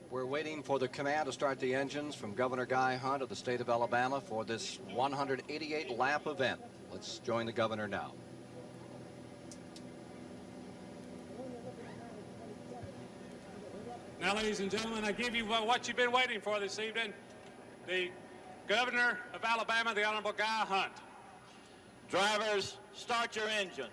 We're waiting for the command to start the engines from Governor Guy Hunt of the state of Alabama for this 188-lap event. Let's join the governor now. Now, ladies and gentlemen, I give you what you've been waiting for this evening. The Governor of Alabama, the Honorable Guy Hunt. Drivers, start your engines.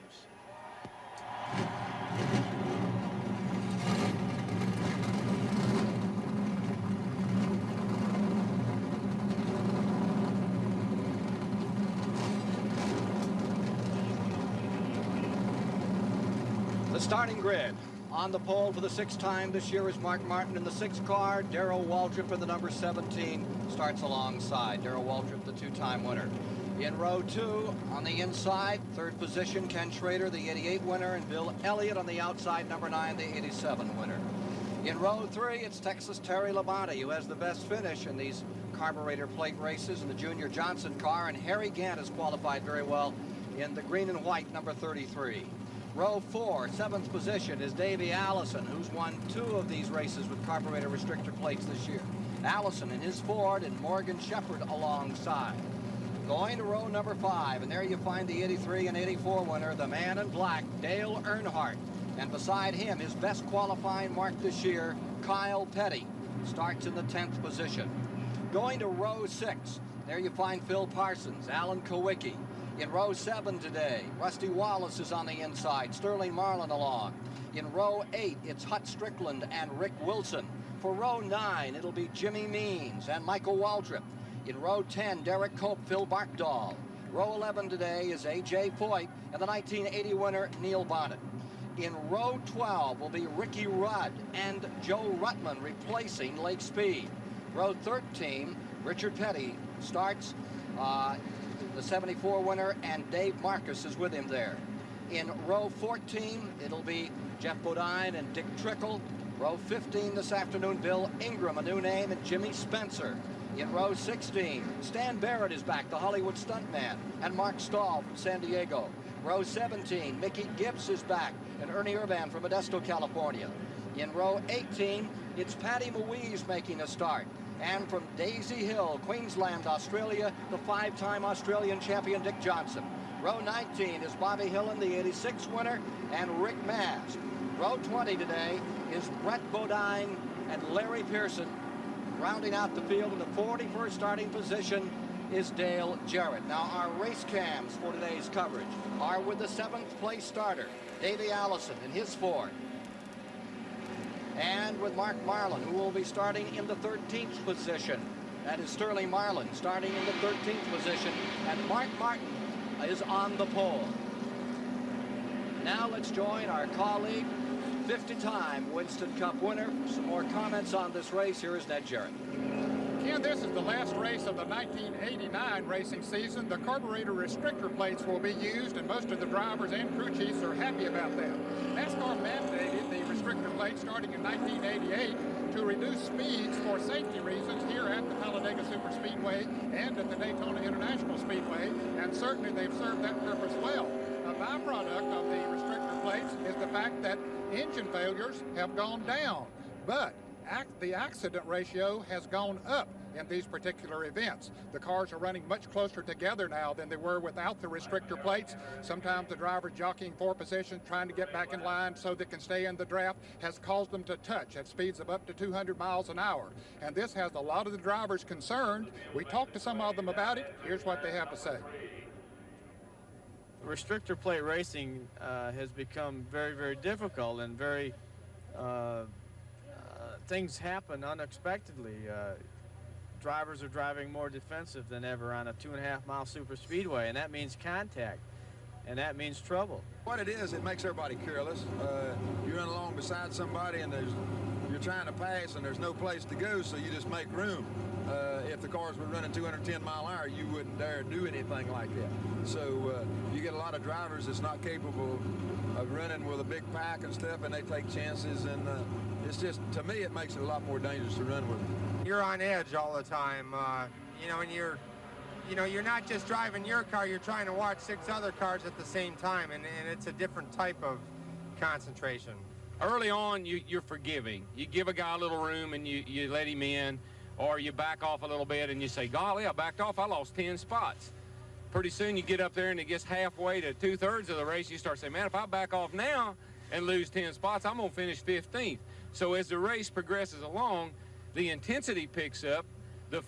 The starting grid. On the pole for the 6th time this year is Mark Martin in the 6th car. Darrell Waltrip in the number 17 starts alongside. Darrell Waltrip, the 2-time winner. In row 2, on the inside, 3rd position, Ken Schrader, the 88 winner, and Bill Elliott on the outside, number 9, the 87 winner. In row 3, it's Texas Terry Labonte, who has the best finish in these carburetor plate races in the Junior Johnson car, and Harry Gant has qualified very well in the green and white, number 33. Row 4, 7th position is Davey Allison, who's won 2 of these races with carburetor restrictor plates this year. Allison in his Ford and Morgan Shepherd alongside. Going to row number 5, and there you find the 83 and 84 winner, the man in black, Dale Earnhardt. And beside him, his best qualifying mark this year, Kyle Petty, starts in the 10th position. Going to row 6, there you find Phil Parsons, Alan Kowicki. In row 7 today, Rusty Wallace is on the inside, Sterling Marlin along. In row 8, it's Hut Strickland and Rick Wilson. For row 9, it'll be Jimmy Means and Michael Waltrip. In row 10, Derek Cope, Phil Barkdahl. Row 11 today is A.J. Foyt and the 1980 winner, Neil Bonnet. In row 12 will be Ricky Rudd and Joe Rutland replacing Lake Speed. Row 13, Richard Petty starts, the 74 winner, and Dave Marcus is with him there. In row 14, it'll be Jeff Bodine and Dick Trickle. Row 15 this afternoon, Bill Ingram, a new name, and Jimmy Spencer. In row 16, Stan Barrett is back, the Hollywood stuntman, and Mark Stahl from San Diego. Row 17, Mickey Gibbs is back, and Ernie Urban from Modesto, California. In row 18, it's Paddy Moise making a start. And from Daisy Hill, Queensland, Australia, the 5-time Australian champion, Dick Johnson. Row 19 is Bobby Hillen, the 86 winner, and Rick Mast. Row 20 today is Brett Bodine and Larry Pearson. Rounding out the field in the 41st starting position is Dale Jarrett. Now, our race cams for today's coverage are with the 7th place starter, Davey Allison, in his Ford. And with Mark Marlin, who will be starting in the 13th position. That is Sterling Marlin starting in the 13th position. And Mark Martin is on the pole. Now let's join our colleague, 50-time Winston Cup winner. Some more comments on this race. Here is Ned Jarrett. Ken, this is the last race of the 1989 racing season. The carburetor restrictor plates will be used, and most of the drivers and crew chiefs are happy about that. NASCAR mandated the restrictor plate starting in 1988 to reduce speeds for safety reasons here at the Talladega Superspeedway and at the Daytona International Speedway, and certainly they've served that purpose well. A byproduct of the restrictor plates is the fact that engine failures have gone down, but the accident ratio has gone up in these particular events. The cars are running much closer together now than they were without the restrictor plates. Sometimes the driver jockeying for position, trying to get back in line so they can stay in the draft, has caused them to touch at speeds of up to 200 miles an hour. And this has a lot of the drivers concerned. We talked to some of them about it. Here's what they have to say. Restrictor plate racing has become very, very difficult, and very things happen unexpectedly. Drivers are driving more defensive than ever on a 2.5-mile super speedway, and that means contact, and that means trouble. What it is, it makes everybody careless. You run along beside somebody and you're trying to pass and there's no place to go, so you just make room. If the cars were running 210 mile an hour, you wouldn't dare do anything like that. So you get a lot of drivers that's not capable of running with a big pack and stuff, and they take chances, and it's just, to me, it makes it a lot more dangerous to run with them. You're on edge all the time, you know, and you're not just driving your car, you're trying to watch 6 other cars at the same time, and it's a different type of concentration. early on, you're forgiving. You give a guy a little room and you let him in, or you back off a little bit and you say, golly, I backed off, I lost 10 spots. Pretty soon you get up there and it gets halfway to 2/3 of the race, you start saying, man, if I back off now and lose 10 spots, I'm going to finish 15th. So as the race progresses along, the intensity picks up, the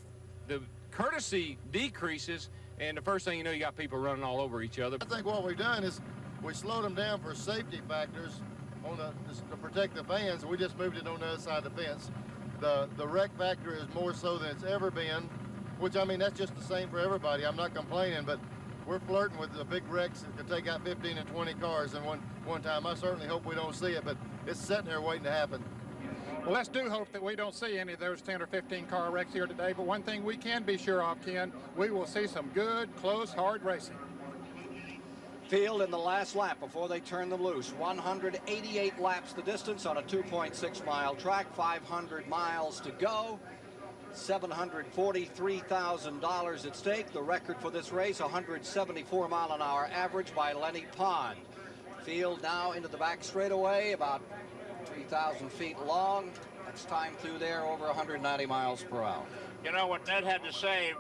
courtesy decreases, and the first thing you know, you got people running all over each other. I think what we've done is we slowed them down for safety factors on to protect the fans, and we just moved it on the other side of the fence. The wreck factor is more so than it's ever been, which, I mean, that's just the same for everybody. I'm not complaining, but we're flirting with the big wrecks that could take out 15 and 20 cars in one time. I certainly hope we don't see it, but it's sitting there waiting to happen. Well, let's do hope that we don't see any of those 10 or 15 car wrecks here today, but one thing we can be sure of, Ken, we will see some good, close, hard racing. Field in the last lap before they turn them loose. 188 laps the distance on a 2.6-mile track, 500 miles to go. $743,000 at stake. The record for this race, 174-mile-an-hour average by Lenny Pond. Field now into the back straightaway, about 3,000 feet long. Next time through there, over 190 miles per hour. You know, what Ned had to say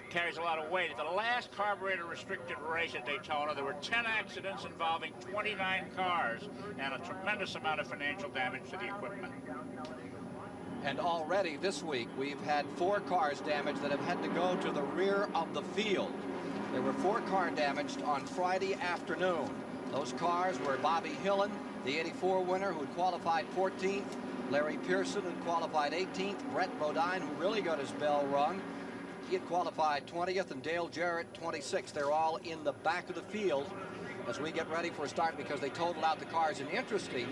carries a lot of weight. At the last carburetor-restricted race at Daytona, there were 10 accidents involving 29 cars and a tremendous amount of financial damage to the equipment. And already this week, we've had 4 cars damaged that have had to go to the rear of the field. There were 4 cars damaged on Friday afternoon. Those cars were Bobby Hillen, the '84 winner, who had qualified 14th, Larry Pearson, who qualified 18th, Brett Bodine, who really got his bell rung. He had qualified 20th, and Dale Jarrett 26th. They're all in the back of the field as we get ready for a start because they totaled out the cars. And interesting,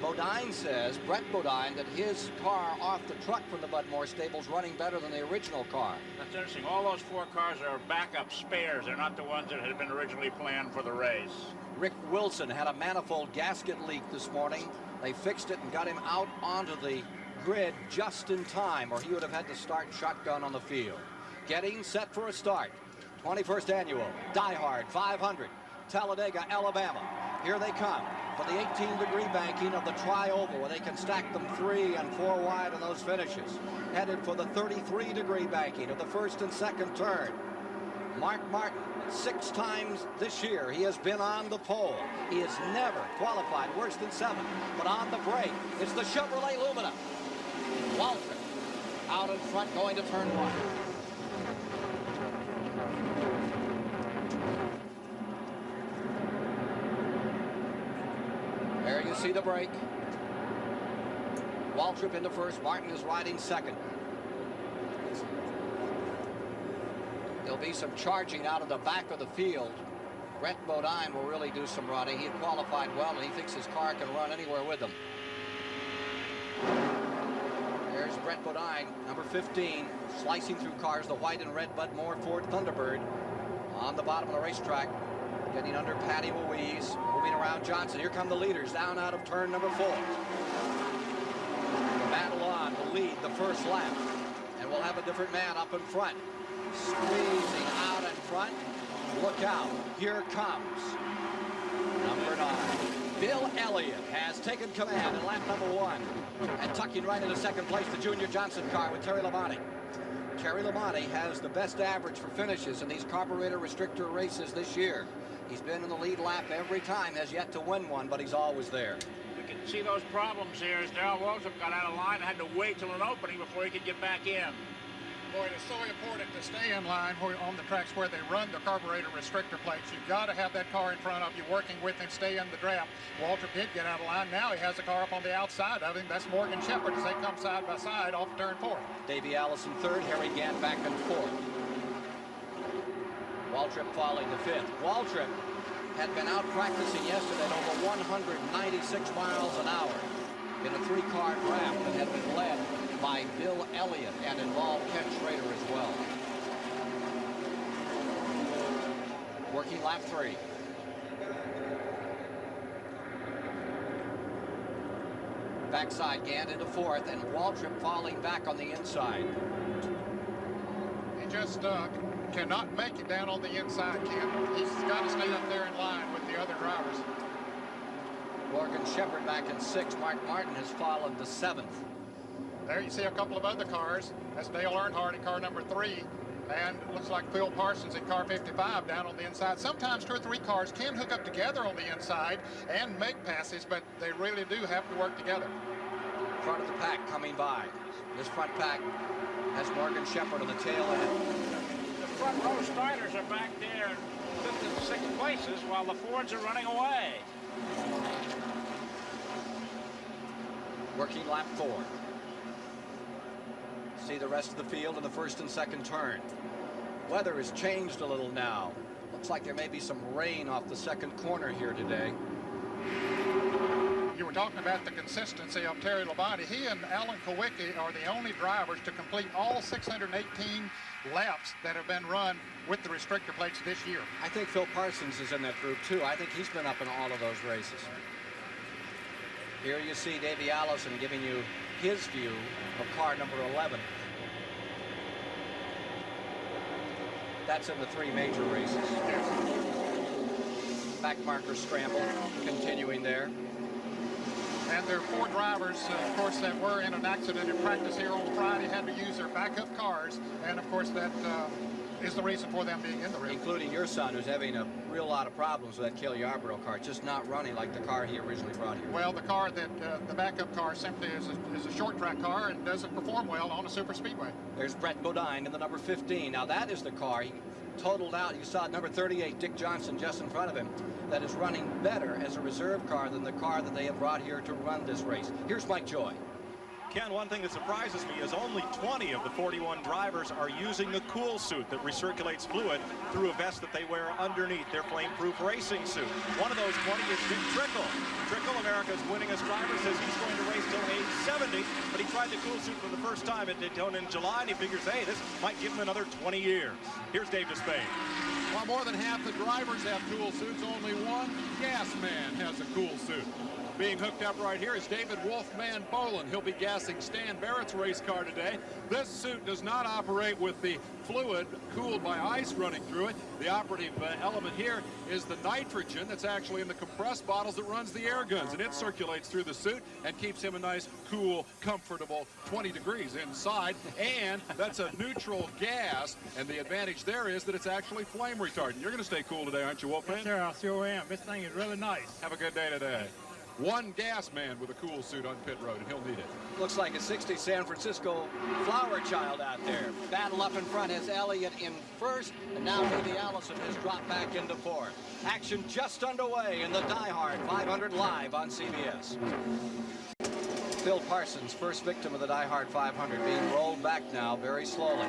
Bodine says, Brett Bodine, that his car off the truck from the Budmore stables running better than the original car. That's interesting. All those 4 cars are backup spares. They're not the ones that had been originally planned for the race. Rick Wilson had a manifold gasket leak this morning. They fixed it and got him out onto the grid just in time, or he would have had to start shotgun on the field. Getting set for a start. 21st Annual DieHard 500, Talladega, Alabama. Here they come for the 18-degree banking of the tri-oval, where they can stack them 3 and 4 wide on those finishes. Headed for the 33-degree banking of the first and second turn. Mark Martin, 6 times this year he has been on the pole. He has never qualified worse than 7th, but on the break, it's the Chevrolet Lumina. Walter out in front going to turn 1. There you see the break. Waltrip into first. Martin is riding second. There'll be some charging out of the back of the field. Brett Bodine will really do some running. He had qualified well, and he thinks his car can run anywhere with him. There's Brett Bodine, number 15, slicing through cars, the white and red Budmore Ford Thunderbird on the bottom of the racetrack. Getting under Patty Louise, moving around Johnson. Here come the leaders down out of turn number 4. The battle on to lead the first lap. And we'll have a different man up in front. Squeezing out in front. Look out. Here comes number 9. Bill Elliott has taken command in lap number 1. And tucking right into second place, the Junior Johnson car with Terry Labonte. Terry Labonte has the best average for finishes in these carburetor restrictor races this year. He's been in the lead lap every time, has yet to win one, but he's always there. You can see those problems here as Darrell Waltrip got out of line and had to wait till an opening before he could get back in. Boy, it is so important to stay in line on the tracks where they run the carburetor restrictor plates. You've got to have that car in front of you working with him, stay in the draft. Waltrip did get out of line. Now he has the car up on the outside of him. That's Morgan Shepherd as they come side by side off turn 4. Davey Allison 3rd, Harry Gant back and 4th. Waltrip falling to 5th. Waltrip had been out practicing yesterday at over 196 miles an hour in a 3-car draft that had been led by Bill Elliott and involved Ken Schrader as well. Working lap 3. Backside Gant into 4th, and Waltrip falling back on the inside. He just cannot make it down on the inside, Ken. He's got to stay up there in line with the other drivers. Morgan Shepherd back in 6th. Mark Martin has fallen to 7th. There you see a couple of other cars. That's Dale Earnhardt in car number 3. And it looks like Phil Parsons in car 55 down on the inside. Sometimes 2 or 3 cars can hook up together on the inside and make passes, but they really do have to work together. Front of the pack coming by. This front pack has Morgan Shepherd on the tail end. The front row starters are back there in 5th and 6th places while the Fords are running away. Working lap 4. See the rest of the field in the 1st and 2nd turn. Weather has changed a little now. Looks like there may be some rain off the 2nd corner here today. You were talking about the consistency of Terry Labonte. He and Alan Kowicki are the only drivers to complete all 618 laps that have been run with the restrictor plates this year. I think Phil Parsons is in that group too. I think he's been up in all of those races. Here you see Davey Allison giving you his view of car number 11. That's in the 3 major races. Back marker scramble continuing there. And there are 4 drivers, of course, that were in an accident in practice here on Friday, had to use their backup cars. And, of course, that is the reason for them being in the race. Including your son, who's having a real lot of problems with that Cale Yarborough car. Just not running like the car he originally brought here. Well, the car that, the backup car simply is a short track car and doesn't perform well on a super speedway. There's Brett Bodine in the number 15. Now, that is the car he totaled out. You saw number 38, Dick Johnson, just in front of him. That is running better as a reserve car than the car that they have brought here to run this race. Here's Mike Joy. Ken, one thing that surprises me is only 20 of the 41 drivers are using the cool suit that recirculates fluid through a vest that they wear underneath their flame-proof racing suit. One of those 20 is Dick Trickle. Trickle, America's winningest driver, says he's going to race till age 70, but he tried the cool suit for the first time at Daytona in July, and he figures, hey, this might give him another 20 years. Here's Dave Despain. While more than half the drivers have cool suits, only one gas man has a cool suit. Being hooked up right here is David Wolfman Boland. He'll be gassing Stan Barrett's race car today. This suit does not operate with the fluid cooled by ice running through it. The operative element here is the nitrogen that's actually in the compressed bottles that runs the air guns, and it circulates through the suit and keeps him a nice, cool, comfortable 20 degrees inside. And that's a neutral gas, and the advantage there is that it's actually flame retardant. You're going to stay cool today, aren't you, Wolfman? Yes, sir, I sure am. This thing is really nice. Have a good day today. One gas man with a cool suit on pit road, and he'll need it. Looks like a 60 San Francisco flower child out there. Battle up in front has Elliott in 1st, and now Davey Allison has dropped back into 4th. Action just underway in the DieHard 500 live on CBS. Phil Parsons, first victim of the DieHard 500, being rolled back now very slowly.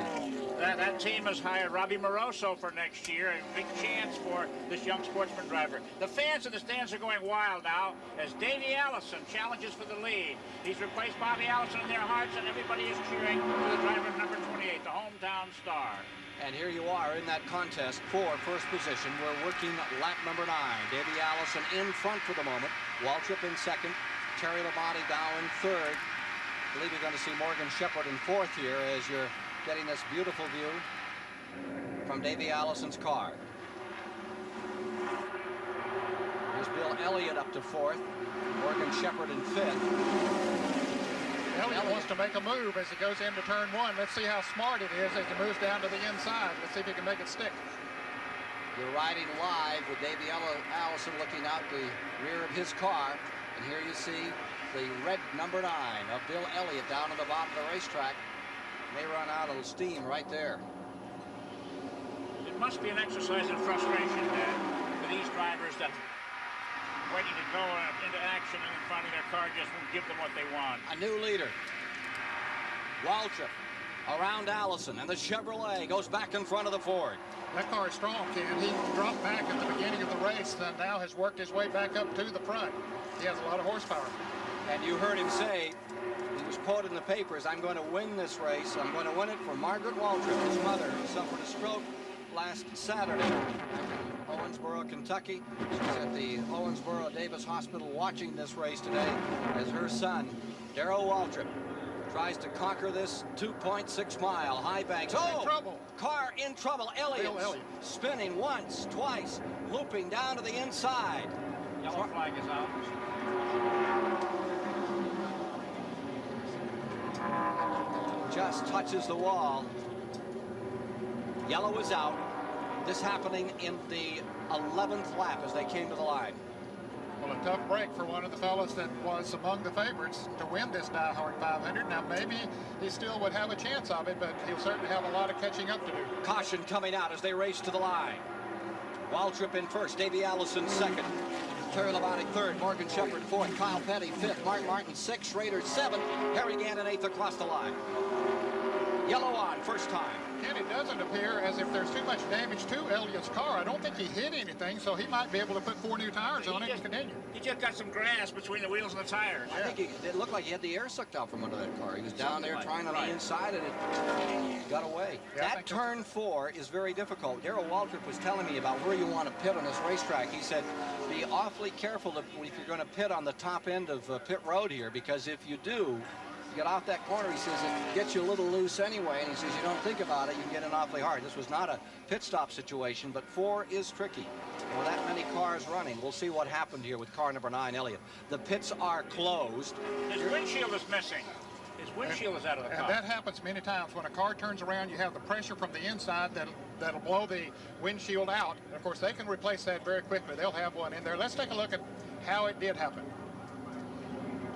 That team has hired Robbie Moroso for next year, a big chance for this young sportsman driver. The fans in the stands are going wild now as Davey Allison challenges for the lead. He's replaced Bobby Allison in their hearts, and everybody is cheering for the driver number 28, the hometown star. And here you are in that contest for first position. We're working lap number 9. Davey Allison in front for the moment. Waltrip in 2nd. Terry Labonte down in 3rd. I believe you're going to see Morgan Shepherd in 4th here as you're getting this beautiful view from Davey Allison's car. Here's Bill Elliott up to 4th. Morgan Shepherd in 5th. Elliott wants to make a move as he goes into turn 1. Let's see how smart it is as he moves down to the inside. Let's see if he can make it stick. You're riding live with Davey Allison looking out the rear of his car. And here you see the red number 9 of Bill Elliott down at the bottom of the racetrack. May run out of steam right there. It must be an exercise in frustration for these drivers that waiting to go into action and then finding their car just won't give them what they want. A new leader. Waltrip around Allison, and the Chevrolet goes back in front of the Ford. That car is strong, Ken. He dropped back at the beginning of the race and now has worked his way back up to the front. He has a lot of horsepower. And you heard him say, he was quoted in the papers, I'm going to win this race. I'm going to win it for Margaret Waltrip, his mother, who suffered a stroke last Saturday in Owensboro, Kentucky. She's at the Owensboro Davis Hospital watching this race today as her son, Darrell Waltrip, tries to conquer this 2.6-mile high banks. Oh, trouble. Car in trouble. Elliott spinning once, twice, looping down to the inside. Yellow flag is out. Just touches the wall. Yellow is out. This happening in the 11th lap as they came to the line. Well, a tough break for one of the fellas that was among the favorites to win this DieHard 500. Now, maybe he still would have a chance of it, but he'll certainly have a lot of catching up to do. Caution coming out as they race to the line. Waltrip in first, Davey Allison second, Terry Labonte third, Morgan Shepherd fourth, Kyle Petty fifth, Mark Martin sixth, Schrader seventh, Harry Gannon eighth across the line. Yellow on, first time. And it doesn't appear as if there's too much damage to Elliott's car. I don't think he hit anything, so he might be able to put 4 new tires on it and continue. He just got some grass between the wheels and the tires. I think it looked like he had the air sucked out from under that car. He was down there trying on the inside, and it got away. Yeah, that turn 4 is very difficult. Darrell Waltrip was telling me about where you want to pit on this racetrack. He said, be awfully careful if you're going to pit on the top end of pit road here, because if you do, get off that corner, he says, it gets you a little loose anyway, and he says you don't think about it, you can get in awfully hard. This was not a pit stop situation, but 4 is tricky. With that many cars running, we'll see what happened here with car number 9, Elliott. The pits are closed. His windshield is missing. His windshield is out of the car. And that happens many times. When a car turns around, you have the pressure from the inside that'll blow the windshield out. And of course, they can replace that very quickly. They'll have one in there. Let's take a look at how it did happen.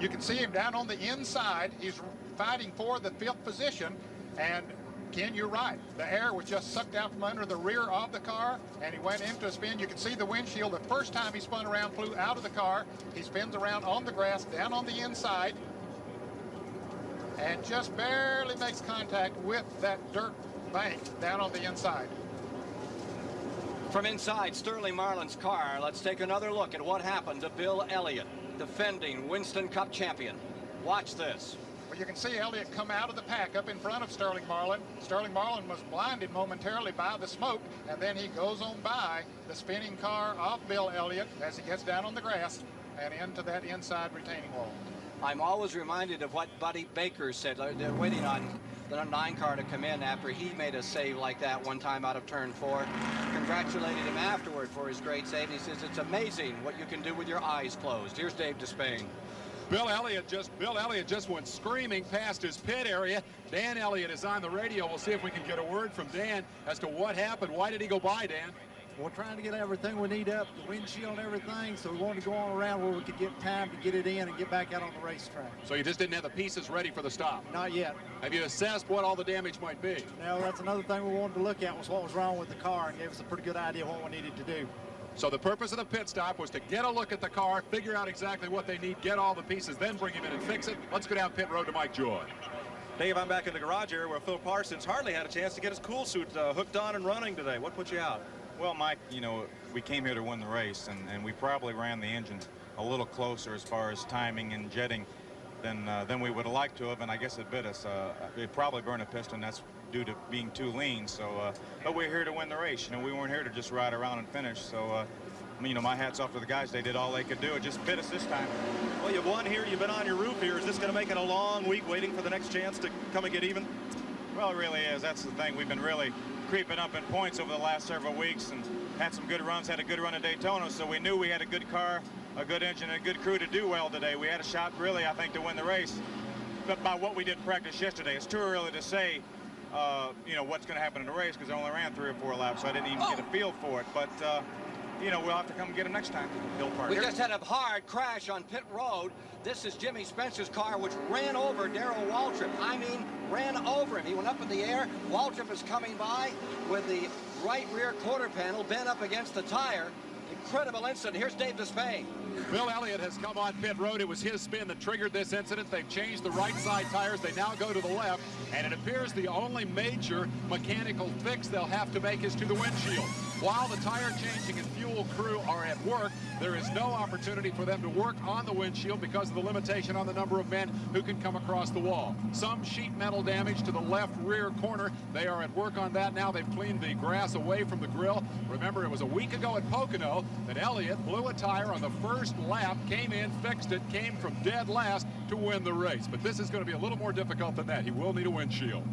You can see him down on the inside. He's fighting for the 5th position. And Ken, you're right. The air was just sucked out from under the rear of the car, and he went into a spin. You can see the windshield. The first time he spun around, flew out of the car. He spins around on the grass, down on the inside, and just barely makes contact with that dirt bank down on the inside. From inside Sterling Marlin's car, let's take another look at what happened to Bill Elliott, defending Winston Cup champion. Watch this. Well, you can see Elliott come out of the pack up in front of Sterling Marlin. Sterling Marlin was blinded momentarily by the smoke, and then he goes on by the spinning car of Bill Elliott as he gets down on the grass and into that inside retaining wall. I'm always reminded of what Buddy Baker said. They're waiting on the 9 car to come in after he made a save like that one time out of turn 4. Congratulated him afterward for his great save. He says it's amazing what you can do with your eyes closed. Here's Dave Despain. Bill Elliott just went screaming past his pit area. Dan Elliott is on the radio. We'll see if we can get a word from Dan as to what happened. Why did he go by, Dan? We're trying to get everything we need up, the windshield and everything, so we wanted to go on around where we could get time to get it in and get back out on the racetrack. So you just didn't have the pieces ready for the stop? Not yet. Have you assessed what all the damage might be? No, that's another thing we wanted to look at was what was wrong with the car, and gave us a pretty good idea what we needed to do. So the purpose of the pit stop was to get a look at the car, figure out exactly what they need, get all the pieces, then bring him in and fix it. Let's go down pit road to Mike Joy. Dave, I'm back in the garage area where Phil Parsons hardly had a chance to get his cool suit hooked on and running today. What put you out? Well, Mike, you know, we came here to win the race, and we probably ran the engine a little closer as far as timing and jetting than we would have liked to have, and I guess it bit us. It probably burned a piston. That's due to being too lean. So, but we're here to win the race. You know, we weren't here to just ride around and finish. So, you know, my hat's off to the guys. They did all they could do. It just bit us this time. Well, you've won here. You've been on your roof here. Is this going to make it a long week waiting for the next chance to come and get even? Well, it really is. That's the thing. We've been really creeping up in points over the last several weeks and had some good runs, had a good run at Daytona, so we knew we had a good car, a good engine, and a good crew to do well today. We had a shot, really, I think, to win the race. But by what we did practice yesterday, it's too early to say, you know, what's going to happen in the race because I only ran 3 or 4 laps, so I didn't even get a feel for it. But, you know, we'll have to come and get it next time. We just had a hard crash on pit road. This is Jimmy Spencer's car, which ran over Darrell Waltrip. I mean, ran over him. He went up in the air. Waltrip is coming by with the right rear quarter panel bent up against the tire. Incredible incident. Here's Dave Despain. Bill Elliott has come on pit road. It was his spin that triggered this incident. They've changed the right side tires. They now go to the left, and it appears the only major mechanical fix they'll have to make is to the windshield. While the tire changing and fuel crew are at work, there is no opportunity for them to work on the windshield because of the limitation on the number of men who can come across the wall. Some sheet metal damage to the left rear corner. They are at work on that now. They've cleaned the grass away from the grill. Remember, it was a week ago at Pocono that Elliott blew a tire on the first lap, came in, fixed it, came from dead last to win the race. But this is going to be a little more difficult than that. He will need a windshield.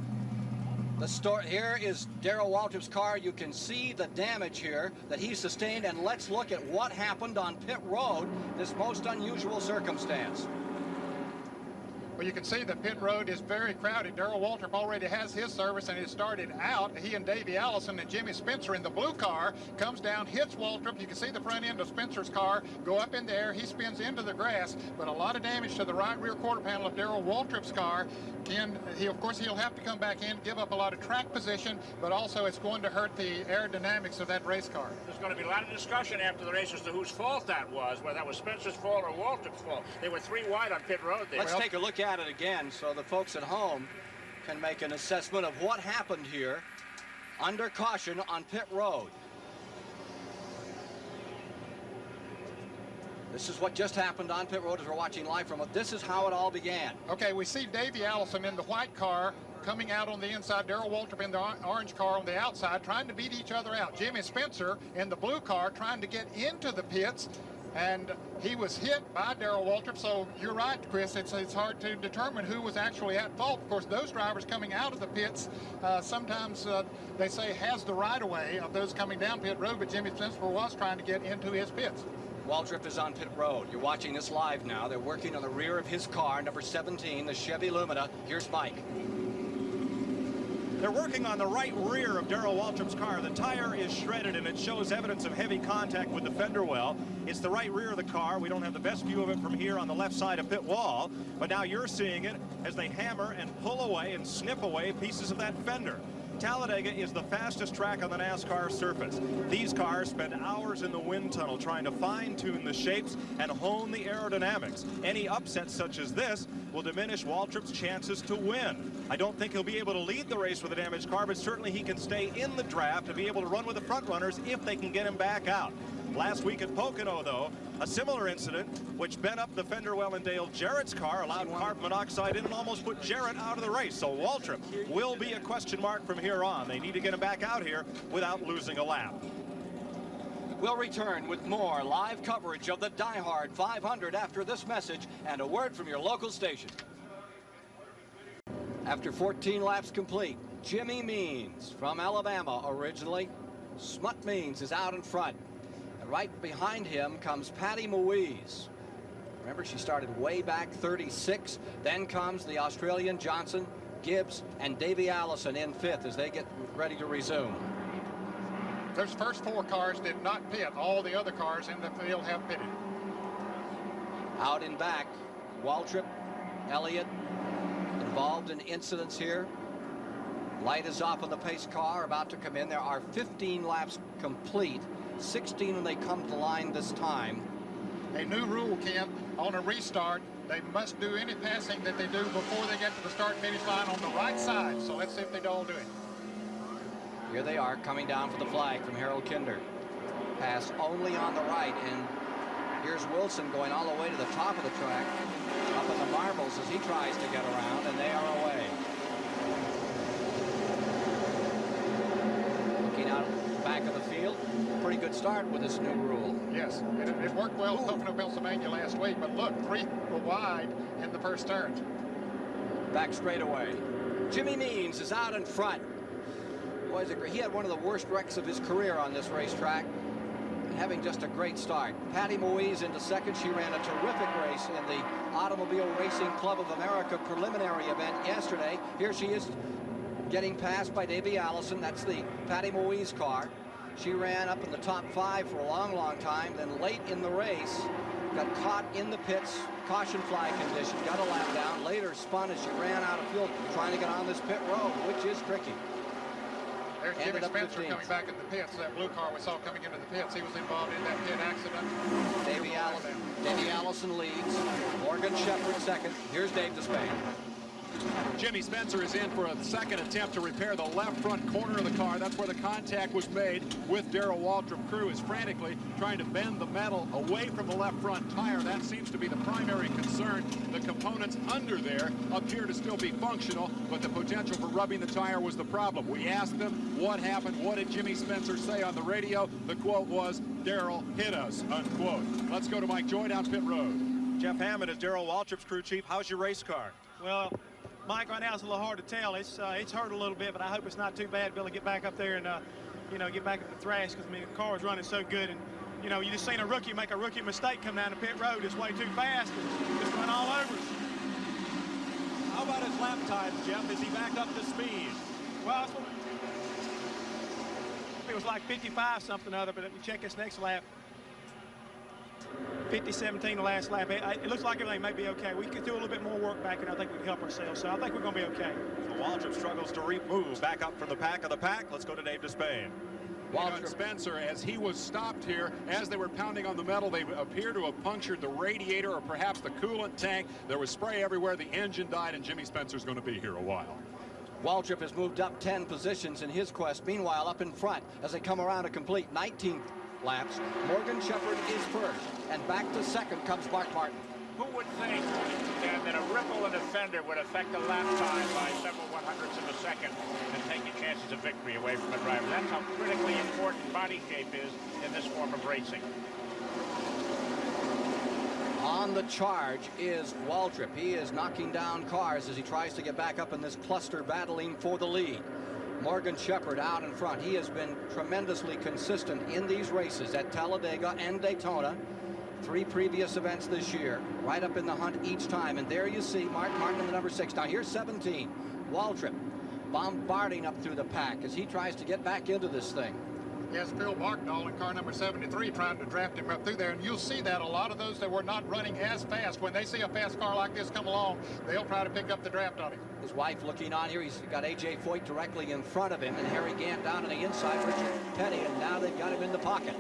Here is Darrell Waltrip's car. You can see the damage here that he sustained, and let's look at what happened on pit road, this most unusual circumstance. Well, you can see the pit road is very crowded. Darrell Waltrip already has his service, and he started out. He and Davey Allison and Jimmy Spencer in the blue car comes down, hits Waltrip. You can see the front end of Spencer's car go up in the air. He spins into the grass, but a lot of damage to the right rear quarter panel of Darrell Waltrip's car. Of course, he'll have to come back in, give up a lot of track position, but also it's going to hurt the aerodynamics of that race car. There's going to be a lot of discussion after the race as to whose fault that was, whether that was Spencer's fault or Waltrip's fault. They were 3 wide on pit road there. Let's take a look at it again so the folks at home can make an assessment of what happened here under caution on pit road. This is what just happened on pit road as we're watching live from it. This is how it all began. Okay, we see Davey Allison in the white car coming out on the inside, Darrell Waltrip in the orange car on the outside, trying to beat each other out. Jimmy Spencer in the blue car trying to get into the pits, and he was hit by Darrell Waltrip. So you're right, Chris, it's hard to determine who was actually at fault. Of course, those drivers coming out of the pits sometimes they say has the right of way of those coming down pit road, but Jimmy Spencer was trying to get into his pits. Waltrip is on pit road. You're watching this live now. They're working on the rear of his car, number 17, the Chevy Lumina. Here's Mike. They're working on the right rear of Darrell Waltrip's car. The tire is shredded, and it shows evidence of heavy contact with the fender well. It's the right rear of the car. We don't have the best view of it from here on the left side of pit wall, but now you're seeing it as they hammer and pull away and snip away pieces of that fender. Talladega is the fastest track on the NASCAR surface. These cars spend hours in the wind tunnel trying to fine-tune the shapes and hone the aerodynamics. Any upset such as this will diminish Waltrip's chances to win. I don't think he'll be able to lead the race with a damaged car, but certainly he can stay in the draft and be able to run with the front runners if they can get him back out. Last week at Pocono, though, a similar incident which bent up the fender well in Dale Jarrett's car, allowed carbon monoxide in and almost put Jarrett out of the race. So Waltrip will be a question mark from here on. They need to get him back out here without losing a lap. We'll return with more live coverage of the DieHard 500 after this message and a word from your local station. After 14 laps complete, Jimmy Means from Alabama originally. Smut Means is out in front. And right behind him comes Patty Moise. Remember, she started way back 36. Then comes the Australian Johnson, Gibbs, and Davey Allison in 5th as they get ready to resume. Those first 4 cars did not pit. All the other cars in the field have pitted. Out in back, Waltrip, Elliott, involved in incidents here. Light is off on the pace car, about to come in. There are 15 laps complete. 16 when they come to the line this time. A new rule, Ken, on a restart, they must do any passing that they do before they get to the start-finish line on the right side. So let's see if they all do it. Here they are coming down for the flag from Harold Kinder. Pass only on the right, and here's Wilson going all the way to the top of the track, up in the marbles as he tries to get around, and they are away. Looking out back of the field, pretty good start with this new rule. Yes, it worked well in Pocono, Pennsylvania last week, but look, 3 were wide in the first turn. Back straightaway. Jimmy Means is out in front. Boy, he had one of the worst wrecks of his career on this racetrack, and having just a great start. Patty Moise into 2nd. She ran a terrific race in the Automobile Racing Club of America preliminary event yesterday. Here she is getting passed by Davey Allison. That's the Patty Moise car. She ran up in the top 5 for a long, long time. Then late in the race, got caught in the pits, caution flag condition, got a lap down. Later spun as she ran out of fuel, trying to get on this pit road, which is tricky. There's Jimmy Spencer coming back in the pits. That blue car we saw coming into the pits. He was involved in that pit accident. Davey Allison leads. Morgan Shepherd 2nd. Here's Dave Despain. Jimmy Spencer is in for a 2nd attempt to repair the left front corner of the car. That's where the contact was made with Darrell Waltrip. Crew is frantically trying to bend the metal away from the left front tire. That seems to be the primary concern. The components under there appear to still be functional, but the potential for rubbing the tire was the problem. We asked them what happened. What did Jimmy Spencer say on the radio? The quote was, "Darrell hit us," unquote. Let's go to Mike Joy down pit road. Jeff Hammond is Darrell Waltrip's crew chief. How's your race car? Well, Mike, right now it's a little hard to tell. It's hurt a little bit, but I hope it's not too bad to be able to get back up there and, you know, get back up the thrash, because, I mean, the car is running so good. And, you know, you just seen a rookie make a rookie mistake come down the pit road. It's way too fast and just went all over us. How about his lap times, Jeff? Is he back up to speed? Well, it was like 55 something or other, but if we check this next lap, 50-17 the last lap. It looks like everything may be okay. We could do a little bit more work back, and I think we can help ourselves. So I think we're going to be okay. So Waltrip struggles to move back up from the pack of the pack. Let's go to Dave Despain. Waltrip. Spencer, as he was stopped here, as they were pounding on the metal, they appear to have punctured the radiator or perhaps the coolant tank. There was spray everywhere. The engine died, and Jimmy Spencer's going to be here a while. Waltrip has moved up 10 positions in his quest. Meanwhile, up in front, as they come around to complete 19 laps, Morgan Shepherd is first, and back to second comes Mark Martin. Who would think that a ripple in a fender would affect a lap time by several 100ths of a second and take your chances of victory away from a driver? That's how critically important body shape is in this form of racing. On the charge is Waltrip. He is knocking down cars as he tries to get back up in this cluster, battling for the lead. Morgan Shepherd out in front. He has been tremendously consistent in these races at Talladega and Daytona. 3 previous events this year, right up in the hunt each time. And there you see Mark Martin in the number 6. Now here's 17. Waltrip bombarding up through the pack as he tries to get back into this thing. Yes, Phil Barkdahl in car number 73 trying to draft him up through there, and you'll see that a lot of those that were not running as fast, when they see a fast car like this come along, they'll try to pick up the draft on him. His wife looking on here. He's got A.J. Foyt directly in front of him, and Harry Gant down on the inside, Richard Petty, and now they've got him in the pocket.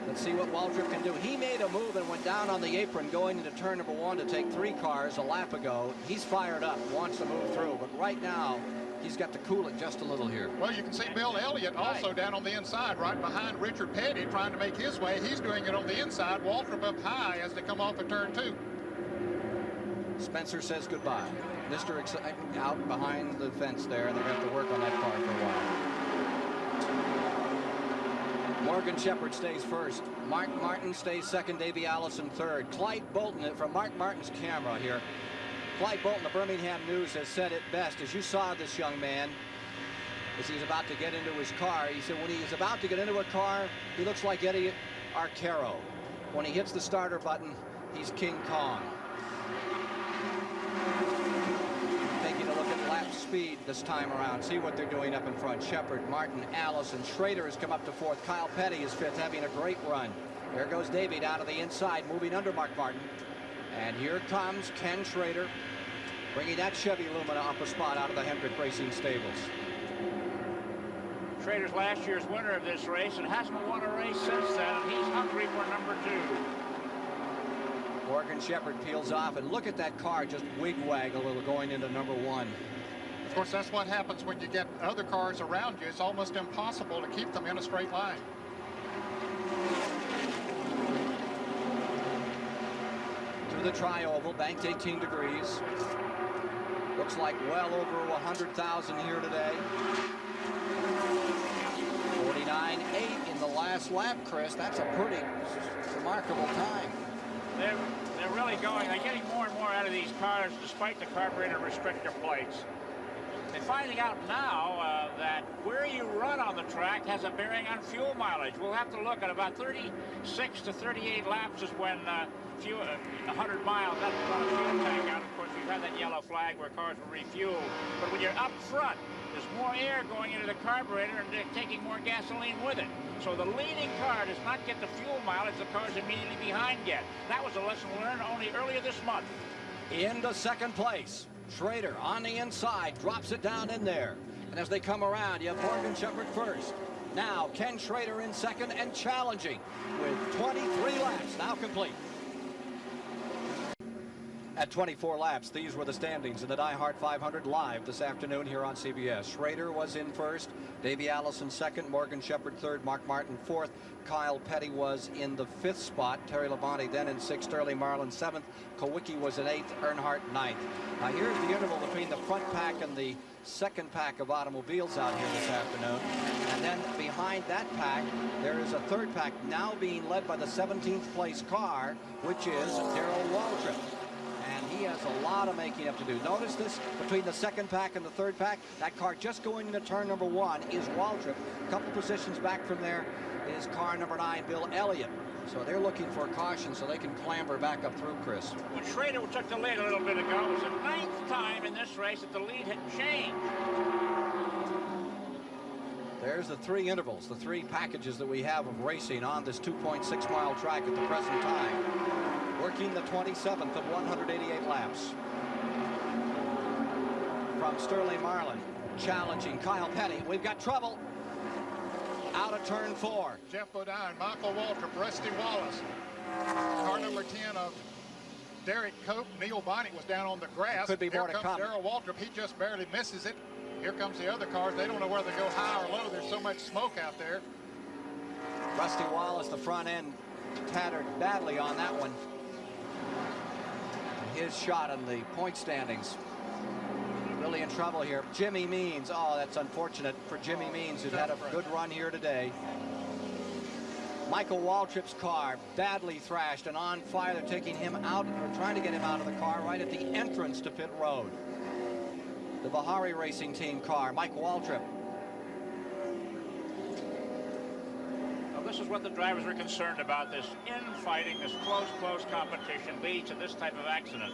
Let's see what Waltrip can do. He made a move and went down on the apron going into turn number 1 to take 3 cars a lap ago. He's fired up, wants to move through, but right now he's got to cool it just a little here. Well, you can see Bill Elliott also down on the inside, right behind Richard Petty, trying to make his way. He's doing it on the inside. Waltrip up high as they come off of turn 2. Spencer says goodbye. Mr. Excitement out behind the fence there, and they're going to have to work on that car for a while. Morgan Shepherd stays first. Mark Martin stays second. Davey Allison third. Clyde Bolton, from Mark Martin's camera here. Clyde Bolton of Birmingham News has said it best. As you saw this young man, as he's about to get into his car, he said when he's about to get into a car, he looks like Eddie Arcaro. When he hits the starter button, he's King Kong. Taking a look at lap speed this time around. See what they're doing up in front. Shepherd, Martin, Allison, Schrader has come up to 4th. Kyle Petty is 5th, having a great run. There goes Davey down to the inside, moving under Mark Martin. And here comes Ken Schrader, bringing that Chevy Lumina up a spot out of the Hendrick Racing stables. Schrader's last year's winner of this race and hasn't won a race since then, and he's hungry for number 2. Morgan Shepherd peels off, and look at that car just wig-wag a little going into number 1. Of course, that's what happens when you get other cars around you. It's almost impossible to keep them in a straight line. To the tri-oval, banked 18 degrees. Looks like well over 100,000 here today. 49.8 in the last lap, Chris. That's a pretty remarkable time. They're really going. They're getting more and more out of these cars despite the carburetor restrictor plates. They're finding out now that where you run on the track has a bearing on fuel mileage. We'll have to look at about 36 to 38 laps is when 100 miles, that's a lot of fuel tank out. Of course, we've had that yellow flag where cars were refueled. But when you're up front, there's more air going into the carburetor and they're taking more gasoline with it. So the leading car does not get the fuel mileage the cars immediately behind get. That was a lesson learned only earlier this month. Into second place. Schrader on the inside, drops it down in there. And as they come around, you have Morgan Shepherd first. Now Ken Schrader in second and challenging with 23 laps now complete. At 24 laps, these were the standings in the DieHard 500 live this afternoon here on CBS. Schrader was in first, Davey Allison second, Morgan Shepherd third, Mark Martin fourth, Kyle Petty was in the 5th spot, Terry Labonte then in 6th, Sterling Marlin 7th, Kowicki was in 8th, Earnhardt 9th. Now here's the interval between the front pack and the second pack of automobiles out here this afternoon. And then behind that pack, there is a third pack now being led by the 17th place car, which is Darrell Waltrip. And he has a lot of making up to do. Notice this between the second pack and the third pack. That car just going into turn number 1 is Waltrip. A couple positions back from there is car number 9, Bill Elliott. So they're looking for a caution so they can clamber back up through, Chris. When Schrader took the lead a little bit ago, it was the 9th time in this race that the lead had changed. There's the 3 intervals, the 3 packages that we have of racing on this 2.6-mile track at the present time. Working the 27th of 188 laps. From Sterling Marlin, challenging Kyle Petty. We've got trouble. Out of turn 4. Jeff Bodine, Michael Waltrip, Rusty Wallace. Car number 10 of Derek Cope. Neil Bonnet was down on the grass. Could be more to come. Darrell Waltrip. He just barely misses it. Here comes the other cars. They don't know whether they go high or low. There's so much smoke out there. Rusty Wallace, the front end, tattered badly on that one. His shot in the point standings. Really in trouble here. Jimmy Means. Oh, that's unfortunate for Jimmy Means, who's had a good run here today. Michael Waltrip's car badly thrashed and on fire. They're taking him out, or trying to get him out of the car right at the entrance to pit road. The Bahari Racing Team car, Mike Waltrip. Well, this is what the drivers were concerned about. This infighting, this close competition leads to this type of accident.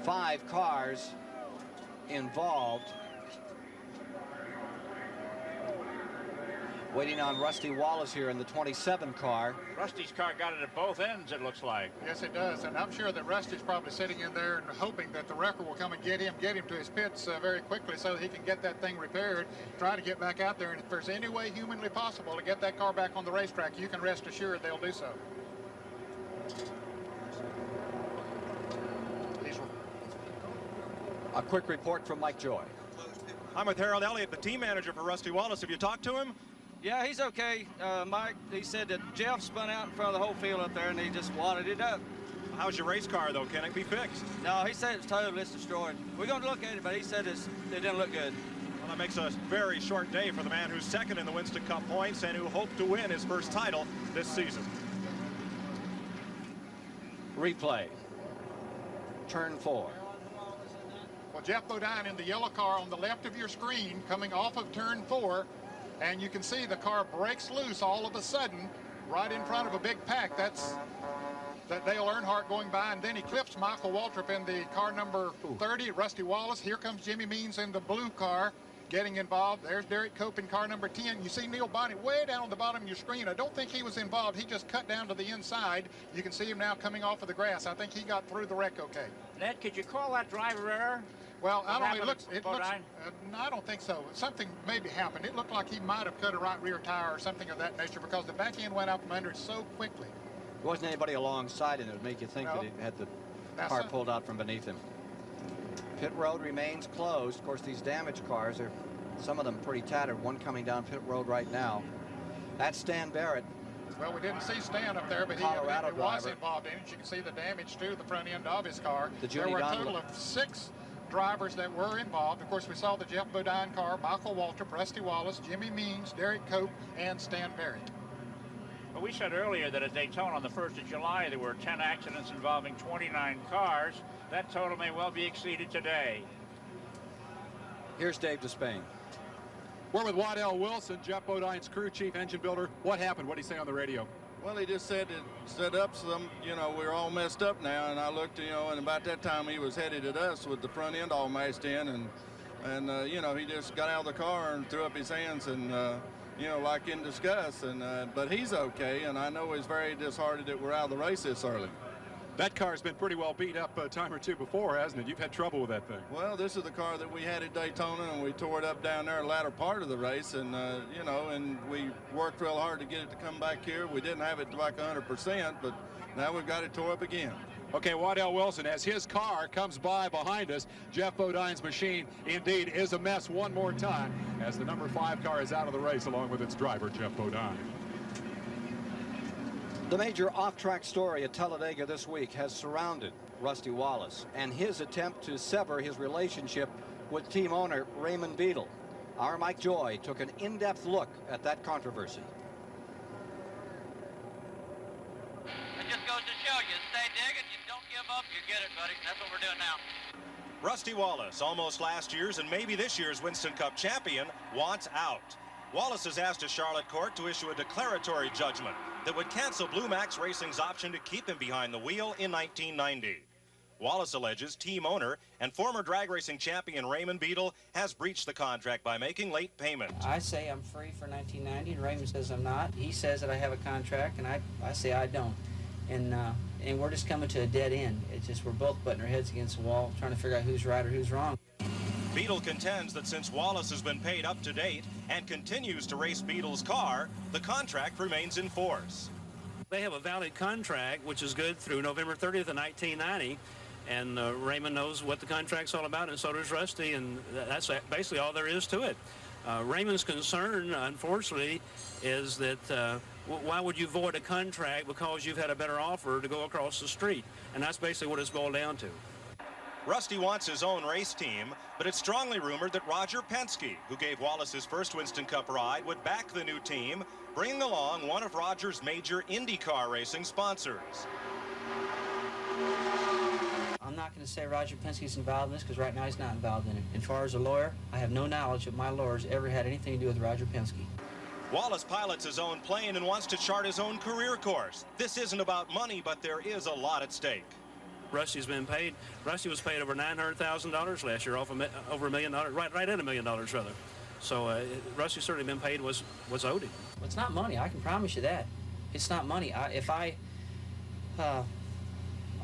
5 cars involved. Waiting on Rusty Wallace here in the 27 car. Rusty's car got it at both ends, it looks like. Yes, it does. And I'm sure that Rusty's probably sitting in there and hoping that the wrecker will come and get him to his pits very quickly so that he can get that thing repaired, try to get back out there. And if there's any way humanly possible to get that car back on the racetrack, you can rest assured they'll do so. A quick report from Mike Joy. I'm with Harold Elliott, the team manager for Rusty Wallace. Have you talked to him? Yeah, he's okay. Mike, he said that Jeff spun out in front of the whole field up there and he just wadded it up. How's your race car, though? Can it be fixed? No, he said it's total, it's destroyed. We're going to look at it, but he said it didn't look good. Well, that makes a very short day for the man who's second in the Winston Cup points and who hoped to win his first title this season. Replay. Turn 4. Well, Jeff Bodine in the yellow car on the left of your screen coming off of turn 4, and you can see the car breaks loose all of a sudden right in front of a big pack. That's Dale Earnhardt going by, and then he clips Michael Waltrip in the car number 30, Rusty Wallace. Here comes Jimmy Means in the blue car getting involved. There's Derek Cope in car number 10. You see Neil Bonnet way down on the bottom of your screen. I don't think he was involved. He just cut down to the inside. You can see him now coming off of the grass. I think he got through the wreck okay. Ned, could you call that driver error? Well, I don't think so. Something maybe happened. It looked like he might have cut a right rear tire or something of that nature because the back end went out from under it so quickly. There wasn't anybody alongside, and it would make you think that he had the car pulled out from beneath him. Pit road remains closed. Of course, these damaged cars are, some of them pretty tattered. One coming down pit road right now. That's Stan Barrett. Well, we didn't see Stan up there, but he was involved in it. You can see the damage to the front end of his car. There were a total of 6 drivers that were involved. Of course, we saw the Jeff Bodine car, Michael Waltrip, Rusty Wallace, Jimmy Means, Derek Cope, and Stan Barrett. Well, we said earlier that at Daytona on the 1st of July, there were 10 accidents involving 29 cars. That total may well be exceeded today. Here's Dave Despain. We're with Waddell Wilson, Jeff Bodine's crew chief, engine builder. What happened? What did he say on the radio? Well, he just said it set up some, we're all messed up now. And I looked, and about that time he was headed at us with the front end all mashed in. And he just got out of the car and threw up his hands and, like in disgust. But he's okay. And I know he's very disheartened that we're out of the race this early. That car's been pretty well beat up a time or two before, hasn't it? You've had trouble with that thing. Well, this is the car that we had at Daytona, and we tore it up down there the latter part of the race, and, and we worked real hard to get it to come back here. We didn't have it like 100%, but now we've got it tore up again. Okay, Waddell Wilson, as his car comes by behind us, Jeff Bodine's machine indeed is a mess one more time as the number 5 car is out of the race along with its driver, Jeff Bodine. The major off-track story at Talladega this week has surrounded Rusty Wallace and his attempt to sever his relationship with team owner Raymond Beadle. Our Mike Joy took an in-depth look at that controversy. It just goes to show you, stay digging, you don't give up, you get it, buddy. That's what we're doing now. Rusty Wallace, almost last year's and maybe this year's Winston Cup champion, wants out. Wallace has asked a Charlotte court to issue a declaratory judgment that would cancel Blue Max Racing's option to keep him behind the wheel in 1990. Wallace alleges team owner and former drag racing champion Raymond Beadle has breached the contract by making late payment. I say I'm free for 1990, and Raymond says I'm not. He says that I have a contract, and I say I don't. And we're just coming to a dead end. It's just we're both butting our heads against the wall, trying to figure out who's right or who's wrong. Beadle contends that since Wallace has been paid up to date and continues to race Beadle's car, the contract remains in force. They have a valid contract, which is good through November 30th of 1990. And Raymond knows what the contract's all about, and so does Rusty, and that's basically all there is to it. Raymond's concern, unfortunately, is that why would you void a contract because you've had a better offer to go across the street? And that's basically what it's boiled down to. Rusty wants his own race team, but it's strongly rumored that Roger Penske, who gave Wallace his first Winston Cup ride, would back the new team, bringing along one of Roger's major IndyCar racing sponsors. I'm not going to say Roger Penske's involved in this because right now he's not involved in it. As far as a lawyer, I have no knowledge that my lawyers ever had anything to do with Roger Penske. Wallace pilots his own plane and wants to chart his own career course. This isn't about money, but there is a lot at stake. Rusty's been paid. Rusty was paid over $900,000 last year, over $1 million, right at $1 million rather. So Rusty's certainly been paid what's owed him. Well, it's not money. I can promise you that. It's not money.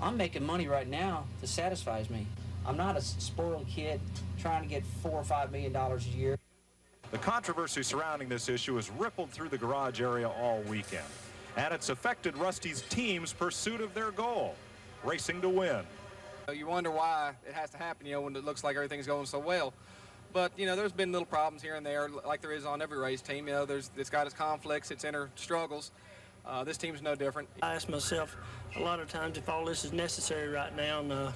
I'm making money right now that satisfies me. I'm not a spoiled kid trying to get $4 or $5 million a year. The controversy surrounding this issue has rippled through the garage area all weekend, and it's affected Rusty's team's pursuit of their goal, racing to win. You wonder why it has to happen, when it looks like everything's going so well. But, there's been little problems here and there, like there is on every race team. It's got its conflicts, its inner struggles. This team's no different. I ask myself a lot of times if all this is necessary right now. And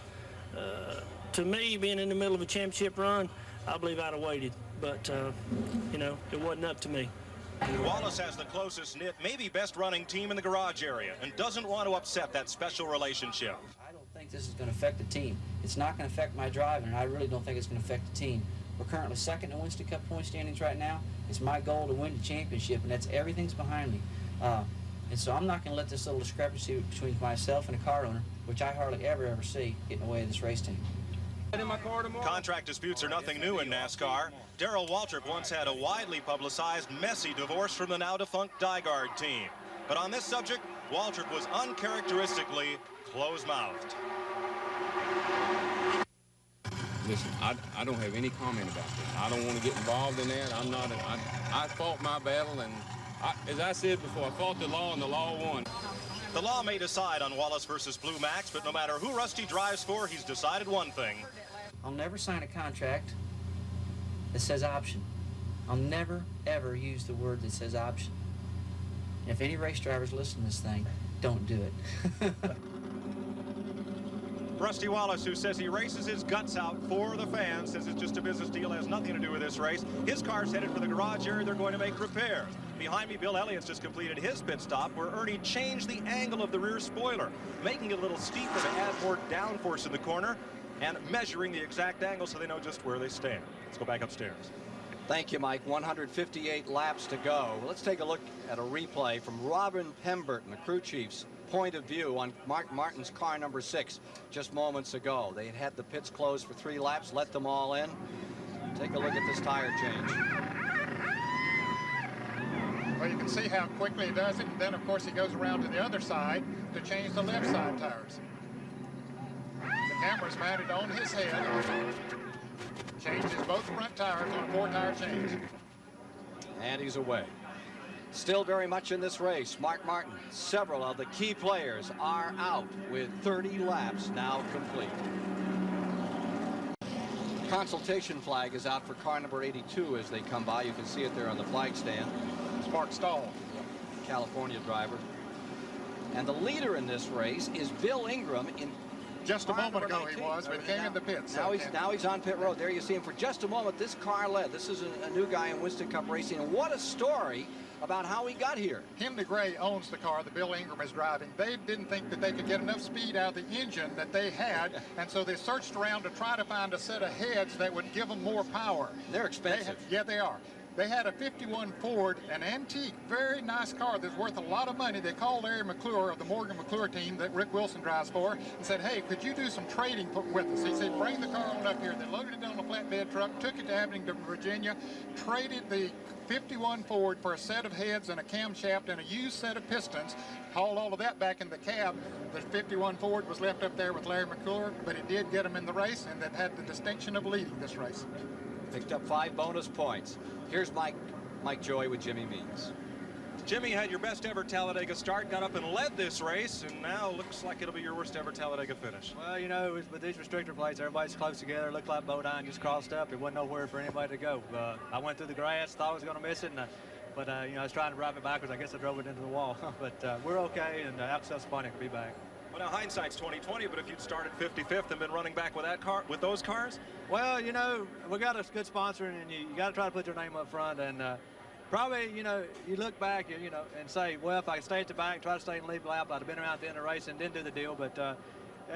to me, being in the middle of a championship run, I believe I'd have waited. But, it wasn't up to me. Wallace has the closest knit, maybe best running team in the garage area and doesn't want to upset that special relationship. I don't think this is going to affect the team. It's not going to affect my driving, and I really don't think it's going to affect the team. We're currently second in Winston Cup point standings right now. It's my goal to win the championship, and that's everything's behind me. And so I'm not going to let this little discrepancy between myself and a car owner, which I hardly ever see, get in the way of this race team. Contract disputes are nothing new in NASCAR. Darrell Waltrip once had a widely publicized, messy divorce from the now-defunct DieHard team. But on this subject, Waltrip was uncharacteristically closed-mouthed. Listen, I don't have any comment about this. I don't want to get involved in that. I fought my battle, and as I said before, I fought the law, and the law won. The law may decide on Wallace versus Blue Max, but no matter who Rusty drives for, he's decided one thing. I'll never sign a contract that says option. I'll never, ever use the word that says option. And if any race drivers listen to this thing, don't do it. Rusty Wallace, who says he races his guts out for the fans, says it's just a business deal, has nothing to do with this race. His car's headed for the garage area. They're going to make repairs. Behind me, Bill Elliott's just completed his pit stop, where Ernie changed the angle of the rear spoiler, making it a little steeper to add more downforce in the corner and measuring the exact angle so they know just where they stand. Let's go back upstairs. Thank you, Mike. 158 laps to go. Let's take a look at a replay from Robin Pemberton, the crew chief's point of view on Mark Martin's car number 6 just moments ago. They had the pits closed for 3 laps, let them all in. Take a look at this tire change. Well, you can see how quickly he does it, and then, of course, he goes around to the other side to change the left side tires. The camera's mounted on his head. Changes both front tires on a 4-tire change. And he's away. Still very much in this race, Mark Martin. Several of the key players are out with 30 laps now complete. Consultation flag is out for car number 82 as they come by. You can see it there on the flag stand. It's Mark Stahl, California driver. And the leader in this race is Bill Ingram in just a moment ago 19. He was, but he came in the pits. Now he's on pit road. There you see him. For just a moment, this car led. This is a new guy in Winston Cup racing. And what a story about how he got here. Henry Gray owns the car that Bill Ingram is driving. They didn't think that they could get enough speed out of the engine that they had, and so they searched around to try to find a set of heads that would give them more power. They're expensive. Yeah, they are. They had a 51 Ford, an antique, very nice car that's worth a lot of money. They called Larry McClure of the Morgan McClure team that Rick Wilson drives for and said, hey, could you do some trading with us? He said, bring the car on up here. They loaded it on a flatbed truck, took it to Abingdon, Virginia, traded the 51 Ford for a set of heads and a camshaft and a used set of pistons, hauled all of that back in the cab. The 51 Ford was left up there with Larry McClure, but it did get him in the race, and that had the distinction of leading this race. Picked up 5 bonus points. Here's Mike Joy with Jimmy Means. Jimmy had your best ever Talladega start, got up and led this race, and now looks like it'll be your worst ever Talladega finish. Well, you know, with these restrictor plates, everybody's close together. It looked like Bodine just crossed up. There wasn't nowhere for anybody to go. I went through the grass, thought I was going to miss it, but you know, I was trying to drive it backwards. I guess I drove it into the wall. But we're okay, and out so funny to be back. Well, now hindsight's 20/20, but if you'd started 55th and been running back with that car, with those cars? Well, you know, we got a good sponsor, and you got to try to put your name up front, and probably, you know, you look back, you know, and say, well, if I could stay at the back, try to stay in the lead lap, I'd have been around at the end of the race and didn't do the deal, but,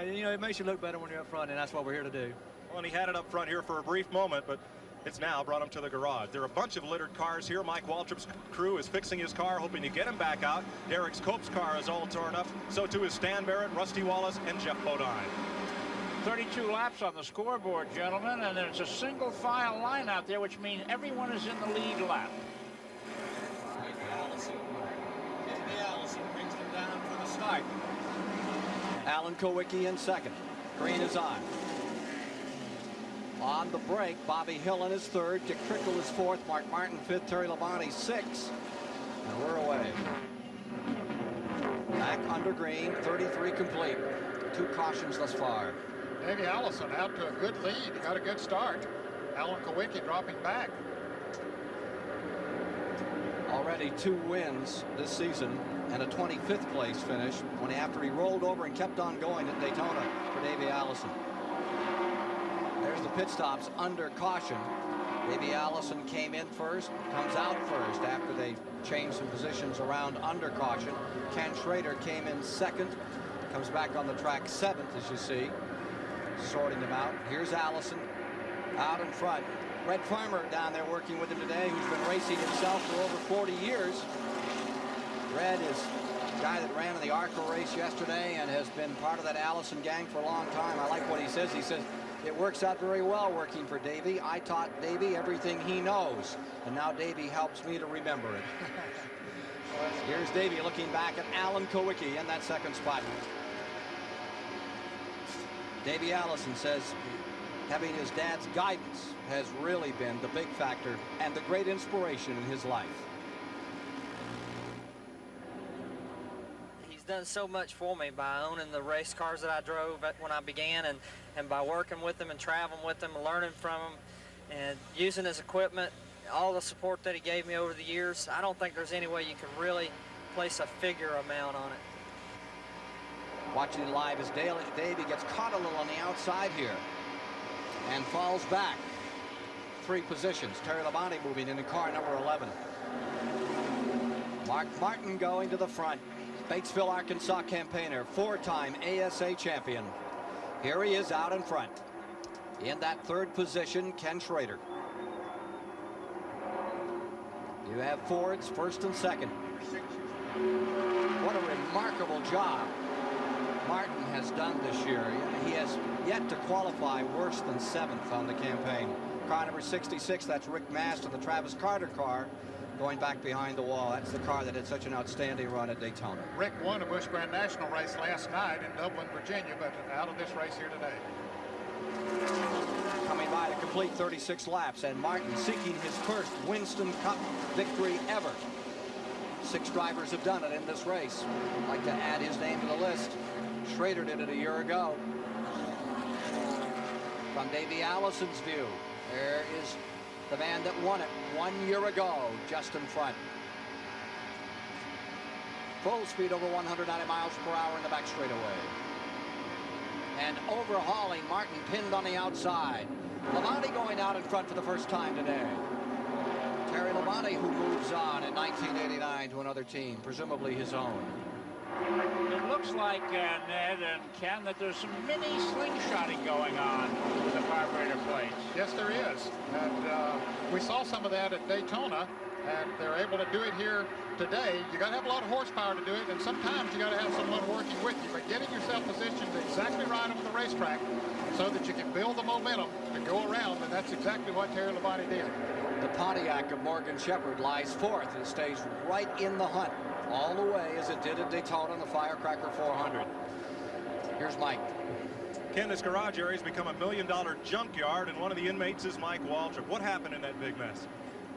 you know, it makes you look better when you're up front, and that's what we're here to do. Well, and he had it up front here for a brief moment, but it's now brought him to the garage. There are a bunch of littered cars here. Mike Waltrip's crew is fixing his car, hoping to get him back out. Derek's Cope's car is all torn up. So too is Stan Barrett, Rusty Wallace, and Jeff Bodine. 32 laps on the scoreboard, gentlemen, and there's a single file line out there, which means everyone is in the lead lap. Allison brings them down for the start. Alan Kowicki in second. Green is on. On the break, Bobby Hillin is third, Dick Trickle is fourth, Mark Martin fifth, Terry Labonte sixth, and we're away. Back under green, 33 complete. 2 cautions thus far. Davey Allison out to a good lead. He got a good start. Alan Kowicki dropping back. Already 2 wins this season and a 25th place finish after he rolled over and kept on going at Daytona for Davey Allison. There's the pit stops under caution. Davey Allison came in first, comes out first after they changed some positions around under caution. Ken Schrader came in second, comes back on the track 7th, as you see, sorting them out. Here's Allison out in front. Red Farmer down there working with him today, who's been racing himself for over 40 years. Red is a guy that ran in the ARCA race yesterday and has been part of that Allison gang for a long time. I like what he says. He says, it works out very well working for Davey. I taught Davey everything he knows, and now Davey helps me to remember it. Here's Davey looking back at Alan Kowicki in that second spot. Davey Allison says having his dad's guidance has really been the big factor and the great inspiration in his life. He's done so much for me by owning the race cars that I drove when I began, and by working with them and traveling with them and learning from them and using his equipment, all the support that he gave me over the years. I don't think there's any way you can really place a figure amount on it. Watching it live as Davey gets caught a little on the outside here and falls back 3 positions. Terry Labonte moving into car number 11. Mark Martin going to the front. Batesville, Arkansas campaigner, 4-time ASA champion. Here he is out in front. In that 3rd position, Ken Schrader. You have Fords 1st and 2nd. What a remarkable job Martin has done this year. He has yet to qualify worse than 7th on the campaign. Car number 66, that's Rick Mast of the Travis Carter car, going back behind the wall. That's the car that had such an outstanding run at Daytona. Rick won a Busch Grand National race last night in Dublin, Virginia, but out of this race here today. Coming by to complete 36 laps, and Martin seeking his first Winston Cup victory ever. 6 drivers have done it in this race. I'd like to add his name to the list. Schrader did it a year ago. From Davey Allison's view, there is the man that won it 1 year ago, just in front. Full speed over 190 miles per hour in the back straightaway. And overhauling Martin, pinned on the outside. Labonte going out in front for the first time today. Terry Labonte, who moves on in 1989 to another team, presumably his own. It looks like, Ned and Ken, that there's some mini slingshotting going on with the carburetor plates. Yes, there is. And we saw some of that at Daytona, and they're able to do it here today. You got to have a lot of horsepower to do it, and sometimes you got to have someone working with you. But getting yourself positioned exactly right on the racetrack so that you can build the momentum to go around, and that's exactly what Terry Labonte did. The Pontiac of Morgan Shepherd lies fourth and stays right in the hunt all the way as it did at Daytona in the Firecracker 400. Here's Mike. Ken, this garage area has become $1 million junkyard, and one of the inmates is Mike Waltrip. What happened in that big mess?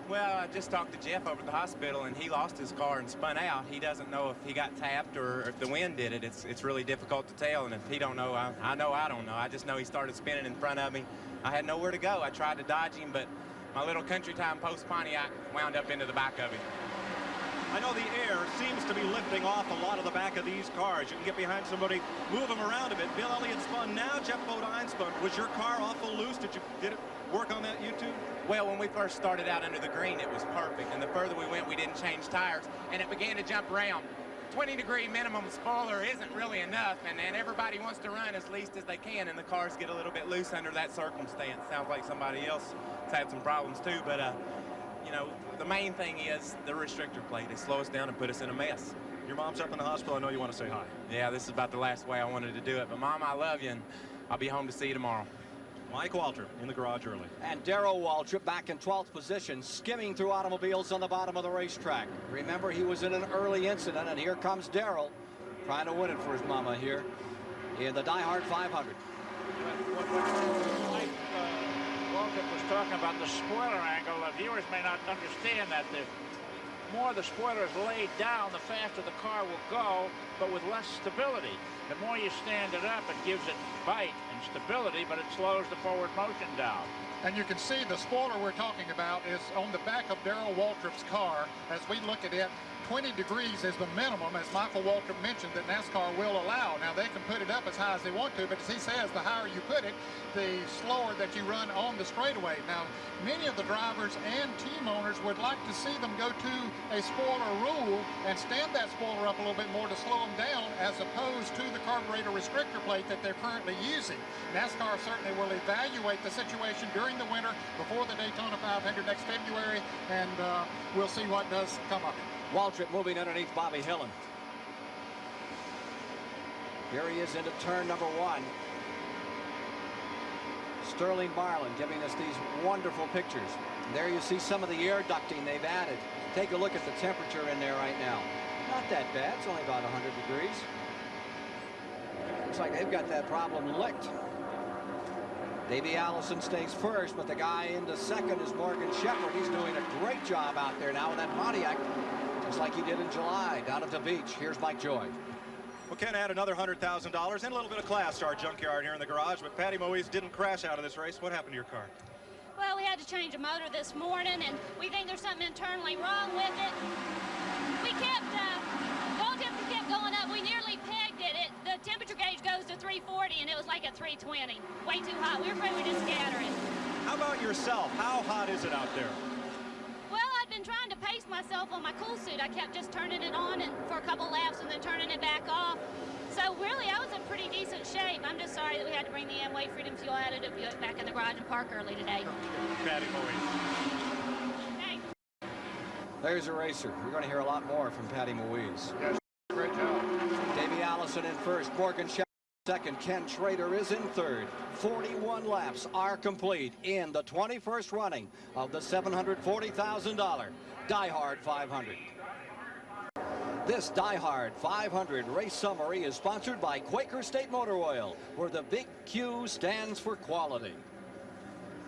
Well, I just talked to Jeff over at the hospital, and he lost his car and spun out. He doesn't know if he got tapped or if the wind did it. It's really difficult to tell, and if he don't know, I know I don't know. I just know he started spinning in front of me. I had nowhere to go. I tried to dodge him, but my little country time post Pontiac wound up into the back of him. I know the air seems to be lifting off a lot of the back of these cars. You can get behind somebody, move them around a bit. Bill Elliott spun. Now Jeff Bodine spun. Was your car awful loose? Did it work on that, you two? Well, when we first started out under the green, it was perfect. And the further we went, we didn't change tires. And it began to jump around. 20-degree minimum spoiler isn't really enough. And everybody wants to run as least as they can. And the cars get a little bit loose under that circumstance. Sounds like somebody else has had some problems too. But, you know, the main thing is the restrictor plate. They slow us down and put us in a mess. Your mom's up in the hospital. I know you want to say hi. Yeah, this is about the last way I wanted to do it. But, Mom, I love you, and I'll be home to see you tomorrow. Mike Waltrip in the garage early. And Darrell Waltrip back in 12th position, skimming through automobiles on the bottom of the racetrack. Remember, he was in an early incident, and here comes Darrell trying to win it for his mama here in the DieHard 500. Mike Waltrip was talking about the spoiler angle. Viewers may not understand that. The more the spoiler is laid down, the faster the car will go, but with less stability. The more you stand it up, it gives it bite and stability, but it slows the forward motion down. And you can see the spoiler we're talking about is on the back of Darrell Waltrip's car. As we look at it, 20 degrees is the minimum, as Michael Waltrip mentioned, that NASCAR will allow. Now, they can put it up as high as they want to, but as he says, the higher you put it, the slower that you run on the straightaway. Now, many of the drivers and team owners would like to see them go to a spoiler rule and stand that spoiler up a little bit more to slow them down, as opposed to the carburetor restrictor plate that they're currently using. NASCAR certainly will evaluate the situation during the winter before the Daytona 500 next February, and we'll see what does come of it. Waltrip moving underneath Bobby Hillen. Here he is into turn number 1. Sterling Marlin giving us these wonderful pictures. And there you see some of the air ducting they've added. Take a look at the temperature in there right now. Not that bad. It's only about 100 degrees. Looks like they've got that problem licked. Davey Allison stays first, but the guy into second is Morgan Shepherd. He's doing a great job out there now with that Pontiac, just like he did in July down at the beach. Here's Mike Joy. Well, Ken had another $100,000 and a little bit of class to our junkyard here in the garage, but Patty Moise didn't crash out of this race. What happened to your car? Well, we had to change a motor this morning, and we think there's something internally wrong with it. We kept, Waltrip kept going up. We nearly pegged it. The temperature gauge goes to 340, and it was like at 320. Way too hot. We were afraid we'd just scatter it. How about yourself? How hot is it out there? Well, I've been trying to pace myself on my cool suit. I kept just turning it on and for a couple laps and then turning it back off. So really, I was in pretty decent shape. I'm just sorry that we had to bring the Amway Freedom Fuel additive back in the garage and park early today. Patty Moise. There's a racer. You're going to hear a lot more from Patty Moise. Yes, great job. Davey Allison in first. Morgan Shepherd second. Ken Schrader is in third. 41 laps are complete in the 21st running of the $740,000 DieHard 500. This DieHard 500 race summary is sponsored by Quaker State Motor Oil, where the big Q stands for quality.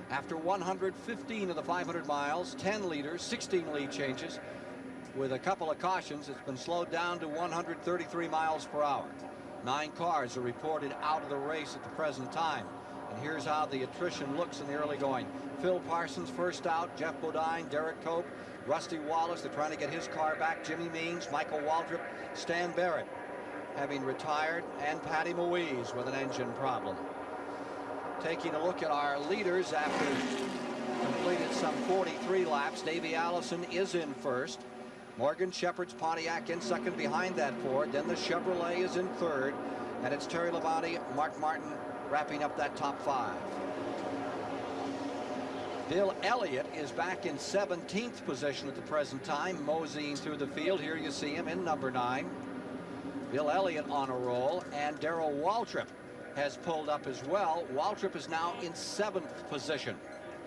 After 115 of the 500 miles, 10 leaders, 16 lead changes, with a couple of cautions, it's been slowed down to 133 miles per hour. 9 cars are reported out of the race at the present time. And here's how the attrition looks in the early going. Phil Parsons first out, Jeff Bodine, Derek Cope, Rusty Wallace, they're trying to get his car back, Jimmy Means, Michael Waltrip, Stan Barrett having retired, and Patty Moise with an engine problem. Taking a look at our leaders after completed some 43 laps. Davey Allison is in first. Morgan Shepherd's Pontiac in second behind that Ford. Then the Chevrolet is in third. And it's Terry Labonte, Mark Martin wrapping up that top 5. Bill Elliott is back in 17th position at the present time, moseying through the field. Here you see him in number 9. Bill Elliott on a roll, and Darrell Waltrip has pulled up as well. Waltrip is now in 7th position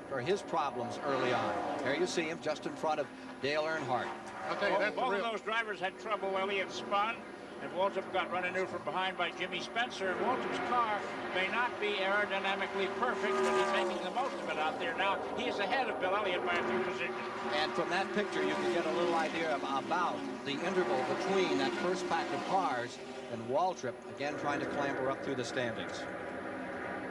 for his problems early on. There you see him just in front of Dale Earnhardt. I'll tell you, that's both of those drivers had trouble. Elliott spun, and Waltrip got run into from behind by Jimmy Spencer. And Waltrip's car may not be aerodynamically perfect, but he's making the most of it out there. Now, he is ahead of Bill Elliott by a few positions. And from that picture, you can get a little idea about the interval between that first pack of cars and Waltrip, again, trying to clamber up through the standings.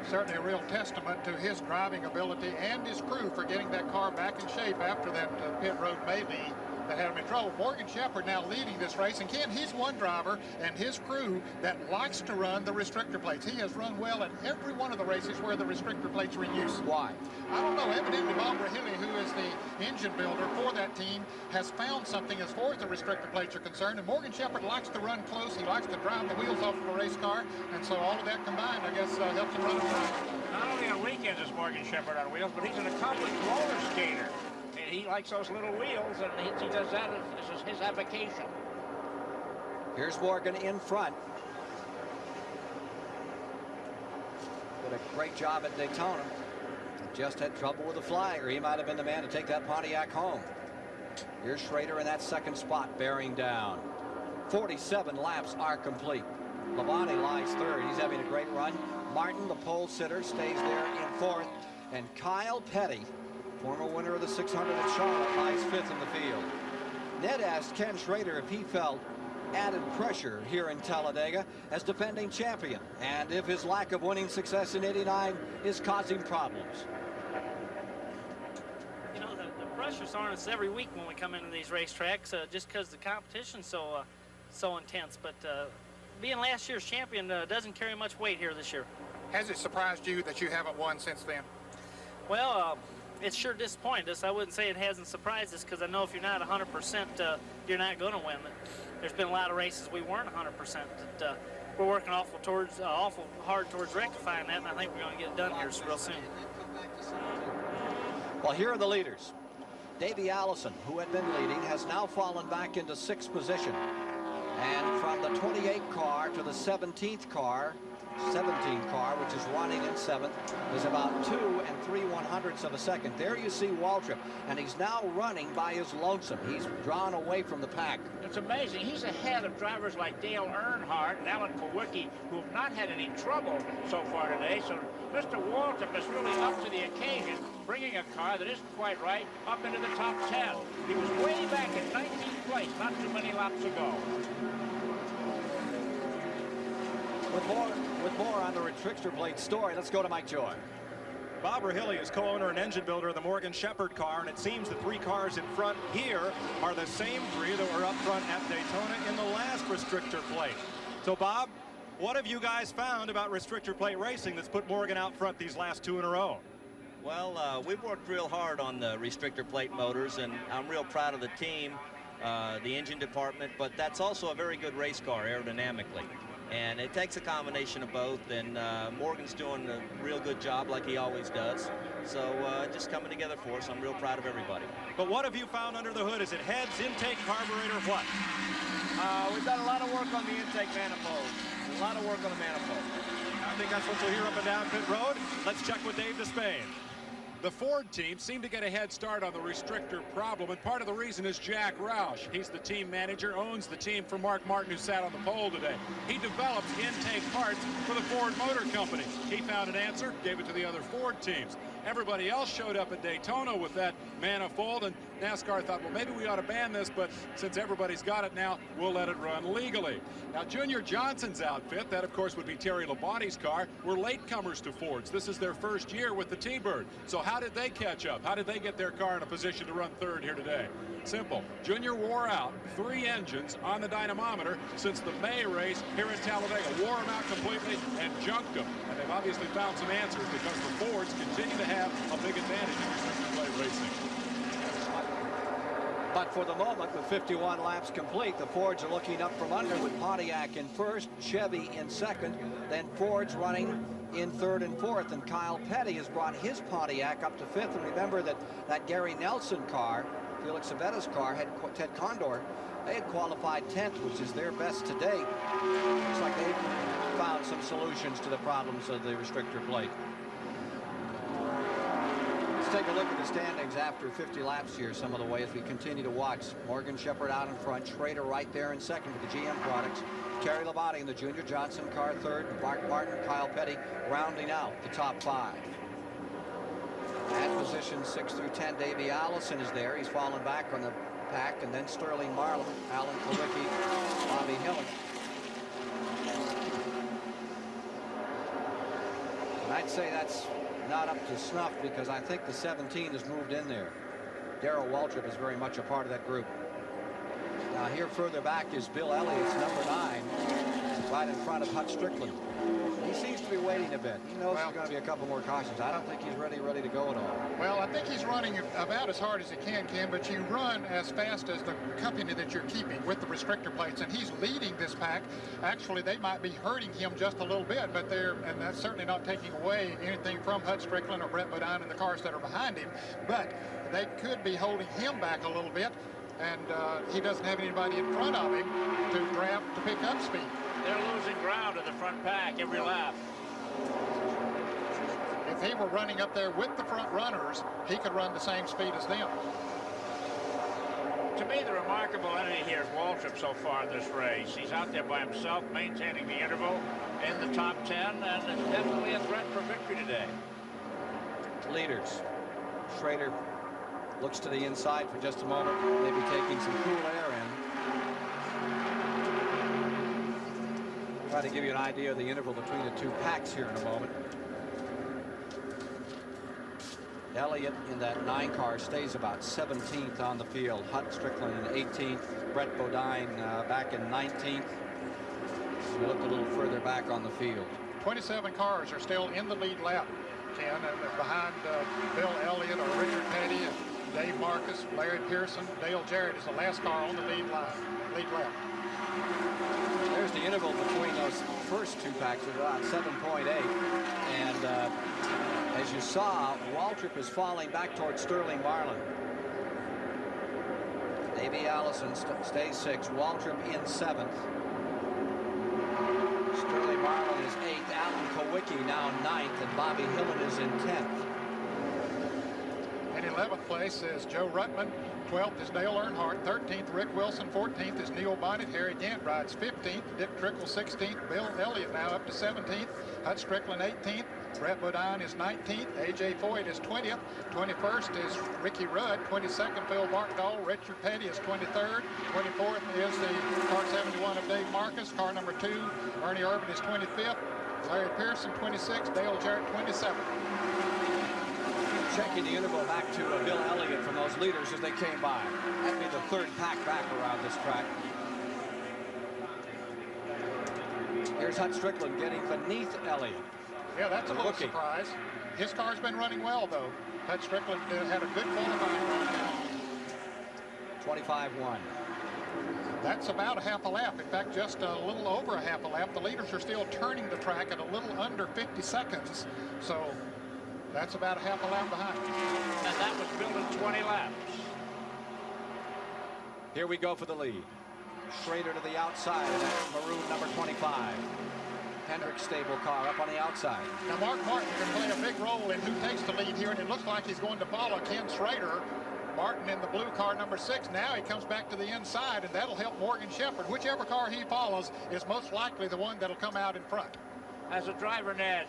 Certainly a real testament to his driving ability and his crew for getting that car back in shape after that pit road melee that had him in trouble. Morgan Shepherd now leading this race, and Ken, he's one driver and his crew that likes to run the restrictor plates. He has run well at every one of the races where the restrictor plates were in use. Why? I don't know. Evidently, Bob Rahilly, who is the engine builder for that team, has found something as far as the restrictor plates are concerned, and Morgan Shepherd likes to run close. He likes to drive the wheels off of a race car, and so all of that combined, I guess, helps him run it right. Not only on weekends is Morgan Shepherd on wheels, but he's an accomplished roller skater. And he likes those little wheels, and he does that as his avocation. Here's Morgan in front. Did a great job at Daytona. Just had trouble with the flag, or he might have been the man to take that Pontiac home. Here's Schrader in that second spot, bearing down. 47 laps are complete. Labonte lies third. He's having a great run. Martin, the pole sitter, stays there in fourth. And Kyle Petty, former winner of the 600 at Charlotte, lies fifth in the field. Ned asked Ken Schrader if he felt added pressure here in Talladega as defending champion, and if his lack of winning success in '89 is causing problems. You know, the pressure's on us every week when we come into these racetracks, just because the competition's so intense. But being last year's champion doesn't carry much weight here this year. Has it surprised you that you haven't won since then? Well, it's sure disappointed us. I wouldn't say it hasn't surprised us, because I know if you're not 100%, you're not going to win. There's been a lot of races we weren't 100%. That, we're working awful hard towards rectifying that, and I think we're going to get it done here real soon. Well, here are the leaders. Davey Allison, who had been leading, has now fallen back into 6th position. And from the 28 car to the 17th car, 17 car, which is running in 7th, is about 2 3/100ths of a second. There you see Waltrip, and he's now running by his lonesome. He's drawn away from the pack. It's amazing. He's ahead of drivers like Dale Earnhardt and Alan Kulwicki, who have not had any trouble so far today. So Mr. Waltrip is really up to the occasion, bringing a car that isn't quite right up into the top 10. He was way back in 19th place not too many laps ago. With more on the restrictor plate story, let's go to Mike Joy. Bob Rahilly is co-owner and engine builder of the Morgan Shepherd car, and it seems the 3 cars in front here are the same 3 that were up front at Daytona in the last restrictor plate. So, Bob, what have you guys found about restrictor plate racing that's put Morgan out front these last 2 in a row? Well, we've worked real hard on the restrictor plate motors, and I'm real proud of the team, the engine department, but that's also a very good race car aerodynamically. And it takes a combination of both, and Morgan's doing a real good job like he always does. So just coming together for us. I'm real proud of everybody. But what have you found under the hood? Is it heads, intake, carburetor, what? We've done a lot of work on the intake manifold. A lot of work on the manifold. I think that's what you'll hear up and down pit road. Let's check with Dave Despain. The Ford team seemed to get a head start on the restrictor problem, and part of the reason is Jack Roush. He's the team manager, owns the team for Mark Martin, who sat on the pole today. He develops intake parts for the Ford Motor Company. He found an answer, gave it to the other Ford teams. Everybody else showed up at Daytona with that manifold, and NASCAR thought, well, maybe we ought to ban this, but since everybody's got it now, we'll let it run legally. Now, Junior Johnson's outfit, that of course would be Terry Labonte's car, were latecomers to Fords. This is their first year with the T-Bird. So how did they catch up? How did they get their car in a position to run third here today? Simple. Junior wore out 3 engines on the dynamometer since the May race here in Talladega. Wore them out completely and junked them. And they've obviously found some answers because the Fords continue to have a big advantage in restrictor plate for the moment, with 51 laps complete, the Fords are looking up from under with Pontiac in first, Chevy in second, then Ford's running in third and fourth, and Kyle Petty has brought his Pontiac up to fifth. And remember that Gary Nelson car, Felix Savetta's car, had Ted Condor. They had qualified 10th, which is their best to date. Looks like they've found some solutions to the problems of the restrictor plate. Let's take a look at the standings after 50 laps here some of the way as we continue to watch. Morgan Shepherd out in front, Schrader right there in second with the GM products. Terry Labonte in the Junior Johnson car third, Mark Martin, Kyle Petty rounding out the top five. At positions 6 through 10, Davey Allison is there. He's fallen back on the pack, and then Sterling Marlin, Alan Kowicki, Bobby Hillin. And I'd say that's not up to snuff because I think the 17 has moved in there. Darrell Waltrip is very much a part of that group. Now here further back is Bill Elliott's number 9, right in front of Hut Strickland. He seems to be waiting a bit. He knows there's going to be a couple more cautions. I don't think he's ready to go at all. Well, I think he's running about as hard as he can, Ken, but you run as fast as the company that you're keeping with the restrictor plates, and he's leading this pack. Actually, they might be hurting him just a little bit, but and that's certainly not taking away anything from Hut Strickland or Brett Bodine and the cars that are behind him, but they could be holding him back a little bit, and he doesn't have anybody in front of him to pick up speed. They're losing ground in the front pack every lap. If he were running up there with the front runners, he could run the same speed as them. To me, the remarkable entity here is Waltrip so far in this race. He's out there by himself, maintaining the interval in the top 10, and it's definitely a threat for victory today. Leaders. Schrader looks to the inside for just a moment, maybe taking some cool air in. Try to give you an idea of the interval between the two packs here in a moment. Elliott in that 9 car stays about 17th on the field. Hut Strickland in 18th. Brett Bodine back in 19th. We look a little further back on the field. 27 cars are still in the lead lap, Ken, behind Bill Elliott or Richard Petty, and Dave Marcus, Larry Pearson. Dale Jarrett is the last car on the lead lap. There's the interval between those first two packs at about 7.8. And as you saw, Waltrip is falling back towards Sterling Marlin. Davey Allison stays 6th. Waltrip in 7th. Sterling Marlin is 8th. Alan Kowicki now 9th. And Bobby Hillin is in 10th. In 11th place is Joe Ruttman. 12th is Dale Earnhardt. 13th, Rick Wilson. 14th is Neil Bonnet. Harry Gant rides 15th. Dick Trickle 16th. Bill Elliott now up to 17th. Hut Strickland 18th. Brett Bodine is 19th. A.J. Foyt is 20th. 21st is Ricky Rudd. 22nd, Phil Barkdahl. Richard Petty is 23rd. 24th is the car 71 of Dave Marcus. Car number 2, Ernie Irvin is 25th. Larry Pearson 26th. Dale Jarrett 27th. Checking the interval back to Bill Elliott from those leaders as they came by. That'd be the 3rd pack back around this track. Here's Hut Strickland getting beneath Elliott. Yeah, that's a little surprise. His car's been running well, though. Hut Strickland had a good qualifying run. 25-1. That's about a half a lap. In fact, just a little over a half a lap. The leaders are still turning the track at a little under 50 seconds. So that's about a half a lap behind. And that was built in 20 laps. Here we go for the lead. Schrader to the outside, and that's maroon number 25. Hendrick stable car up on the outside. Now Mark Martin can play a big role in who takes the lead here, and it looks like he's going to follow Ken Schrader. Martin in the blue car number 6. Now he comes back to the inside, and that'll help Morgan Shepherd. Whichever car he follows is most likely the one that'll come out in front. As a driver, Ned,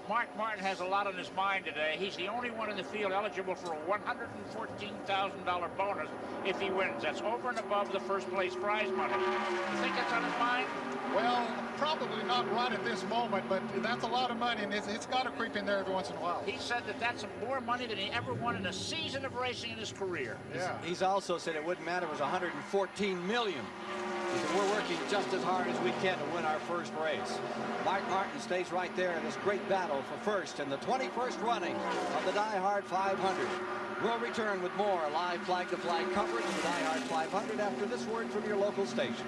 Mark Martin has a lot on his mind today. He's the only one in the field eligible for a $114,000 bonus if he wins. That's over and above the first place prize money. You think that's on his mind? Well, probably not right at this moment, but that's a lot of money, and it's got to creep in there every once in a while. He said that that's more money than he ever won in a season of racing in his career. Yeah. He's also said it wouldn't matter. It was $114 million. We're working just as hard as we can to win our first race. Mark Martin stays right there in this great battle for first in the 21st running of the DieHard 500. We'll return with more live flag-to-flag coverage of the DieHard 500 after this word from your local station.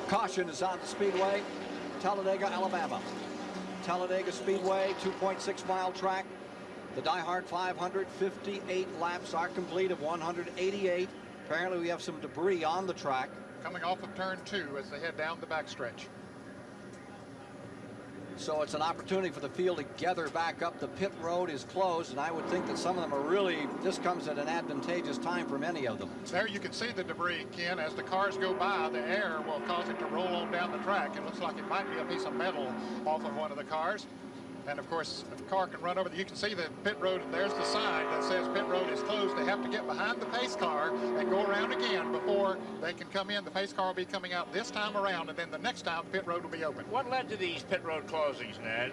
Caution is on the speedway, Talladega, Alabama. Talladega Speedway, 2.6-mile track. The DieHard 500, 58 laps are complete of 188. Apparently we have some debris on the track. Coming off of turn 2 as they head down the backstretch. So it's an opportunity for the field to gather back up. The pit road is closed, and I would think that some of them are really, this comes at an advantageous time for many of them. There you can see the debris, Ken. As the cars go by, the air will cause it to roll on down the track. It looks like it might be a piece of metal off of one of the cars. And of course, if a car can run over, you can see the pit road, and there's the sign that says pit road is closed. They have to get behind the pace car and go around again before they can come in. The pace car will be coming out this time around, and then the next time pit road will be open. What led to these pit road closings, Ned?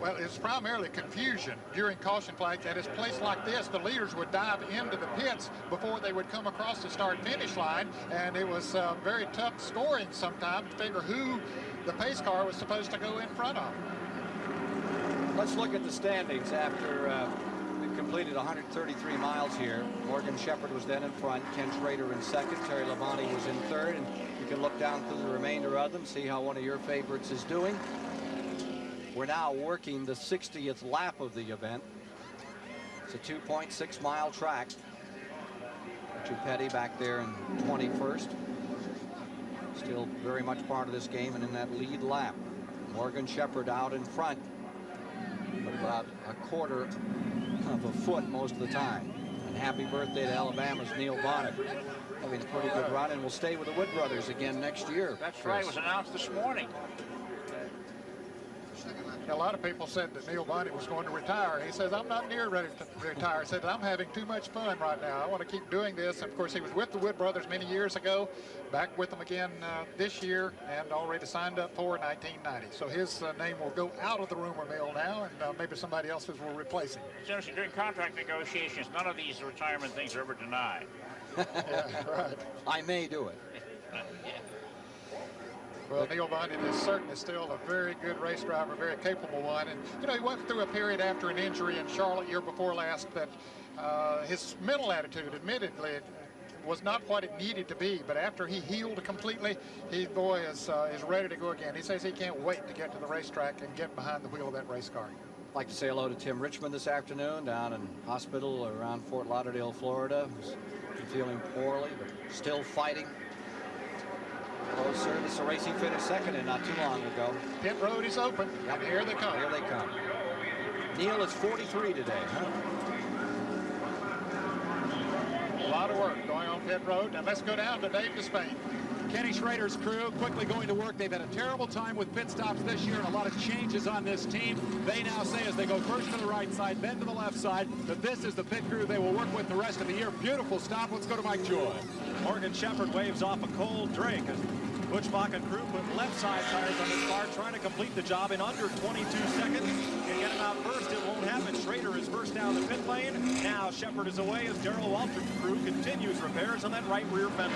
Well, it's primarily confusion during caution flags. At a place like this, the leaders would dive into the pits before they would come across the start-finish line, and it was very tough scoring sometimes to figure who the pace car was supposed to go in front of. Let's look at the standings after we completed 133 miles here. Morgan Shepherd was then in front, Ken Schrader in second, Terry Labonte was in third, and you can look down through the remainder of them, see how one of your favorites is doing. We're now working the 60th lap of the event. It's a 2.6-mile track. Richard Petty back there in 21st. Still very much part of this game and in that lead lap. Morgan Shepherd out in front. About a quarter of a foot most of the time. And happy birthday to Alabama's Neil Bonnet. Having a pretty good run, and will stay with the Wood brothers again next year. That's right, it was announced this morning. A lot of people said that Neil Bonnet was going to retire. He says, I'm not near ready to retire. He said, I'm having too much fun right now. I want to keep doing this. And of course, he was with the Wood brothers many years ago, back with them again this year, and already signed up for 1990. So his name will go out of the rumor mill now, and maybe somebody else's will replace him. It's interesting, during contract negotiations, none of these retirement things are ever denied. Yeah, right. I may do it. Yeah. Well, Neil Bonnet is certainly still a very good race driver, very capable one. And, you know, he went through a period after an injury in Charlotte year before last that his mental attitude, admittedly, was not what it needed to be. But after he healed completely, he, boy, is ready to go again. He says he can't wait to get to the racetrack and get behind the wheel of that race car. I'd like to say hello to Tim Richmond this afternoon down in hospital around Fort Lauderdale, Florida. He's feeling poorly, but still fighting. Closer. This is a racing finish second and not too long ago. Pit road is open, and here they come. Here they come. Neil is 43 today, huh? A lot of work going on pit road. And let's go down to Dave Despain. Kenny Schrader's crew quickly going to work. They've had a terrible time with pit stops this year and a lot of changes on this team. They now say as they go first to the right side, then to the left side, that this is the pit crew they will work with the rest of the year. Beautiful stop. Let's go to Mike Joy. Morgan Shepherd waves off a cold drink as Butch Bach and crew put left side tires on this car, trying to complete the job in under 22 seconds. Can get him out first. It won't happen. Schrader is first down the pit lane. Now Shepherd is away as Darrell Waltrip's crew continues repairs on that right rear fender.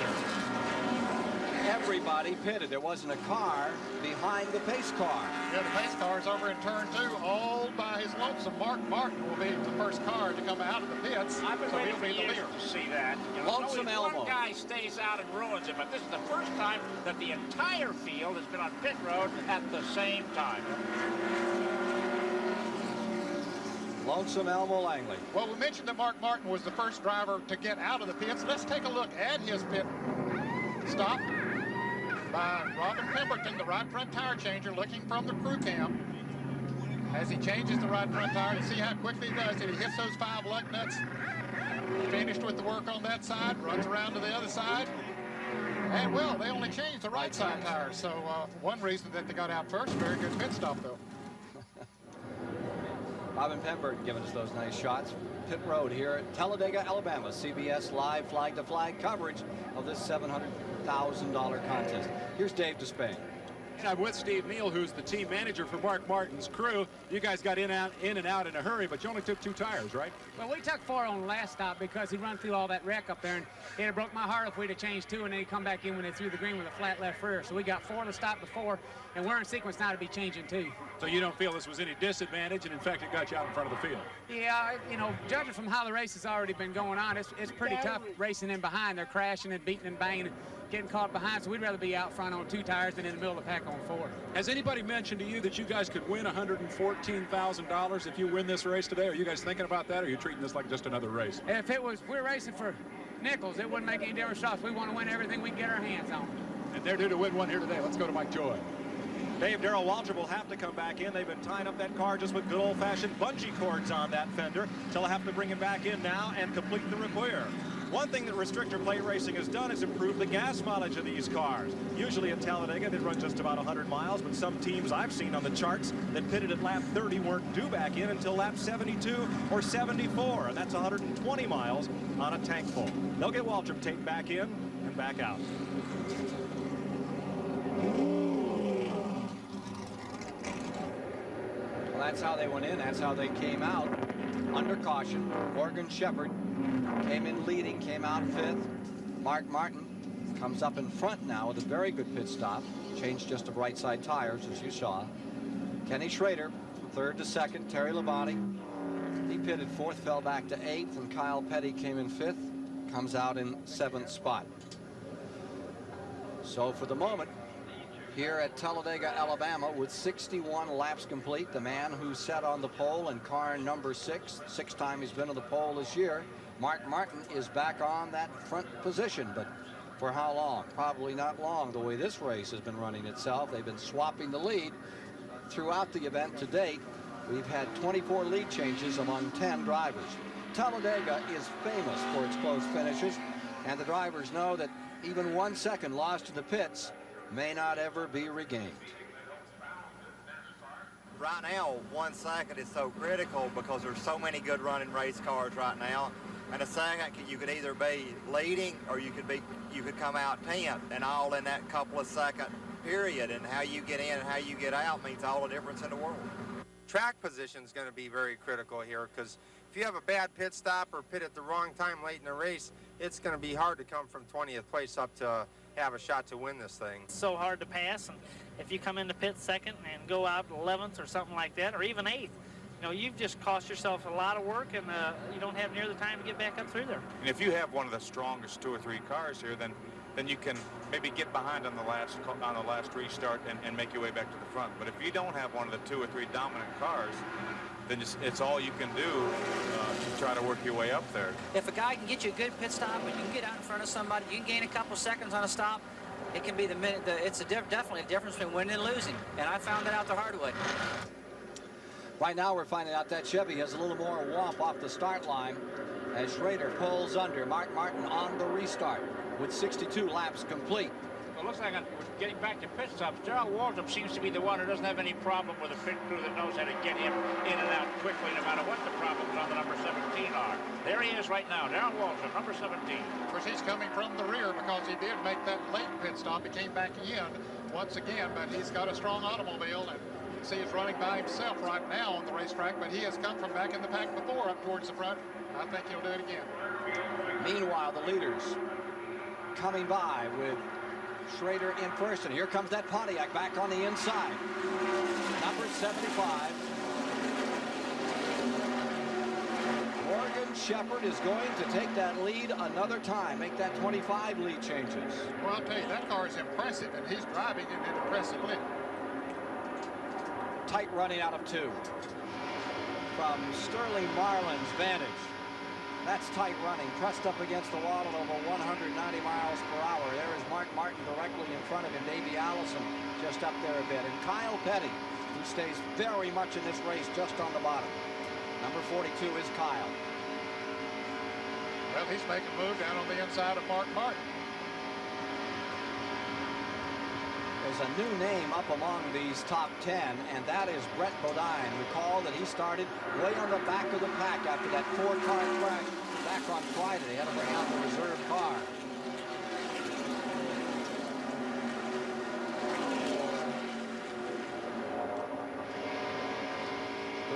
Everybody pitted. There wasn't a car behind the pace car. Yeah, the pace car is over in turn 2, all by his lonesome. Mark Martin will be the first car to come out of the pits. I've been waiting for years to see that. You know, Lonesome elbow. One guy stays out and ruins it, but this is the first time that the entire field has been on pit road at the same time. Lonesome Elmo Langley. Well, we mentioned that Mark Martin was the first driver to get out of the pits. Let's take a look at his pit stop by Robin Pemberton, the right front tire changer, looking from the crew cam. As he changes the right front tire, you see how quickly he does it. He hits those 5 lug nuts. Finished with the work on that side, runs around to the other side. And, well, they only changed the right side tire. So one reason that they got out first, very good pit stop, though. Robin Pemberton giving us those nice shots. Pit road here at Talladega, Alabama. CBS live flag-to-flag coverage of this $700,000 contest. Here's Dave Despain. I'm with Steve Neal, who's the team manager for Mark Martin's crew. You guys got in and out in a hurry, but you only took 2 tires, right? Well, we took 4 on the last stop because he run through all that wreck up there, and it'd have broke my heart if we'd have changed 2 and then he'd come back in when they threw the green with a flat left rear. So we got 4 to stop before, and we're in sequence now to be changing 2. So you don't feel this was any disadvantage, and in fact, it got you out in front of the field? Yeah, you know, judging from how the race has already been going on, it's pretty tough racing in behind. They're crashing and beating and banging, getting caught behind, so we'd rather be out front on 2 tires than in the middle of the pack on 4. Has anybody mentioned to you that you guys could win $114,000 if you win this race today? Are you guys thinking about that, or are you treating this like just another race? If we're racing for nickels, it wouldn't make any difference to us. We want to win everything we can get our hands on. And they're due to win one here today. Let's go to Mike Joy. Dave, Darrell Waltrip will have to come back in. They've been tying up that car just with good old-fashioned bungee cords on that fender. They'll have to bring him back in now and complete the repair. One thing that restrictor plate racing has done is improve the gas mileage of these cars. Usually at Talladega, they run just about 100 miles, but some teams I've seen on the charts that pitted at lap 30 weren't due back in until lap 72 or 74, and that's 120 miles on a tank full. They'll get Waltrip taped back in and back out. Well, that's how they went in. That's how they came out. Under caution, Morgan Shepherd came in leading, came out 5th. Mark Martin comes up in front now with a very good pit stop. Changed just of right side tires, as you saw. Kenny Schrader, 3rd to 2nd. Terry Labonte, he pitted 4th, fell back to 8th, and Kyle Petty came in 5th, comes out in 7th spot. So for the moment, here at Talladega, Alabama, with 61 laps complete, the man who sat on the pole in car number 6, 6th time he's been on the pole this year, Mark Martin, is back on that front position. But for how long? Probably not long, the way this race has been running itself. They've been swapping the lead throughout the event to date. We've had 24 lead changes among 10 drivers. Talladega is famous for its close finishes, and the drivers know that even 1 second lost in the pits may not ever be regained. Right now, 1 second is so critical because there's so many good running race cars right now. And a second, you could either be leading or you could come out 10th, and all in that couple of second period. And how you get in and how you get out means all the difference in the world. Track position is going to be very critical here, because if you have a bad pit stop or pit at the wrong time late in the race, it's going to be hard to come from 20th place up to have a shot to win this thing. It's so hard to pass, and if you come into pit 2nd and go out 11th or something like that, or even 8th, you know, you've just cost yourself a lot of work, and you don't have near the time to get back up through there. And if you have one of the strongest 2 or 3 cars here, then you can maybe get behind on the last restart and make your way back to the front. But if you don't have one of the 2 or 3 dominant cars, then it's all you can do to try to work your way up there. If a guy can get you a good pit stop and you can get out in front of somebody, you can gain a couple seconds on a stop, it can be definitely a difference between winning and losing. And I found that out the hard way. Right now we're finding out that Chevy has a little more whomp off the start line as Schrader pulls under. Mark Martin on the restart with 62 laps complete. Well, it looks like we're getting back to pit stops. Darrell Waltrip seems to be the one who doesn't have any problem with a pit crew that knows how to get him in and out quickly, no matter what the problems on the number 17 are. There he is right now, Darrell Waltrip, number 17. Of course, he's coming from the rear because he did make that late pit stop. He came back in once again, but he's got a strong automobile, and you can see he's running by himself right now on the racetrack, but he has come from back in the pack before up towards the front. I think he'll do it again. Meanwhile, the leaders coming by with Schrader in first, and here comes that Pontiac back on the inside. Number 75. Morgan Shepherd is going to take that lead another time, make that 25 lead changes. Well, I'll tell you, that car is impressive, and he's driving in an impressive lead. Tight running out of 2. From Sterling Marlin's vantage. That's tight running, pressed up against the wall at over 190 miles per hour. There is Mark Martin directly in front of him. Davey Allison just up there a bit. And Kyle Petty, who stays very much in this race just on the bottom. Number 42 is Kyle. Well, he's making a move down on the inside of Mark Martin. There's a new name up among these top 10, and that is Brett Bodine. Recall that he started way on the back of the pack after that 4-car crash back on Friday. They had to bring out the reserve car.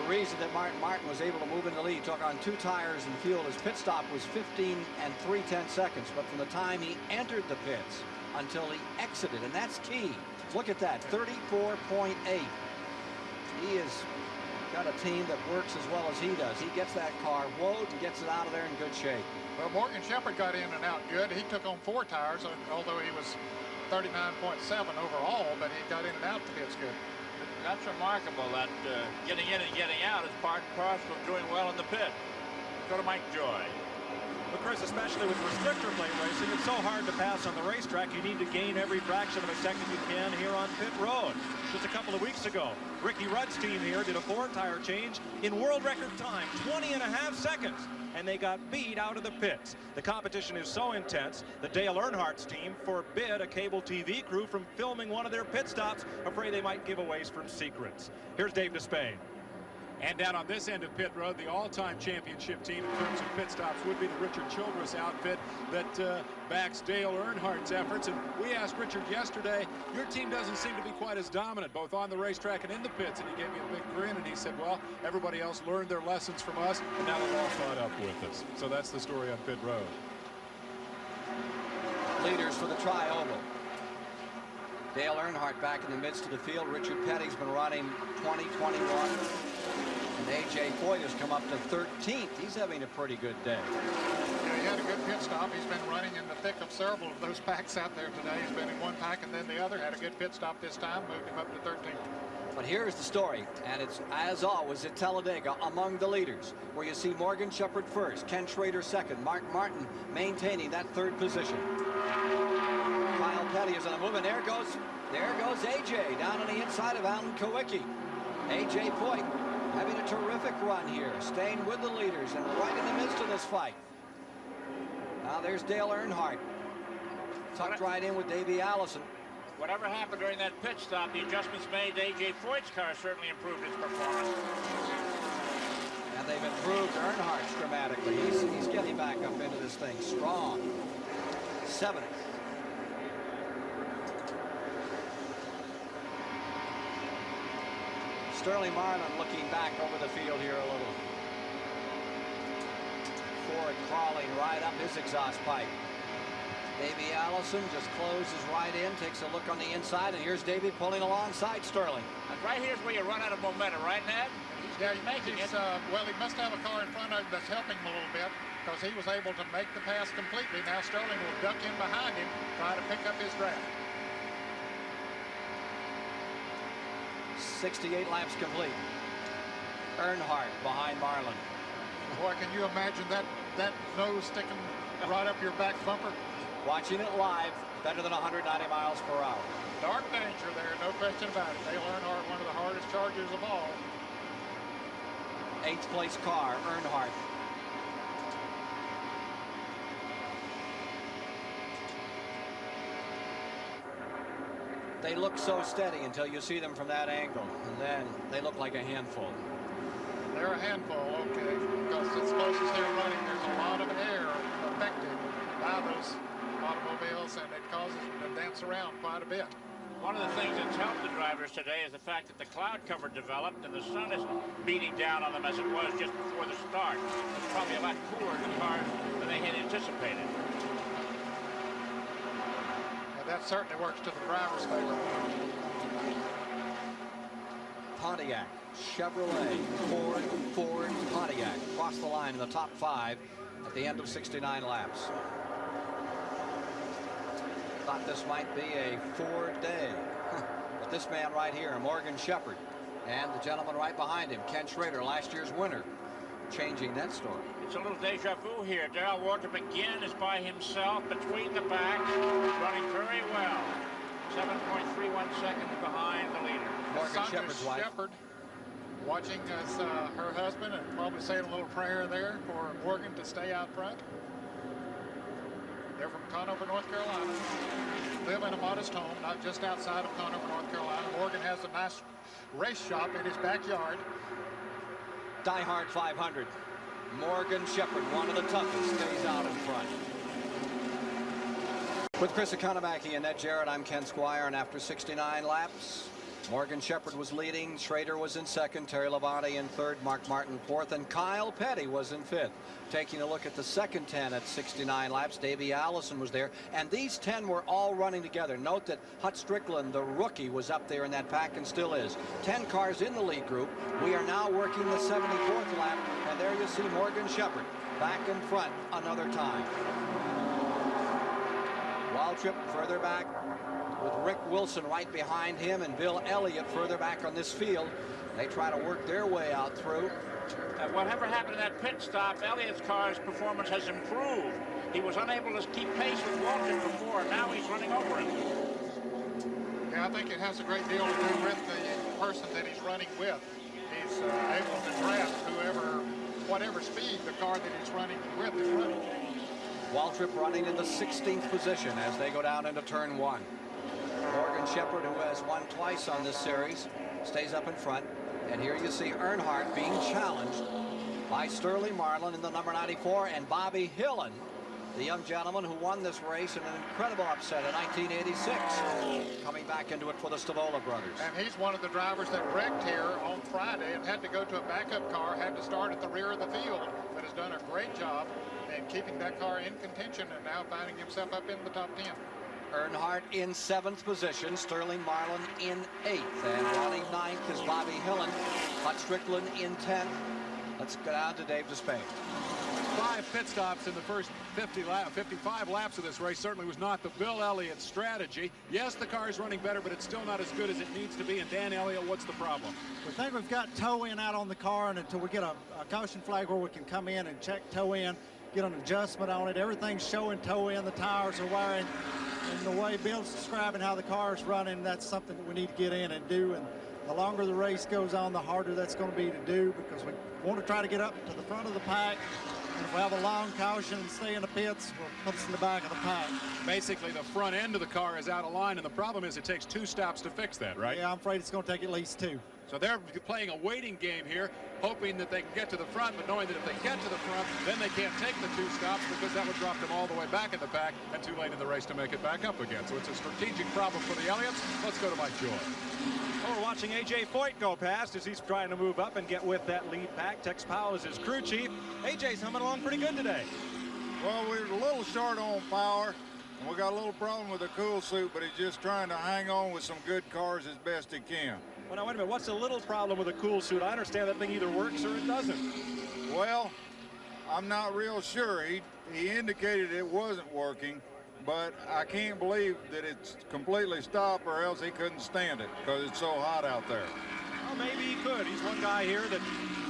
reason that Martin was able to move in the lead, took on 2 tires and fuel. His pit stop was 15 3/10 seconds, but from the time he entered the pits until he exited, and that's key. Look at that, 34.8. He has got a team that works as well as he does. He gets that car woed and gets it out of there in good shape. Well, Morgan Shepherd got in and out good. He took on 4 tires, although he was 39.7 overall, but he got in and out the pits good. That's remarkable that getting in and getting out is part and parcel of doing well in the pit. Go to Mike Joy. But Chris, especially with restrictor plate racing, it's so hard to pass on the racetrack. You need to gain every fraction of a second you can here on pit road. Just a couple of weeks ago, Ricky Rudd's team here did a 4-tire change in world record time, 20.5 seconds. And they got beat out of the pits. The competition is so intense that Dale Earnhardt's team forbid a cable TV crew from filming one of their pit stops, afraid they might give away some secrets. Here's Dave Despain. And down on this end of pit road, the all-time championship team in terms of pit stops would be the Richard Childress outfit that backs Dale Earnhardt's efforts. And we asked Richard yesterday, your team doesn't seem to be quite as dominant, both on the racetrack and in the pits. And he gave me a big grin, and he said, well, everybody else learned their lessons from us, and now they've all caught up with us. So that's the story on pit road. Leaders for the tri-oval. Dale Earnhardt back in the midst of the field. Richard Petty's been running 2021. And A.J. Foyt has come up to 13th. He's having a pretty good day. Yeah, he had a good pit stop. He's been running in the thick of several of those packs out there today. He's been in one pack and then the other. Had a good pit stop this time. Moved him up to 13th. But here's the story, and it's, as always, at Talladega, among the leaders, where you see Morgan Shepherd first, Ken Schrader second, Mark Martin maintaining that 3rd position. Kyle Petty is on the move, and there goes A.J. down on the inside of Alan Kowicki. A.J. Foyt having a terrific run here, staying with the leaders and right in the midst of this fight. Now there's Dale Earnhardt, tucked right in with Davey Allison. Whatever happened during that pit stop, the adjustments made to A.J. Foyt's car certainly improved its performance. And they've improved Earnhardt's dramatically. He's getting back up into this thing strong. 7th. Sterling Marlin looking back over the field here a little. Ford crawling right up his exhaust pipe. Davey Allison just closes right in, takes a look on the inside, and here's Davey pulling alongside Sterling. And right here's where you run out of momentum, right, Ned? Yeah, well, he must have a car in front of him that's helping him a little bit, because he was able to make the pass completely. Now Sterling will duck in behind him, try to pick up his draft. 68 laps complete. Earnhardt behind Marlin. Boy, can you imagine that nose sticking right up your back bumper? Watching it live, better than 190 miles per hour. Dark danger there, no question about it. Dale Earnhardt, one of the hardest chargers of all. 8th place car, Earnhardt. They look so steady until you see them from that angle, and then they look like a handful. They're a handful, okay, because as close as they're running, there's a lot of air affected by those automobiles, and it causes them to dance around quite a bit. One of the things that's helped the drivers today is the fact that the cloud cover developed and the sun isn't beating down on them as it was just before the start. It's probably a lot cooler in the cars than they had anticipated. That certainly works to the driver's favor. Pontiac, Chevrolet, Ford, Pontiac across the line in the top 5 at the end of 69 laps. Thought this might be a Ford day. But this man right here, Morgan Shepherd, and the gentleman right behind him, Ken Schrader, last year's winner, changing that story. It's a little deja vu here. Darrell Waltrip again is by himself between the backs, running very well. 7.31 seconds behind the leader. Morgan Shepherd's wife. Shepherd watching as her husband, and probably saying a little prayer there for Morgan to stay out front. They're from Conover, North Carolina. Live in a modest home, not just outside of Conover, North Carolina. Morgan has a nice race shop in his backyard. DieHard 500. Morgan Shepherd, one of the toughest, stays out in front. With Chris Economaki and Ned Jarrett, I'm Ken Squire, and after 69 laps, Morgan Shepherd was leading, Schrader was in second, Terry Labonte in third, Mark Martin fourth, and Kyle Petty was in fifth. Taking a look at the second 10 at 69 laps, Davey Allison was there, and these 10 were all running together. Note that Hut Strickland, the rookie, was up there in that pack and still is. 10 cars in the lead group. We are now working the 74th lap, and there you see Morgan Shepherd back in front another time. Waltrip further back, with Rick Wilson right behind him and Bill Elliott further back on this field. They try to work their way out through. Whatever happened to that pit stop, Elliott's car's performance has improved. He was unable to keep pace with Waltrip before. Now he's running over him. Yeah, I think it has a great deal to do with the person that he's running with. He's able to grasp whatever speed the car that he's running with is running. Waltrip running in the 16th position as they go down into turn 1. Morgan Shepherd, who has won twice on this series, stays up in front. And here you see Earnhardt being challenged by Sterling Marlin in the number 94 and Bobby Hillen, the young gentleman who won this race in an incredible upset in 1986, coming back into it for the Stavola brothers. And he's one of the drivers that wrecked here on Friday and had to go to a backup car, had to start at the rear of the field, but has done a great job in keeping that car in contention and now finding himself up in the top 10. Earnhardt in 7th position, Sterling Marlin in 8th, and running 9th is Bobby Hillen, Hut Strickland in 10th. Let's go down to Dave Despain. 5 pit stops in the first 55 laps of this race certainly was not the Bill Elliott strategy. Yes, the car is running better, but it's still not as good as it needs to be. And Dan Elliott, what's the problem? We think we've got toe-in out on the car, and until we get a caution flag where we can come in and check toe-in, get an adjustment on it, everything's showing toe-in, the tires are wearing. And the way Bill's describing how the car is running, that's something that we need to get in and do. And the longer the race goes on, the harder that's going to be to do, because we want to try to get up to the front of the pack. And if we have a long caution and stay in the pits, we'll put us in the back of the pack. Basically, the front end of the car is out of line, and the problem is it takes 2 stops to fix that, right? Yeah, I'm afraid it's going to take at least 2. So they're playing a waiting game here, hoping that they can get to the front, but knowing that if they get to the front, then they can't take the 2 stops because that would drop them all the way back in the pack and too late in the race to make it back up again. So it's a strategic problem for the Elliots. Let's go to Mike Joy. Oh, we're watching A.J. Foyt go past as he's trying to move up and get with that lead pack. Tex Powell is his crew chief. A.J.'s humming along pretty good today. Well, we're a little short on power, and we got a little problem with the cool suit, but he's just trying to hang on with some good cars as best he can. Well, now, wait a minute. What's the little problem with a cool suit? I understand that thing either works or it doesn't. Well, I'm not real sure. He indicated it wasn't working, but I can't believe that it's completely stopped, or else he couldn't stand it because it's so hot out there. Well, maybe he could. He's one guy here that,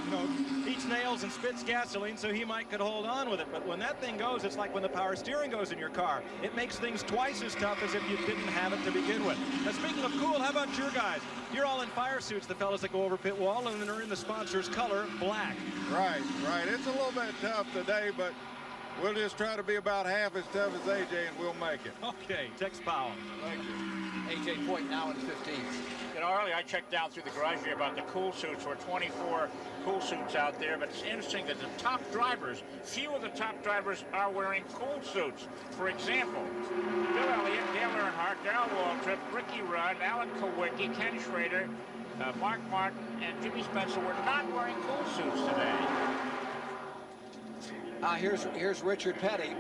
you know, eats nails and spits gasoline, so he could hold on with it. But when that thing goes, it's like when the power steering goes in your car. It makes things twice as tough as if you didn't have it to begin with. Now, speaking of cool, how about your guys? You're all in fire suits, the fellas that go over pit wall, and then are in the sponsor's color, black. Right. It's a little bit tough today, but we'll just try to be about half as tough as AJ, and we'll make it. Okay, Tex Powell. Thank you. A.J. Foyt now in 15th. You know, earlier I checked down through the garage here about the cool suits. There were 24 cool suits out there, but it's interesting that the top drivers, few of the top drivers are wearing cool suits. For example, Bill Elliott, Dale Earnhardt, Darrell Waltrip, Ricky Rudd, Alan Kulwicki, Ken Schrader, Mark Martin, and Jimmy Spencer were not wearing cool suits today. Here's Richard Petty.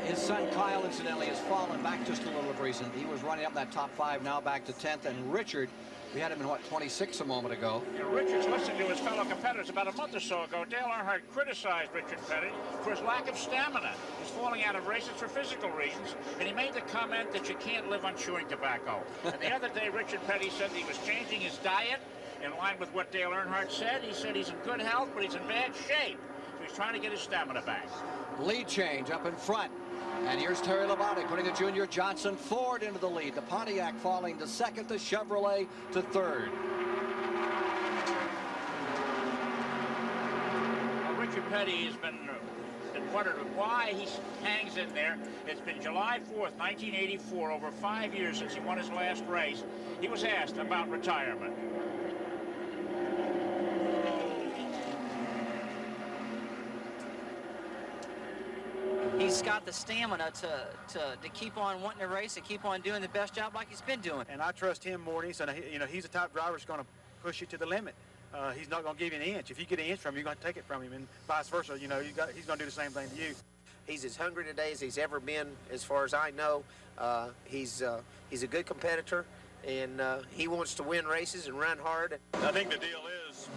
His son Kyle, incidentally, has fallen back just a little of recent. He was running up that top 5, now back to 10th. And Richard, we had him in, what, 26 a moment ago. You know, Richard's listening to his fellow competitors. About a month or so ago, Dale Earnhardt criticized Richard Petty for his lack of stamina. He's falling out of races for physical reasons, and he made the comment that you can't live on chewing tobacco. And the other day, Richard Petty said that he was changing his diet in line with what Dale Earnhardt said. He said he's in good health, but he's in bad shape. So he's trying to get his stamina back. Lead change up in front. And here's Terry Labonte putting the Junior Johnson Ford into the lead. The Pontiac falling to 2nd, the Chevrolet to 3rd. Well, Richard Petty has been wondered why he hangs in there. It's been July 4th, 1984, over 5 years since he won his last race. He was asked about retirement. he's got the stamina to keep on wanting to race and keep on doing the best job like he's been doing. And I trust him more than he's, you know, he's the type of driver that's going to push you to the limit. He's not going to give you an inch. If you get an inch from him, you're going to take it from him, and vice versa. You know, he's going to do the same thing to you. He's as hungry today as he's ever been, as far as I know. He's a good competitor, and he wants to win races and run hard. I think the deal is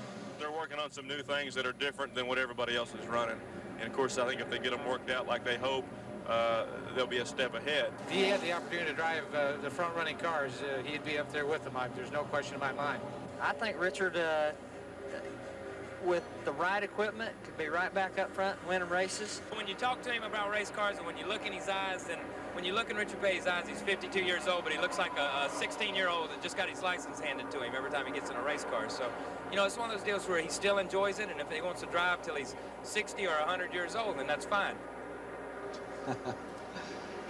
they're working on some new things that are different than what everybody else is running. And, of course, I think if they get them worked out like they hope, they'll be a step ahead. If he had the opportunity to drive the front-running cars, he'd be up there with them. There's no question in my mind. I think Richard, with the right equipment, could be right back up front winning races. When you talk to him about race cars and when you look in his eyes, and when you look in Richard Bay's eyes, he's 52 years old, but he looks like a 16-year-old that just got his license handed to him every time he gets in a race car. So, you know, it's one of those deals where he still enjoys it, and if he wants to drive till he's 60 or 100 years old, then that's fine.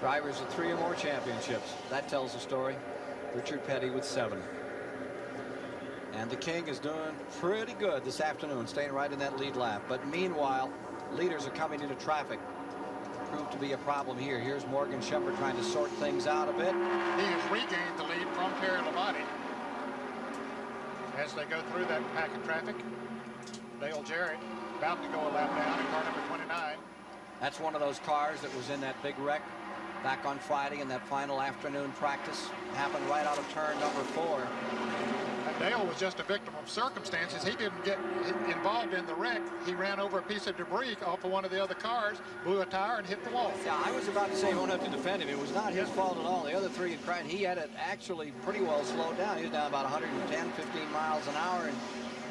Drivers with 3 or more championships. That tells the story. Richard Petty with 7. And the King is doing pretty good this afternoon, staying right in that lead lap. But meanwhile, leaders are coming into traffic. Proved to be a problem here. Here's Morgan Shepherd trying to sort things out a bit. He has regained the lead from Terry Labonte as they go through that pack of traffic. Dale Jarrett about to go a lap down in car number 29. That's one of those cars that was in that big wreck back on Friday in that final afternoon practice. Happened right out of turn number 4. Dale was just a victim of circumstances. He didn't get involved in the wreck. He ran over a piece of debris off of one of the other cars, blew a tire, and hit the wall. Yeah, I was about to say, I won't have to defend him. It was not his fault at all. The other 3 had cried. He had it actually pretty well slowed down. He was down about 110, 15 miles an hour, and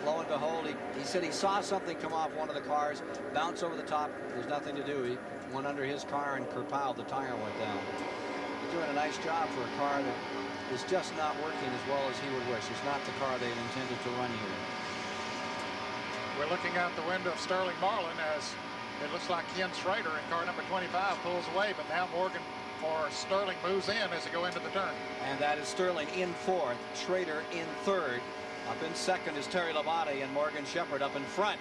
lo and behold, he said he saw something come off one of the cars, bounce over the top. There's nothing to do. He went under his car, and kerpowed, the tire went down. He's doing a nice job for a car that is just not working as well as he would wish. It's not the car they intended to run here. We're looking out the window of Sterling Marlin as it looks like Ken Schrader in car number 25 pulls away, but now Morgan or Sterling moves in as they go into the turn. And that is Sterling in 4th, Schrader in 3rd. Up in 2nd is Terry Labonte, and Morgan Shepherd up in front.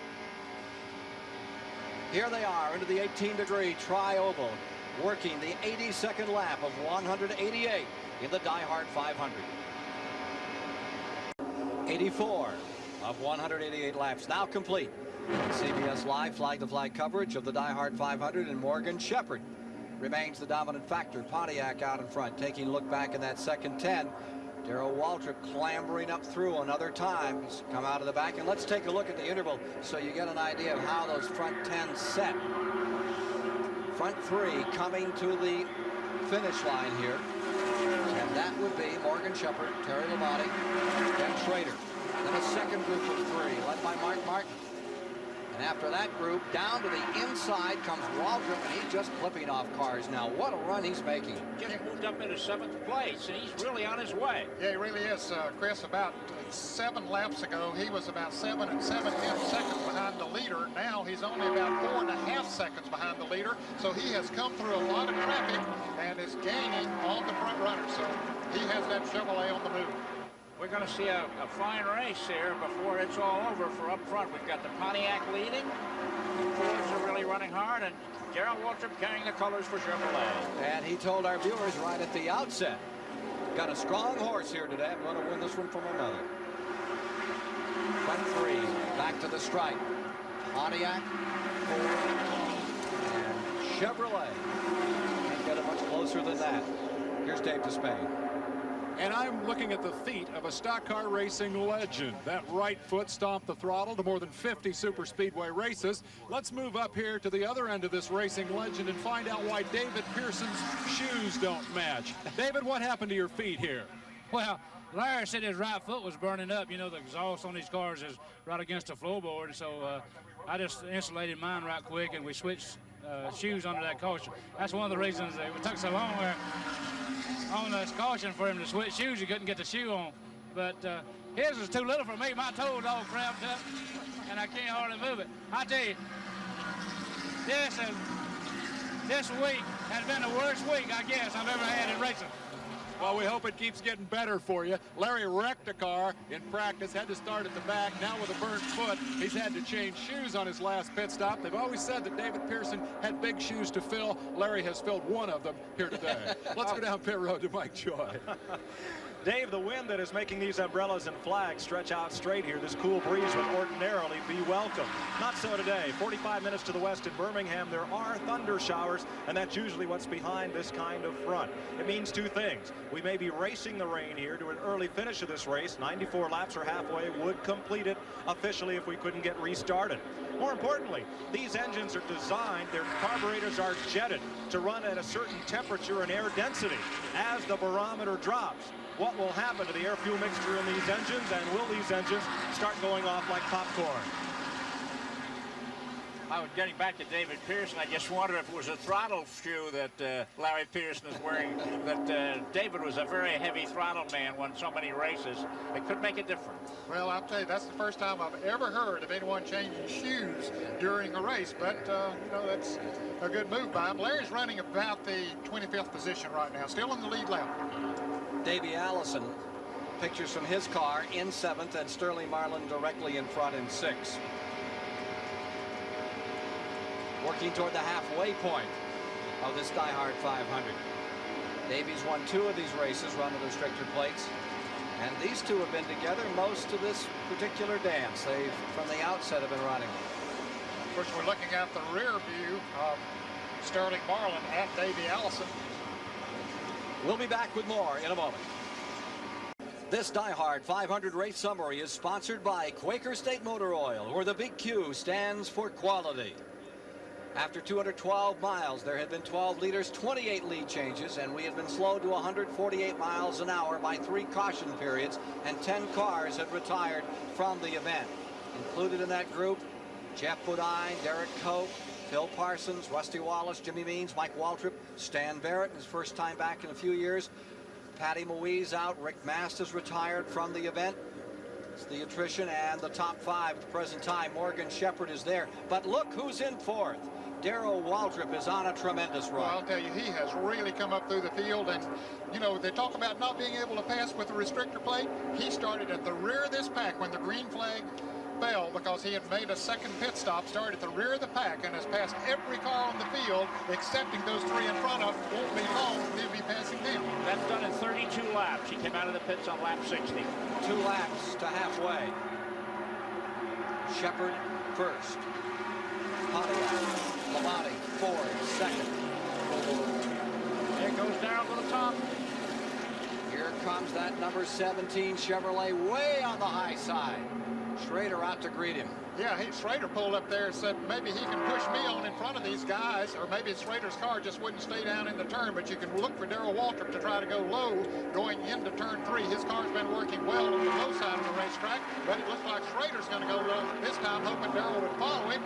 Here they are into the 18-degree tri-oval, working the 82nd lap of 188 in the DieHard 500. 84 of 188 laps now complete. CBS Live flag-to-flag coverage of the DieHard 500, and Morgan Shepherd remains the dominant factor. Pontiac out in front, taking a look back in that second 10. Darrell Waltrip clambering up through another time. He's come out of the back, and let's take a look at the interval so you get an idea of how those front 10 set. Front 3 coming to the finish line here. And that would be Morgan Shepherd, Terry Labonte, Ken Schrader. Then a second group of 3 led by Mark Martin. And after that group, down to the inside comes Waltrip, and he's just clipping off cars now. What a run he's making. Just moved up into 7th place, and he's really on his way. Yeah, he really is, Chris. About 7 laps ago, he was about 7 7/10 seconds behind the leader. Now he's only about 4.5 seconds behind the leader. So he has come through a lot of traffic and is gaining on the front runner. So he has that Chevrolet on the move. We're going to see a fine race here before it's all over for up front. We've got the Pontiac leading. The Fords are really running hard, and Darrell Waltrip carrying the colors for Chevrolet. And he told our viewers right at the outset, got a strong horse here today. I'm going to win this one from my mother. Front 3, back to the stripe. Pontiac, Ford, and Chevrolet. Can't get it much closer than that. Here's Dave Despain. And I'm looking at the feet of a stock car racing legend. That right foot stomped the throttle to more than 50 Superspeedway races. Let's move up here to the other end of this racing legend and find out why David Pearson's shoes don't match. David, what happened to your feet here? Well, Larry said his right foot was burning up. You know, the exhaust on these cars is right against the floorboard. So I just insulated mine right quick, and we switched shoes under that caution. That's one of the reasons it took so long on this caution for him to switch shoes. He couldn't get the shoe on. But his was too little for me. My toes all cramped up, and I can't hardly move it. I tell you, this week has been the worst week, I guess, I've ever had in racing. Well, we hope it keeps getting better for you. Larry wrecked a car in practice, had to start at the back. Now with a burnt foot, he's had to change shoes on his last pit stop. They've always said that David Pearson had big shoes to fill. Larry has filled one of them here today. Let's go down pit road to Mike Joy. Dave, the wind that is making these umbrellas and flags stretch out straight here, this cool breeze would ordinarily be welcome. Not so today. 45 minutes to the west in Birmingham, there are thunder showers, and that's usually what's behind this kind of front. It means two things. We may be racing the rain here to an early finish of this race. 94 laps or halfway would complete it officially if we couldn't get restarted. More importantly, these engines are designed, their carburetors are jetted to run at a certain temperature and air density as the barometer drops. What will happen to the air-fuel mixture in these engines, and will these engines start going off like popcorn? Getting back to David Pearson, I just wonder if it was a throttle shoe that Larry Pearson is wearing, that David was a very heavy throttle man, won so many races. It could make a difference. Well, I'll tell you, that's the first time I've ever heard of anyone changing shoes during a race, but, you know, that's a good move by him. Larry's running about the 25th position right now, still in the lead lap. Davey Allison, pictures from his car in 7th, and Sterling Marlin directly in front in 6th. Working toward the halfway point of this DieHard 500. Davey's won 2 of these races, run the restrictor plates, and these two have been together most of this particular dance. They, from the outset, have been running. Of course, we're looking at the rear view of Sterling Marlin at Davey Allison. We'll be back with more in a moment. This DieHard 500 race summary is sponsored by Quaker State Motor Oil, where the big Q stands for quality. After 212 miles, there had been 12 leaders, 28 lead changes, and we had been slowed to 148 miles an hour by 3 caution periods, and 10 cars had retired from the event. Included in that group, Jeff Bodine, Derek Koch, Phil Parsons, Rusty Wallace, Jimmy Means, Mike Waltrip, Stan Barrett, his first time back in a few years. Patty Moise out, Rick Mast is retired from the event. It's the attrition and the top 5 at the present time. Morgan Shepherd is there, but look who's in 4th. Darrell Waltrip is on a tremendous run. Well, I'll tell you, he has really come up through the field, and, you know, they talk about not being able to pass with the restrictor plate. He started at the rear of this pack when the green flag fell, because he had made a second pit stop, started at the rear of the pack, and has passed every car on the field, excepting those 3 in front of. Won't be long, he'll be passing them. That's done in 32 laps. He came out of the pits on lap 60. 2 laps to halfway. Shepherd first. Pontiac, Lamati, Ford, second. There goes Darrell to the top. Here comes that number 17 Chevrolet way on the high side. Schrader out to greet him. Yeah, Schrader pulled up there and said maybe he can push me on in front of these guys, or maybe Schrader's car just wouldn't stay down in the turn, but you can look for Darrell Waltrip to try to go low going into turn 3. His car's been working well on the low side of the racetrack, but it looks like Schrader's going to go low this time, hoping Darrell would follow him.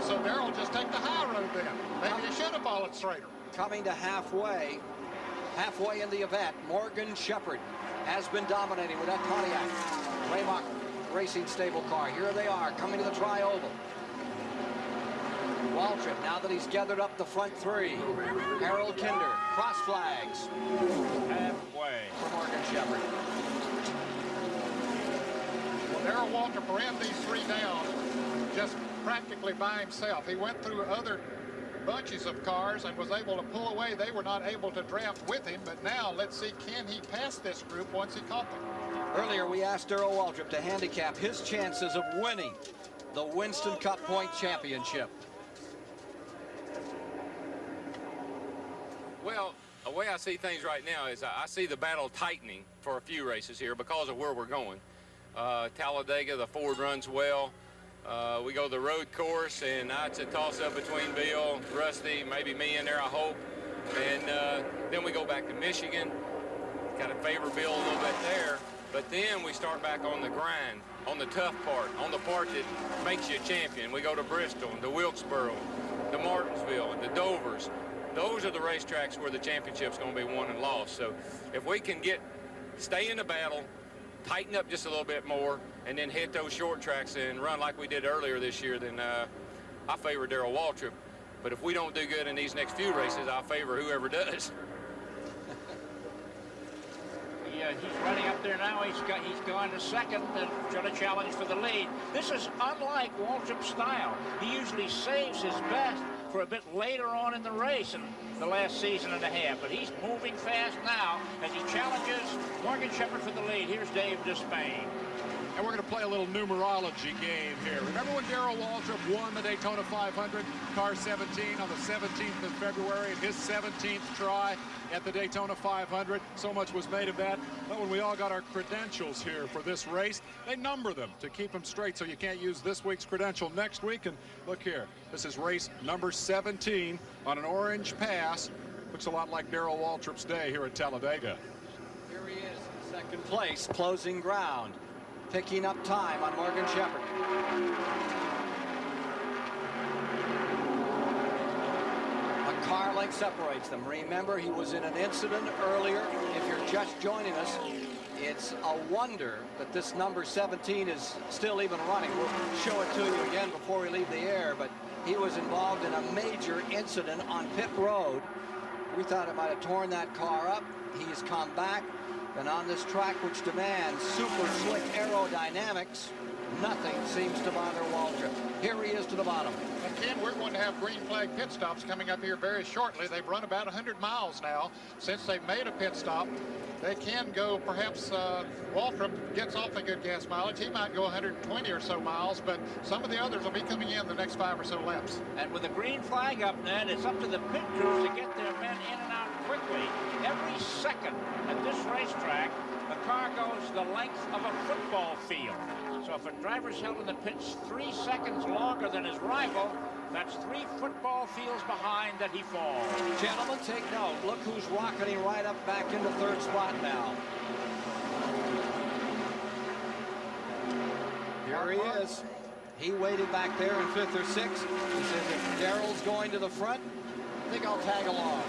So Darrell will just take the high road then. Maybe he should have followed Schrader. Coming to halfway in the event, Morgan Shepherd has been dominating with that Pontiac Raymock Racing stable car. Here they are coming to the tri-oval. Waltrip, now that he's gathered up the front 3. Harold Kinder, cross flags. Halfway for Morgan Shepherd. Well, Darrell Waltrip ran these 3 down just practically by himself. He went through other bunches of cars and was able to pull away. They were not able to draft with him, but now let's see, can he pass this group once he caught them? Earlier we asked Darrell Waltrip to handicap his chances of winning the Winston Cup Point Championship. Well, the way I see things right now is I see the battle tightening for a few races here because of where we're going. Talladega, the Ford runs well. We go the road course, and now it's a toss-up between Bill, Rusty, maybe me in there, I hope. And then we go back to Michigan. Got to favor Bill a little bit there. But then we start back on the grind, on the tough part, on the part that makes you a champion. We go to Bristol, and to Wilkesboro, to Martinsville, and to Dover's. Those are the racetracks where the championship's going to be won and lost. So if we can stay in the battle, tighten up just a little bit more, and then hit those short tracks and run like we did earlier this year, then I favor Darrell Waltrip. But if we don't do good in these next few races, I favor whoever does. he's running up there now. He's gone to second and trying to challenge for the lead. This is unlike Waltrip's style. He usually saves his best for a bit later on in the race in the last season and a half. But he's moving fast now as he challenges Morgan Shepherd for the lead. Here's Dave Despain. And we're going to play a little numerology game here. Remember when Darrell Waltrip won the Daytona 500, car 17, on the 17th of February, in his 17th try at the Daytona 500? So much was made of that. But when we all got our credentials here for this race, they number them to keep them straight so you can't use this week's credential next week. And look here, this is race number 17 on an orange pass. Looks a lot like Darrell Waltrip's day here at Talladega. Here he is in second place, closing ground. Picking up time on Morgan Shepherd. A car length separates them. Remember, he was in an incident earlier. If you're just joining us, it's a wonder that this number 17 is still even running. We'll show it to you again before we leave the air, but he was involved in a major incident on pit road. We thought it might have torn that car up. He's come back. And on this track, which demands super slick aerodynamics, nothing seems to bother Waltrip. Here he is to the bottom. And Ken, we're going to have green flag pit stops coming up here very shortly. They've run about 100 miles now since they've made a pit stop. They can go, perhaps Waltrip gets off a good gas mileage. He might go 120 or so miles, but some of the others will be coming in the next 5 or so laps. And with the green flag up, Ned, it's up to the pit crews to get their men in and out quickly. Every second at this racetrack, the car goes the length of a football field. So if a driver's held in the pits 3 seconds longer than his rival, that's 3 football fields behind that he falls. Gentlemen, take note. Look who's rocketing right up back into third spot now. Here he is. He waited back there in 5th or 6th. He says, if Darrell's going to the front, I think I'll tag along.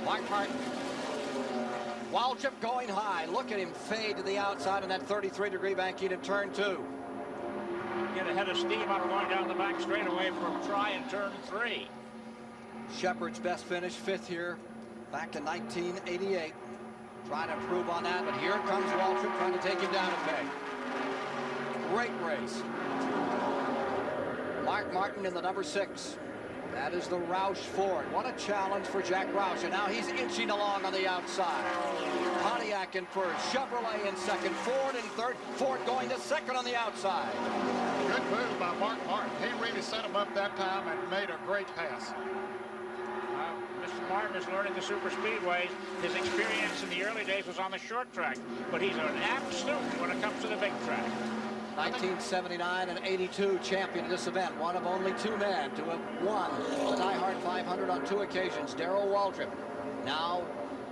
Mark Martin. Waltrip going high. Look at him fade to the outside in that 33-degree banking in turn 2. Get ahead of steam out going down the back straightaway for a try in turn 3. Shepherd's best finish, 5th here, back in 1988. Trying to improve on that, but here comes Waltrip trying to take him down a peg. Great race. Mark Martin in the number 6. That is the Roush Ford. What a challenge for Jack Roush. And now he's inching along on the outside. Pontiac in first, Chevrolet in second, Ford in third, Ford going to second on the outside. Good move by Mark Martin. He really set him up that time and made a great pass. Mr. Martin is learning the Superspeedways. His experience in the early days was on the short track, but he's an apt student when it comes to the big track. 1979 and 82 champion of this event, one of only 2 men to have won the DieHard 500 on 2 occasions. Darrell Waltrip now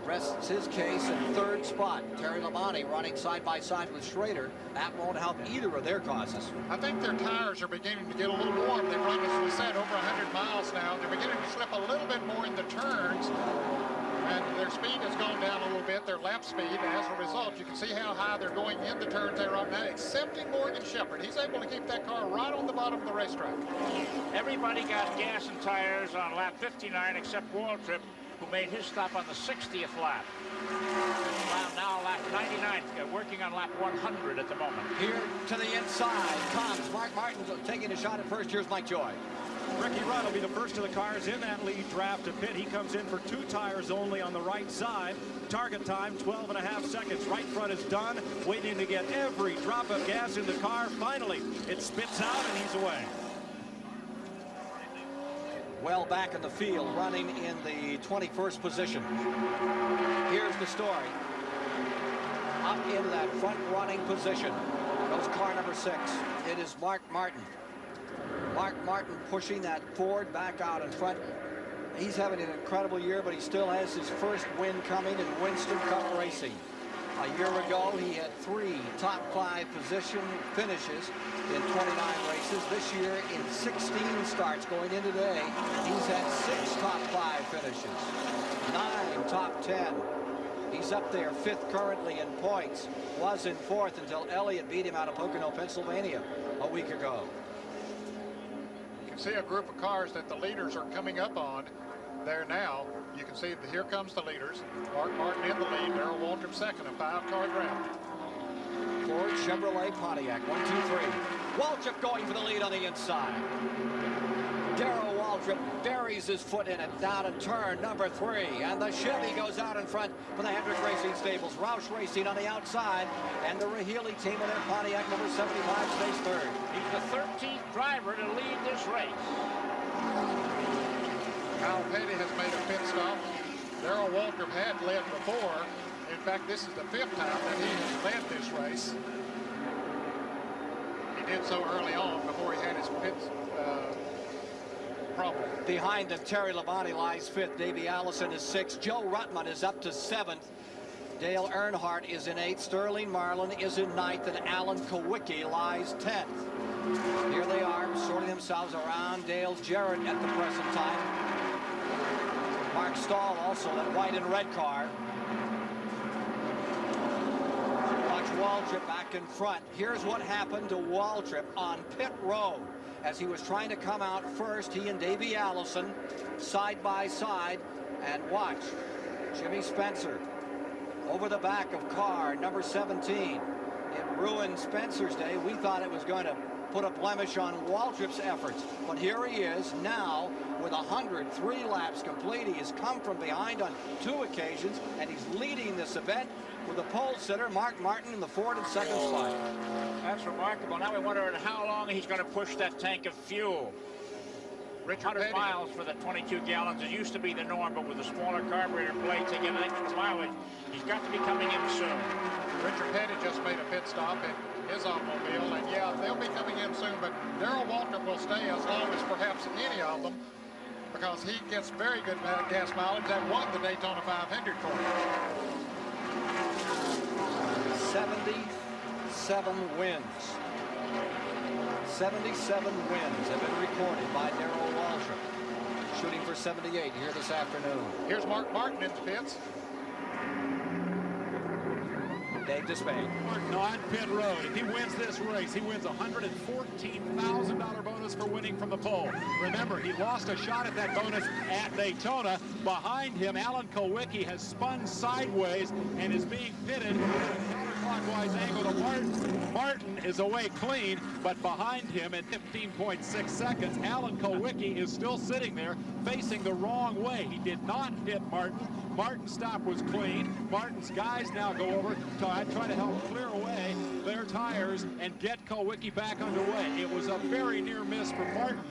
rests his case in 3rd spot. Terry Labonte running side by side with Schrader. That won't help either of their causes. I think their tires are beginning to get a little warm. They've run, as we said, over 100 miles now. They're beginning to slip a little bit more in the turns. And their speed has gone down a little bit, their lap speed. As a result, you can see how high they're going in the turns they're on now, excepting Morgan Shepherd. He's able to keep that car right on the bottom of the racetrack. Everybody got gas and tires on lap 59 except Waltrip, who made his stop on the 60th lap. Now lap 99, working on lap 100 at the moment. Here to the inside comes Mark Martin taking a shot at first. Here's Mike Joy. Ricky Rudd will be the first of the cars in that lead draft to pit. He comes in for 2 tires only on the right side. Target time, 12.5 seconds. Right front is done, waiting to get every drop of gas in the car. Finally, it spits out and he's away. Well back in the field, running in the 21st position. Here's the story. Up in that front running position goes car number 6. It is Mark Martin. Mark Martin pushing that Ford back out in front. He's having an incredible year, but he still has his first win coming in Winston Cup racing. A year ago, he had 3 top 5 position finishes in 29 races. This year, in 16 starts going into today, he's had 6 top 5 finishes, 9 top 10. He's up there 5th currently in points. Was in 4th until Elliott beat him out of Pocono, Pennsylvania a week ago. You can see a group of cars that the leaders are coming up on. there now. You can see that here comes the leaders. Mark Martin in the lead. Darrell Waltrip second, a 5-car draft. Ford, Chevrolet, Pontiac, 1, 2, 3. Waltrip going for the lead on the inside. Darrell Waltrip buries his foot in it down in turn number 3. And the Chevy goes out in front for the Hendrick Racing Stables. Roush Racing on the outside. And the Rahili team with their Pontiac number 75 stays third. He's the 13th driver to lead this race. Kyle Petty has made a pit stop. Darrell Waltrip had led before. In fact, this is the 5th time that he has led this race. He did so early on before he had his pit problem. Behind him, Terry Labonte lies 5th. Davey Allison is 6th. Joe Ruttman is up to 7th. Dale Earnhardt is in 8th. Sterling Marlin is in 9th. And Alan Kowicki lies 10th. Here they are sorting themselves around Dale Jarrett at the present time. Mark Stahl also, that white and red car. Watch Waltrip back in front. Here's what happened to Waltrip on pit road. As he was trying to come out first, he and Davey Allison side by side. And watch, Jimmy Spencer over the back of car number 17. It ruined Spencer's day. We thought it was going to put a blemish on Waltrip's efforts. But here he is now with 103 laps complete. He has come from behind on 2 occasions, and he's leading this event with the pole sitter, Mark Martin, in the 4th and 2nd spot. That's remarkable. Now we wonder how long he's going to push that tank of fuel. 100 miles for the 22 gallons. It used to be the norm, but with the smaller carburetor plates, they get an extra mileage. He's got to be coming in soon. Richard Petty just made a pit stop in his automobile, and yeah, they'll be coming in soon, but Darrell Waltrip will stay as long as perhaps any of them, because he gets very good gas mileage. That won the Daytona 500 for him. 77 wins. 77 wins have been recorded by Darrell Waltrip. Shooting for 78 here this afternoon. Here's Mark Martin in the pits. Dave Despain. Martin on pit road. If he wins this race, he wins a $114,000 bonus for winning from the pole. Remember, he lost a shot at that bonus at Daytona. Behind him, Alan Kowicki has spun sideways and is being pitted at a counterclockwise angle to Martin. Martin is away clean, but behind him in 15.6 seconds, Alan Kowicki is still sitting there facing the wrong way. He did not hit Martin. Martin's stop was clean. Martin's guys now go over to try to help clear away their tires and get Kowicki back underway. It was a very near miss for Martin.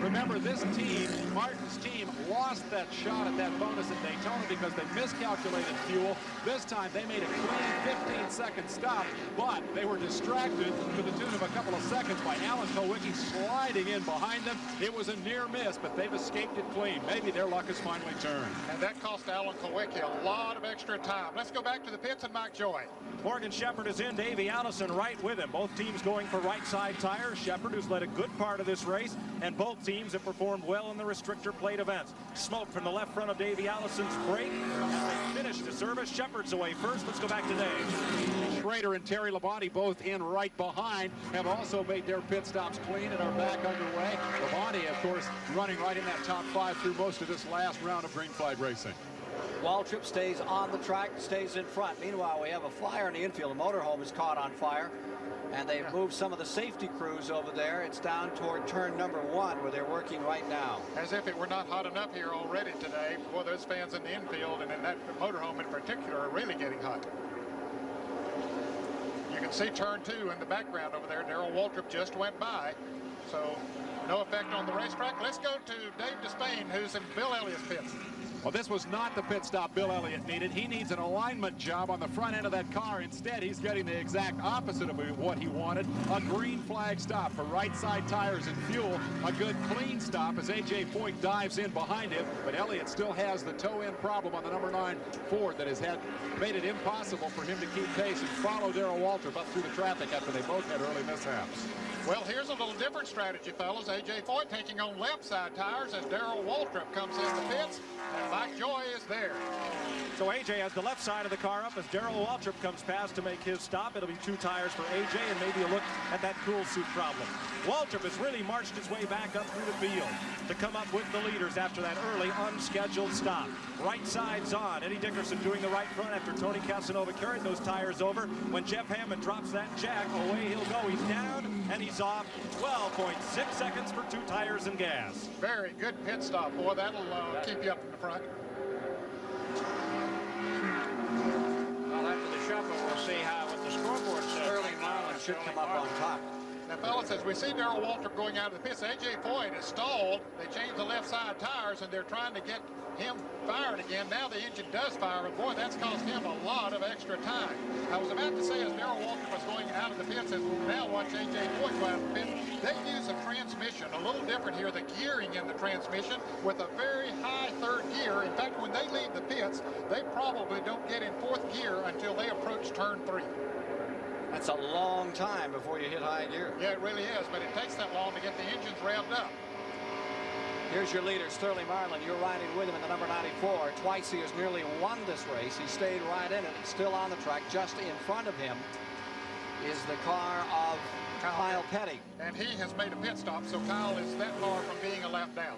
Remember, this team, Martin's team, lost that shot at that bonus at Daytona because they miscalculated fuel. This time they made a clean 15-second stop, but they were distracted to the tune of a couple of seconds by Alan Kowicki sliding in behind them. It was a near miss, but they've escaped it clean. Maybe their luck has finally turned. And that cost Alan Kowicki a lot of extra time. Let's go back to the pits and Mike Joy. Morgan Shepherd is in, Davey Allison right with him. Both teams going for right side tires. Shepherd, who's led a good part of this race, and both teams have performed well in the restrictor plate events. Smoke from the left front of Davey Allison's brake as they finish the service. Shepherd's away first. Let's go back to Dave. Schrader and Terry Labonte, both in right behind, have also made their pit stops clean and are back underway. Labonte, of course, running right in that top 5 through most of this last round of green flag racing. Waltrip stays on the track, stays in front. Meanwhile, we have a fire in the infield. The motorhome is caught on fire, and they've moved some of the safety crews over there. It's down toward turn number 1 where they're working right now. As if it were not hot enough here already today. Boy, those fans in the infield and in that motorhome in particular are really getting hot. You can see turn 2 in the background over there. Darrell Waltrip just went by, so no effect on the racetrack. Let's go to Dave Despain, who's in Bill Elliott's pits. Well, this was not the pit stop Bill Elliott needed. He needs an alignment job on the front end of that car. Instead, he's getting the exact opposite of what he wanted. A green flag stop for right side tires and fuel. A good clean stop as A.J. Foyt dives in behind him. But Elliott still has the toe-in problem on the number 9 Ford that has made it impossible for him to keep pace and follow Darrell Waltrip up through the traffic after they both had early mishaps. Well, here's a little different strategy, fellas. A.J. Foyt taking on left side tires as Darrell Waltrip comes in the pits. And Mike Joy is there. So AJ has the left side of the car up as Darrell Waltrip comes past to make his stop. It'll be 2 tires for AJ and maybe a look at that cool suit problem. Waltrip has really marched his way back up through the field to come up with the leaders after that early unscheduled stop. Right side's on. Eddie Dickerson doing the right front after Tony Casanova carried those tires over. When Jeff Hammond drops that jack, away he'll go. He's down and he's off. 12.6 seconds for 2 tires and gas. Very good pit stop, boy. That'll keep you up in the front. Well, after the shuffle, we'll see what the scoreboard says. Sterling Marlin should come up on top. Now, fellas, as we see Darrell Waltrip going out of the pits, A.J. Foyt is stalled. They changed the left side tires, and they're trying to get him firing again. Now the engine does fire, but boy, that's cost him a lot of extra time. I was about to say, as Darrell Waltrip was going out of the pits, as we'll now watch A.J. Foyt go out of the pits, they use a transmission, a little different here, the gearing in the transmission, with a very high 3rd gear. In fact, when they leave the pits, they probably don't get in 4th gear until they approach turn 3. That's a long time before you hit high gear. Yeah, it really is, but it takes that long to get the engines revved up. Here's your leader, Sterling Marlin. You're riding with him in the number 94. Twice he has nearly won this race. He stayed right in it. He's still on the track. Just in front of him is the car of Kyle Petty. And he has made a pit stop, so Kyle is that far from being a lap down.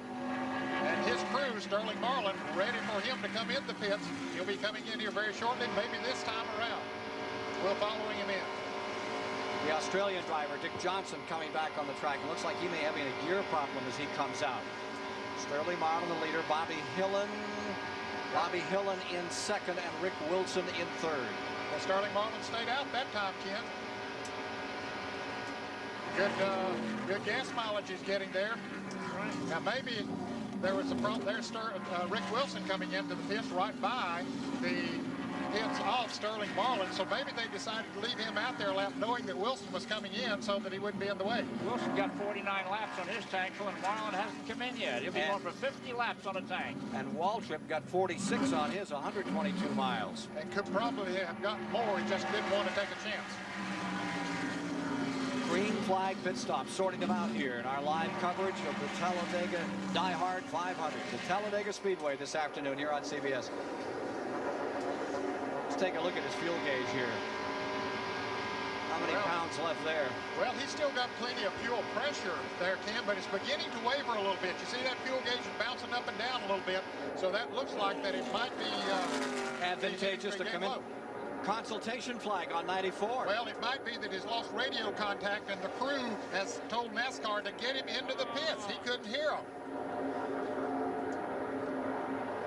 And his crew, Sterling Marlin, ready for him to come in the pits. He'll be coming in here very shortly, maybe this time around. We're following him in. The Australian driver, Dick Johnson, coming back on the track. It looks like he may have a gear problem as he comes out. Sterling Marlin, the leader. Bobby Hillen in 2nd, and Rick Wilson in 3rd. Well, Sterling Marlin stayed out that time, Ken. Good gas mileage he's getting there. Now maybe there was a problem there. Rick Wilson coming into the pits right by the pits off Sterling Marlin, so maybe they decided to leave him out there lap, knowing that Wilson was coming in so that he wouldn't be in the way. Wilson got 49 laps on his tank, and Marlin hasn't come in yet. He'll be going for 50 laps on a tank. And Waltrip got 46 on his, 122 miles. And could probably have gotten more. He just didn't want to take a chance. Green flag pit stop, sorting them out here in our live coverage of the Talladega DieHard 500, the Talladega Speedway this afternoon here on CBS. Let's take a look at his fuel gauge here. How many pounds left there? Well, he's still got plenty of fuel pressure there, Ken, but it's beginning to waver a little bit. You see that fuel gauge is bouncing up and down a little bit, so that looks like that it might be advantageous to come in. Consultation flag on 94. Well, it might be that he's lost radio contact, and the crew has told NASCAR to get him into the pits. He couldn't hear them.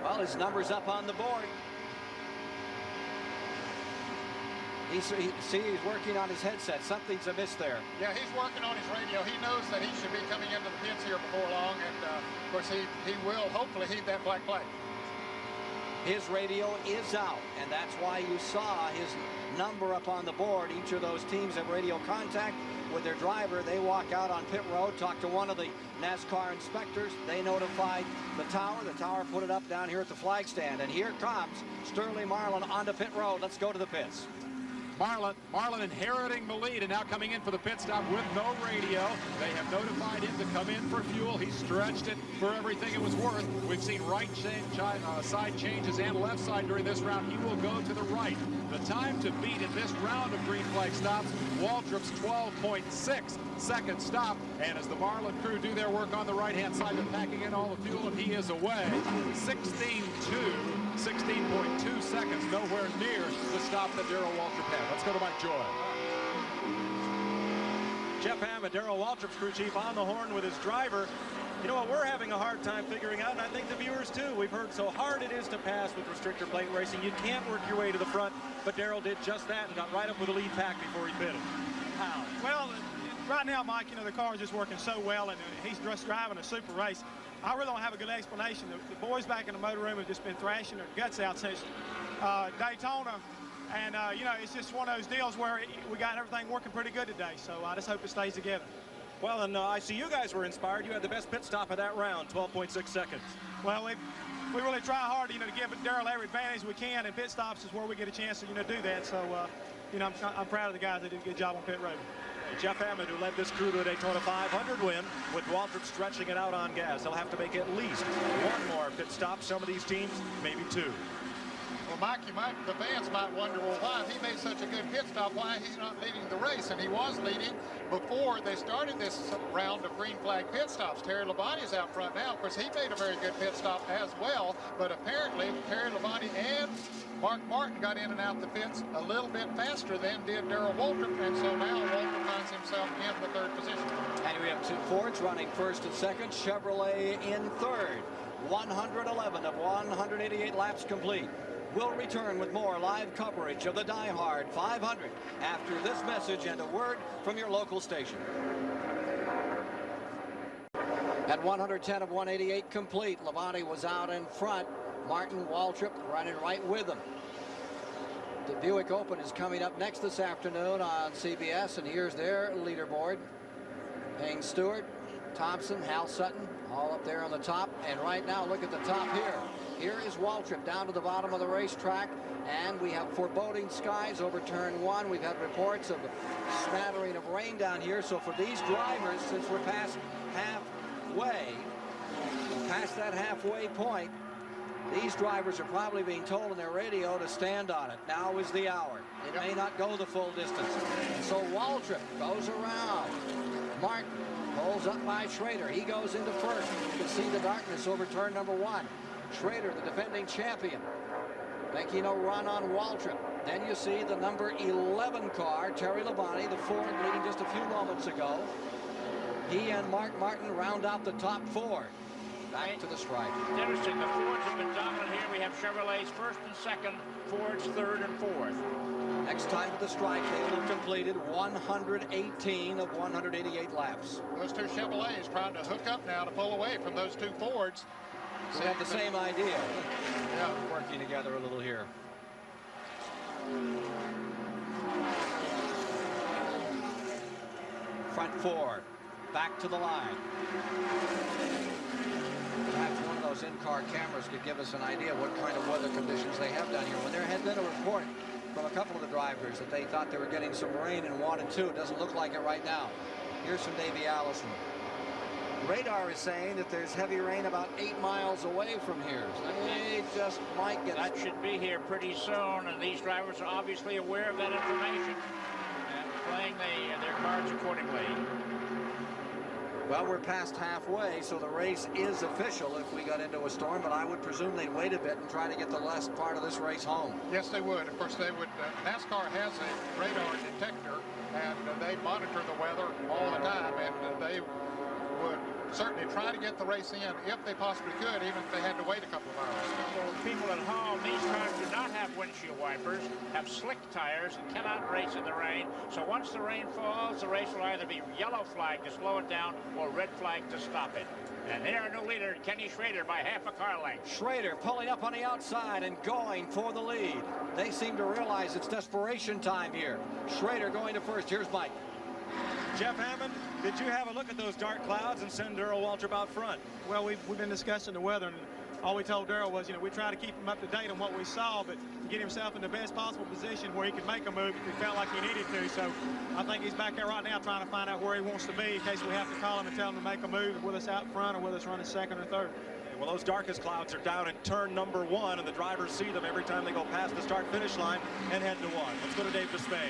Well, his number's up on the board. He's working on his headset. Something's amiss there. Yeah, he's working on his radio. He knows that he should be coming into the pits here before long, and of course he will hopefully heed that black flag. His radio is out, and that's why you saw his number up on the board. Each of those teams have radio contact with their driver. They walk out on pit road, talk to one of the NASCAR inspectors. They notified the tower. The tower put it up down here at the flag stand. And here comes Sterling Marlin onto pit road. Let's go to the pits. Marlin inheriting the lead and now coming in for the pit stop with no radio. They have notified him to come in for fuel. He stretched it for everything it was worth. We've seen right side changes and left side during this round. He will go to the right. The time to beat in this round of green flag stops, Waltrip's 12.6 second stop. And as the Marlin crew do their work on the right-hand side, they're packing in all the fuel, and he is away. 16.2 seconds, nowhere near the stop that Darrell Waltrip had. Let's go to Mike Joy. Jeff Hammond, Darrell Waltrip's crew chief, on the horn with his driver. You know what we're having a hard time figuring out, and I think the viewers too. We've heard so hard it is to pass with restrictor plate racing. You can't work your way to the front, but Darrell did just that and got right up with the lead pack before he pitted. How? Well, right now, Mike, you know, the car is just working so well, and he's just driving a super race. I really don't have a good explanation. The boys back in the motor room have just been thrashing their guts out since Daytona. And, you know, it's just one of those deals where we got everything working pretty good today. So I just hope it stays together. Well, and I see you guys were inspired. You had the best pit stop of that round, 12.6 seconds. Well, we really try hard, you know, to give Darrell every advantage we can, and pit stops is where we get a chance to, you know, do that. So, you know, I'm proud of the guys that did a good job on pit road. Jeff Hammond, who led this crew to a Daytona 500 win, with Waltrip stretching it out on gas. He'll have to make at least one more pit stop. Some of these teams, maybe two. Well, Mike, the fans might wonder, well, why if he made such a good pit stop, why he's not leading the race? And he was leading before they started this round of green flag pit stops. Terry Labonte's out front now. Of course, he made a very good pit stop as well, but apparently Terry Labonte and Mark Martin got in and out the pits a little bit faster than did Darrell Waltrip, and so now Waltrip finds himself in the third position. And we have two Fords running first and second, Chevrolet in third. 111 of 188 laps complete. We'll return with more live coverage of the DieHard 500 after this message and a word from your local station. At 110 of 188 complete, Labonte was out in front. Martin, Waltrip running right with him. The Buick Open is coming up next this afternoon on CBS, and here's their leaderboard. Payne Stewart, Thompson, Hal Sutton, all up there on the top. And right now, look at the top here. Here is Waltrip down to the bottom of the racetrack, and we have foreboding skies over turn one. We've had reports of a smattering of rain down here. So for these drivers, since we're past that halfway point, these drivers are probably being told on their radio to stand on it. Now is the hour. It may not go the full distance. And so Waltrip goes around. Martin pulls up by Schrader. He goes into first. You can see the darkness over turn number one. Schrader, the defending champion, making a run on Waltrip. Then you see the number 11 car, Terry Labonte, the Ford, leading just a few moments ago. He and Mark Martin round out the top four. Back to the stripe. It's interesting. The Fords have been dominant here. We have Chevrolets first and second, Fords third and fourth. Next time to the stripe, they will have completed 118 of 188 laps. Those two Chevrolets trying to hook up now to pull away from those two Fords. We have the same idea. Yeah, working together a little here. Front four, back to the line. Perhaps one of those in-car cameras could give us an idea what kind of weather conditions they have down here. When there had been a report from a couple of the drivers that they thought they were getting some rain in 1 and 2. It doesn't look like it right now. Here's from Davey Allison. Radar is saying that there's heavy rain about 8 miles away from here. So they just might get... That should be here pretty soon, and these drivers are obviously aware of that information and playing their cards accordingly. Well, we're past halfway, so the race is official if we got into a storm, but I would presume they'd wait a bit and try to get the last part of this race home. Yes, they would. Of course, they would. NASCAR has a radar detector, and they monitor the weather all the time, and they would certainly try to get the race in if they possibly could, even if they had to wait a couple of hours. For people at home, these cars do not have windshield wipers, have slick tires, and cannot race in the rain. So once the rain falls, the race will either be yellow flag to slow it down or red flag to stop it. And there, our new leader, Kenny Schrader, by half a car length. Schrader pulling up on the outside and going for the lead. They seem to realize it's desperation time here. Schrader going to first. Here's Mike. Jeff Hammond, did you have a look at those dark clouds and send Darrell Waltrip out front? Well, we've been discussing the weather, and all we told Darrell was, we try to keep him up to date on what we saw, but to get himself in the best possible position where he could make a move if he felt like he needed to. So I think he's back there right now trying to find out where he wants to be in case we have to call him and tell him to make a move with us out front or with us running second or third. Well, those darkest clouds are down in turn number 1, and the drivers see them every time they go past the start-finish line and head to 1. Let's go to Dave Despain.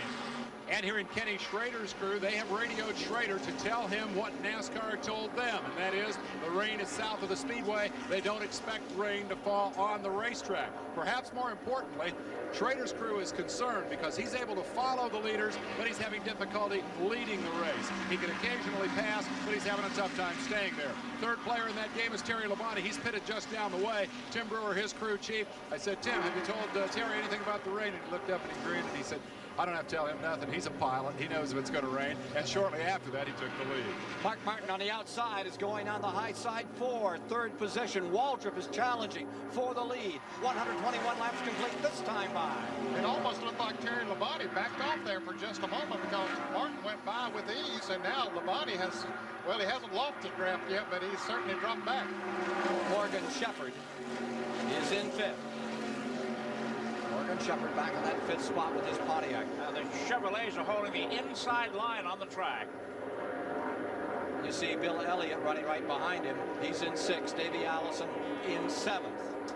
And here in Kenny Schrader's crew, they have radioed Schrader to tell him what NASCAR told them, and that is the rain is south of the Speedway. They don't expect rain to fall on the racetrack. Perhaps more importantly, Schrader's crew is concerned because he's able to follow the leaders, but he's having difficulty leading the race. He can occasionally pass, but he's having a tough time staying there. Third player in that game is Terry Labonte. He's pitted just down the way. Tim Brewer, his crew chief. I said, Tim, have you told Terry anything about the rain? And he looked up and he grinned and he said, I don't have to tell him nothing. He's a pilot. He knows if it's going to rain. And shortly after that, he took the lead. Mark Martin on the outside is going on the high side for third position. Waltrip is challenging for the lead. 121 laps complete this time by. It almost looked like Terry Labonte backed off there for just a moment because Martin went by with ease, and now Labonte has, well, he hasn't lost his draft yet, but he's certainly dropped back. Morgan Shepherd is in fifth. Morgan Shepherd back on that 5th spot with his Pontiac. The Chevrolets are holding the inside line on the track. You see Bill Elliott running right behind him. He's in 6th. Davey Allison in 7th.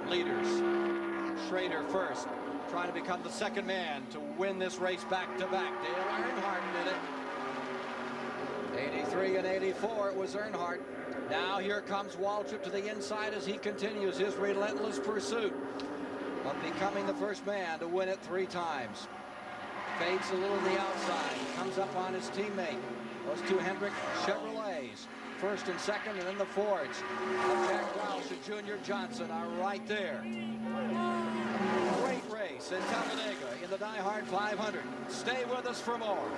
Leaders. Schrader first, trying to become the 2nd man to win this race back-to-back. Dale Earnhardt did it. 83 and 84, it was Earnhardt. Now here comes Waltrip to the inside as he continues his relentless pursuit of becoming the first man to win it 3 times. Fades a little to the outside, comes up on his teammate. Those 2 Hendrick Chevrolets, 1st and 2nd, and then the Fords of Jack Roush and Junior Johnson are right there. Great race at Talladega in the DieHard 500. Stay with us for more.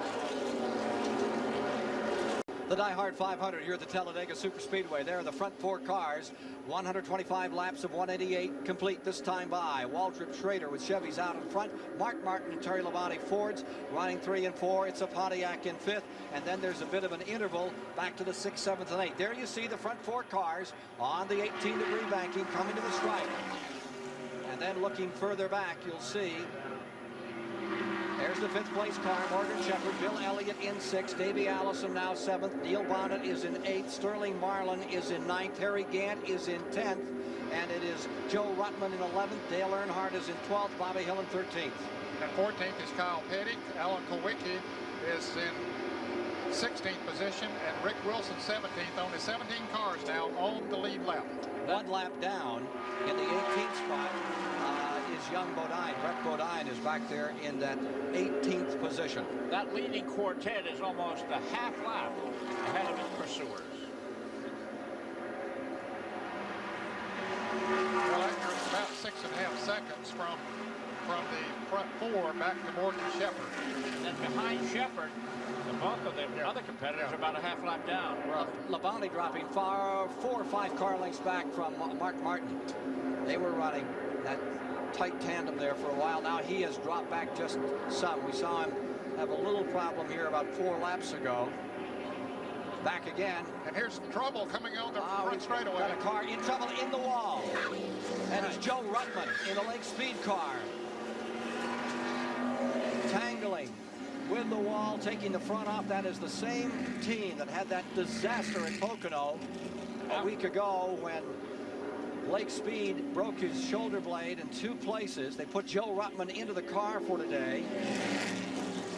The DieHard 500 here at the Talladega Superspeedway. There are the front 4 cars. 125 laps of 188 complete this time by Waltrip, Schrader with Chevys out in front. Mark Martin and Terry Labonte Fords running 3 and 4. It's a Pontiac in 5th. And then there's a bit of an interval back to the 6th, 7th, and 8th. There you see the front 4 cars on the 18-degree banking coming to the stripe. And then looking further back, you'll see there's the 5th place car, Morgan Shepherd, Bill Elliott in 6th, Davey Allison now 7th, Neil Bonnet is in 8th, Sterling Marlin is in 9th, Harry Gant is in 10th, and it is Joe Ruttman in 11th, Dale Earnhardt is in 12th, Bobby Hill in 13th. And 14th is Kyle Petty. Alan Kulwicki is in 16th position, and Rick Wilson 17th. Only 17 cars now on the lead lap. 1 lap down in the 18th spot is young Bodine. Brett Bodine is back there in that 18th position. That leading quartet is almost a half lap ahead of his pursuers. Well, it's about 6.5 seconds from the front 4 back to Morgan Shepherd. And then behind Shepherd, the bulk of the other competitors are about a half lap down. Well, Labonte dropping 4 or 5 car lengths back from Mark Martin. They were running that tight tandem there for a while. Now he has dropped back just some. We saw him have a little problem here about 4 laps ago. Back again. And here's some trouble coming on the front straightaway. Got a car in trouble in the wall. And it's Joe Ruttman in the Lake Speed car. Tangling with the wall, taking the front off. That is the same team that had that disaster at Pocono a week ago when Lake Speed broke his shoulder blade in 2 places. They put Joe Ruttman into the car for today.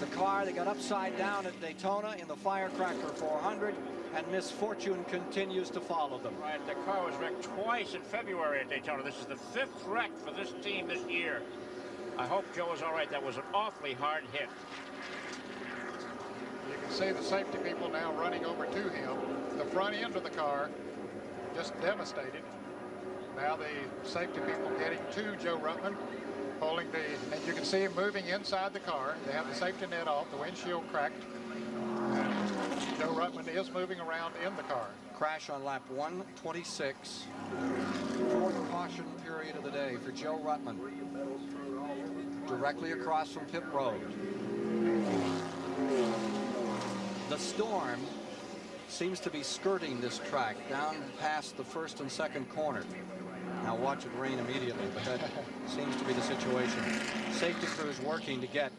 The car, they got upside down at Daytona in the Firecracker 400, and misfortune continues to follow them. Right, the car was wrecked twice in February at Daytona. This is the 5th wreck for this team this year. I hope Joe is all right. That was an awfully hard hit. You can see the safety people now running over to him. The front end of the car just devastated. Now the safety people getting to Joe Ruttman, pulling and you can see him moving inside the car. They have the safety net off, the windshield cracked. And Joe Ruttman is moving around in the car. Crash on lap 126. 4th caution period of the day for Joe Ruttman. Directly across from pit road. The storm seems to be skirting this track down past the 1st and 2nd corner. Now watch it rain immediately, but that seems to be the situation. Safety crews working to get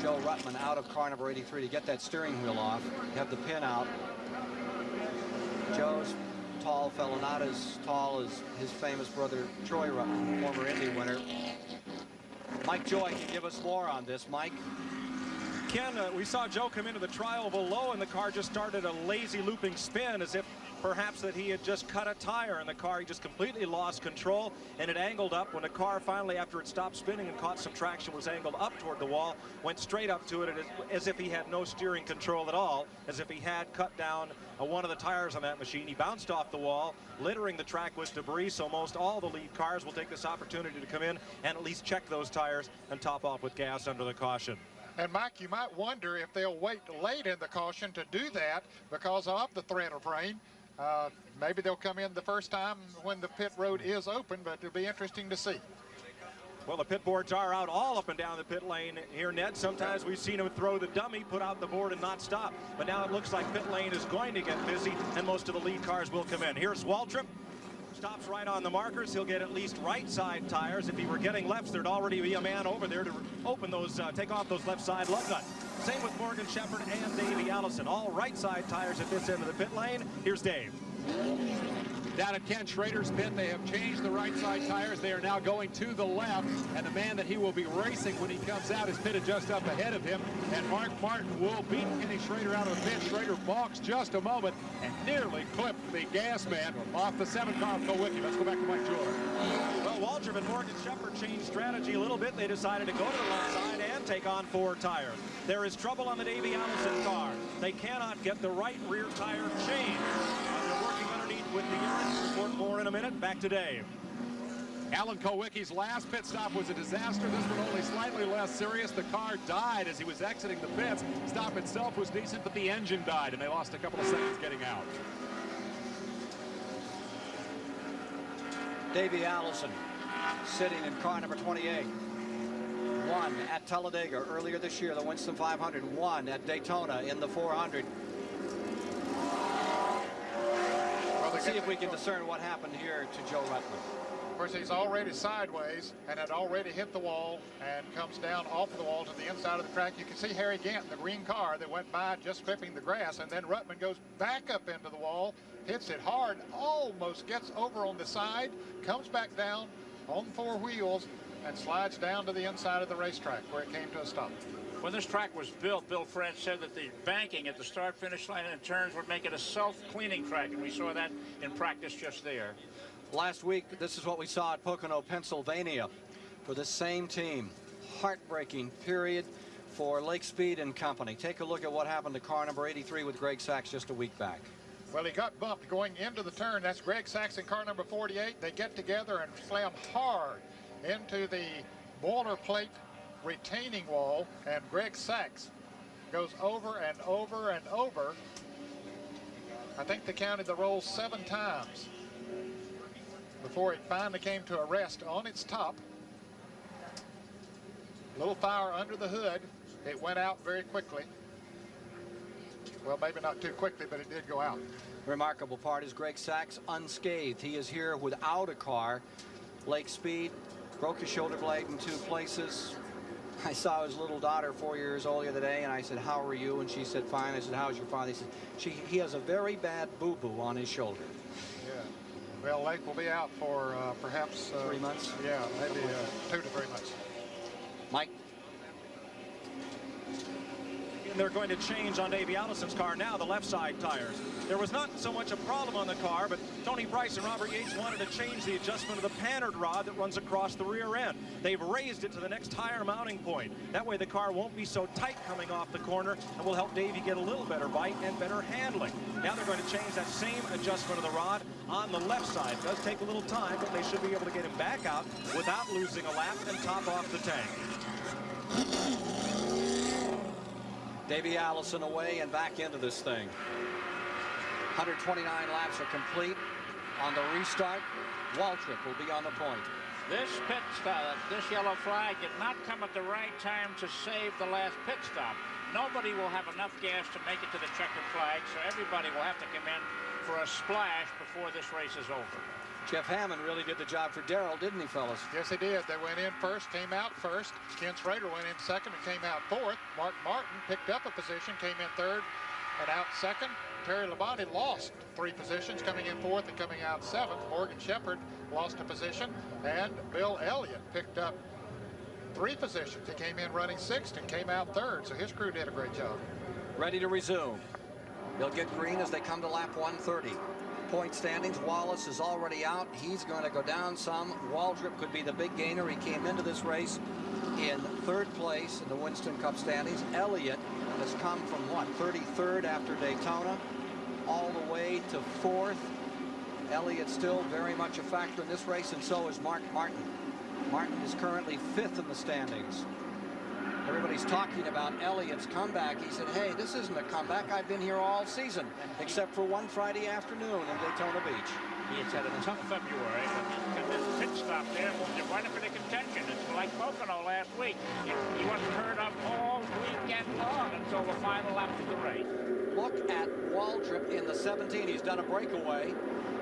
Joe Ruttman out of car number 83 to get that steering wheel off, have the pin out. Joe's a tall fellow, not as tall as his famous brother Troy Ruttman, former Indy winner. Mike Joy can give us more on this. Mike? Ken, we saw Joe come into the tri-oval low, and the car just started a lazy looping spin as if perhaps that he had just cut a tire in the car. He just completely lost control, and it angled up when the car finally, after it stopped spinning and caught some traction, was angled up toward the wall, went straight up to it as if he had no steering control at all, as if he had cut down one of the tires on that machine. He bounced off the wall, littering the track with debris, so most all the lead cars will take this opportunity to come in and at least check those tires and top off with gas under the caution. And Mike, you might wonder if they'll wait late in the caution to do that because of the threat of rain. Maybe they'll come in the first time when the pit road is open, but it'll be interesting to see. Well, the pit boards are out all up and down the pit lane here, Ned. Sometimes we've seen them throw the dummy, put out the board, and not stop. But now it looks like pit lane is going to get busy, and most of the lead cars will come in. Here's Waltrip. stops right on the markers. He'll get at least right side tires. If he were getting lefts, there'd already be a man over there to open those, take off those left side lug nuts. Same with Morgan Shepherd and Davey Allison. All right side tires at this end of the pit lane. Here's Dave. Down at Ken Schrader's pit, they have changed the right side tires. They are now going to the left, and the man that he will be racing when he comes out is pitted just up ahead of him, and Mark Martin will beat Kenny Schrader out of the pit. Schrader balks just a moment and nearly clipped the gas man off the 7 car of Kowicki. Let's go back to Mike Joy. Well, Waldrop and Morgan Shepherd changed strategy a little bit. They decided to go to the left side and take on 4 tires. There is trouble on the Davey Allison car. They cannot get the right rear tire changed. They're working underneath with the urine. Report more in a minute. Back to Dave. Alan Kowicki's last pit stop was a disaster. This one only slightly less serious. The car died as he was exiting the pits. Stop itself was decent, but the engine died, and they lost a couple of seconds getting out. Davey Allison sitting in car number 28. Won at Talladega earlier this year, the Winston 500. Won at Daytona in the 400. Well, let's see if we can discern what happened here to Joe Ruttman. Of course, he's already sideways and had already hit the wall and comes down off of the wall to the inside of the track. You can see Harry Gant in the green car that went by just stripping the grass, and then Ruttman goes back up into the wall, hits it hard, almost gets over on the side, comes back down on 4 wheels, and slides down to the inside of the racetrack where it came to a stop. When this track was built, Bill France said that the banking at the start-finish line and turns would make it a self-cleaning track, and we saw that in practice just there. Last week, this is what we saw at Pocono, Pennsylvania for the same team. Heartbreaking period for Lake Speed and Company. Take a look at what happened to car number 83 with Greg Sachs just a week back. Well, he got bumped going into the turn. That's Greg Sachs in car number 48. They get together and slam hard into the boilerplate retaining wall, and Greg Sachs goes over and over and over. I think they counted the rolls 7 times before it finally came to a rest on its top. A little fire under the hood. It went out very quickly. Well, maybe not too quickly, but it did go out. Remarkable part is Greg Sachs unscathed. He is here without a car. Lake Speed broke his shoulder blade in 2 places. I saw his little daughter, 4 years old, the other day, and I said, "How are you?" And she said, "Fine." I said, "How's your father?" He said, he has a very bad boo-boo on his shoulder. Yeah. Well, Lake will be out for perhaps 3 months. Yeah, maybe 2 to 3 months. Mike. And they're going to change on Davey Allison's car now, the left side tires. There was not so much a problem on the car, but Tony Price and Robert Yates wanted to change the adjustment of the pannered rod that runs across the rear end. They've raised it to the next higher mounting point. That way the car won't be so tight coming off the corner and will help Davey get a little better bite and better handling. Now they're going to change that same adjustment of the rod on the left side. It does take a little time, but they should be able to get him back out without losing a lap and top off the tank. Davey Allison away and back into this thing. 129 laps are complete. On the restart, Waldrop will be on the point. This pit stop, this yellow flag did not come at the right time to save the last pit stop. Nobody will have enough gas to make it to the checkered flag, so everybody will have to come in for a splash before this race is over. Jeff Hammond really did the job for Darrell, didn't he, fellas? Yes, he did. They went in first, came out first. Ken Schrader went in second and came out 4th. Mark Martin picked up a position, came in 3rd and out 2nd. Terry Labonte lost 3 positions, coming in 4th and coming out 7th. Morgan Shepherd lost a position, and Bill Elliott picked up 3 positions. He came in running 6th and came out 3rd, so his crew did a great job. Ready to resume. They'll get green as they come to lap 130. Point standings, Wallace is already out. He's going to go down some. Waldrop could be the big gainer. He came into this race in 3rd place in the Winston Cup standings. Elliott has come from, what, 33rd after Daytona, all the way to 4th. Elliott still very much a factor in this race, and so is Mark Martin. Martin is currently 5th in the standings. Everybody's talking about Elliott's comeback. He said, "Hey, this isn't a comeback. I've been here all season, except for one Friday afternoon in Daytona Beach." He had a tough February, but this pit stop there moved him right up into contention. It's like Pocono last week. He wasn't heard of all weekend long until the final lap of the race. Look at Waldrop in the 17. He's done a breakaway.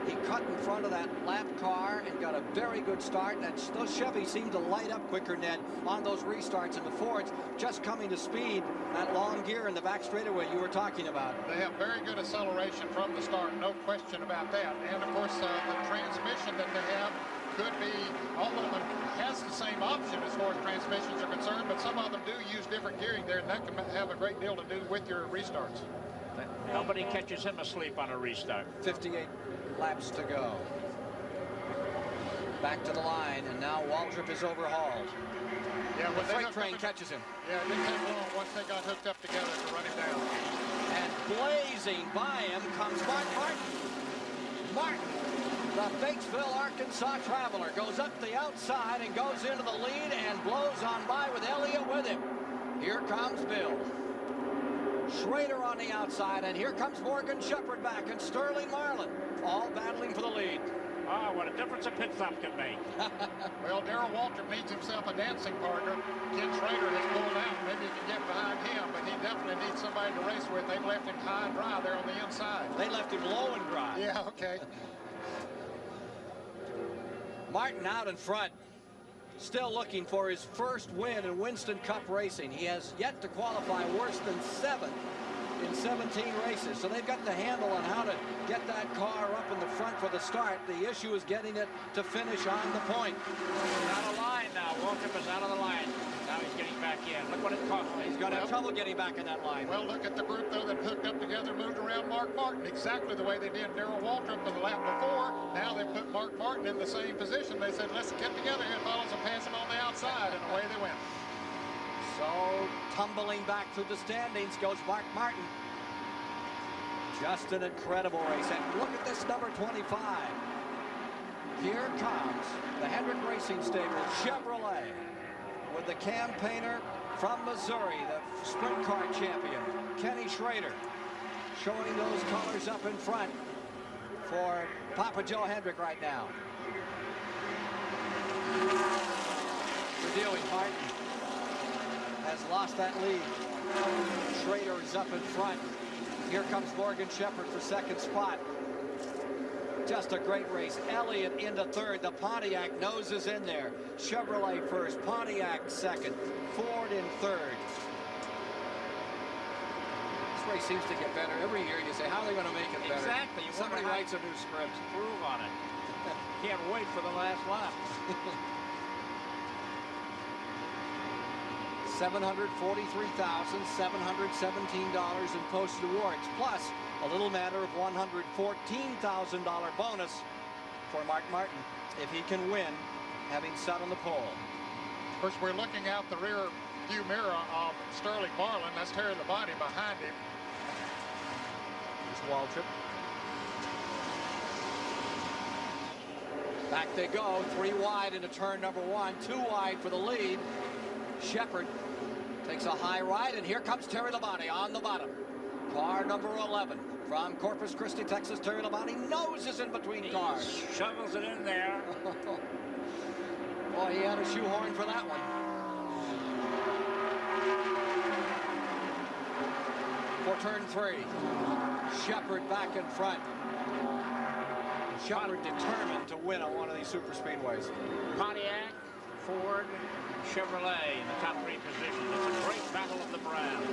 He cut in front of that lap car and got a very good start. And those Chevys seem to light up quicker, Ned, on those restarts. And the Fords just coming to speed. That long gear in the back straightaway you were talking about. They have very good acceleration from the start, no question about that. And of course, the transmission that they have could be, all of them has the same option as far as transmissions are concerned, but some of them do use different gearing there, and that can have a great deal to do with your restarts. Nobody catches him asleep on a restart. 58 laps to go. Back to the line, and now Waldrop is overhauled. Yeah, the freight train catches him. Yeah, it didn't take long once they got hooked up together to run him down. And blazing by him comes Mark Martin. Martin, the Batesville, Arkansas traveler, goes up the outside and goes into the lead and blows on by with Elliott with him. Here comes Bill. Schrader on the outside, and here comes Morgan Shepherd back, and Sterling Marlin, all battling for the lead. Oh, what a difference a pit stop can make. Well, Darrell Waltrip needs himself a dancing partner. Ken Schrader has pulled out. Maybe he can get behind him, but he definitely needs somebody to race with. They've left him high and dry there on the inside. They left him low and dry. Yeah, okay. Martin out in front, still looking for his first win in Winston Cup racing. He has yet to qualify worse than 7th in 17 races. So they've got the handle on how to get that car up in the front for the start. The issue is getting it to finish on the point. He's out of line now. Waltrip is out of the line. Now he's getting back in. Look what it cost him. He's going to have trouble getting back in that line. Well, look at the group, though, that hooked up together, moved around Mark Martin, exactly the way they did Darrell Waltrip in the lap before. Now they put Mark Martin in the same position. They said, let's get together here, fellas, and pass him on the outside, and away they went. So, tumbling back through the standings goes Mark Martin. Just an incredible race. And look at this number 25. Here comes the Hendrick Racing Stable Chevrolet with the campaigner from Missouri, the sprint car champion, Kenny Schrader, showing those colors up in front for Papa Joe Hendrick right now. The deal with Martin has lost that lead. Schrader is up in front. Here comes Morgan Shepherd for second spot. Just a great race. Elliott into third. The Pontiac noses in there. Chevrolet first. Pontiac second. Ford in third. This race seems to get better every year. You say, how are they going to make it better? Exactly. Somebody writes a new script. Prove on it. Can't wait for the last lap. $743,717 in posted awards, plus a little matter of $114,000 bonus for Mark Martin if he can win, having sat on the pole. Of course, we're looking out the rear view mirror of Sterling Marlin. That's Terry Labonte behind him. There's Waltrip. Back they go, 3 wide into turn number 1, 2 wide for the lead. Shepherd takes a high ride, and here comes Terry Labonte on the bottom. Car number 11 from Corpus Christi, Texas. Terry Labonte noses in between cars. He shovels it in there. Boy, he had a shoehorn for that one. For turn 3, Shepherd back in front. Shepherd determined to win on one of these super speedways. Pontiac, Ford, Chevrolet in the top 3 positions. It's a great battle of the brand.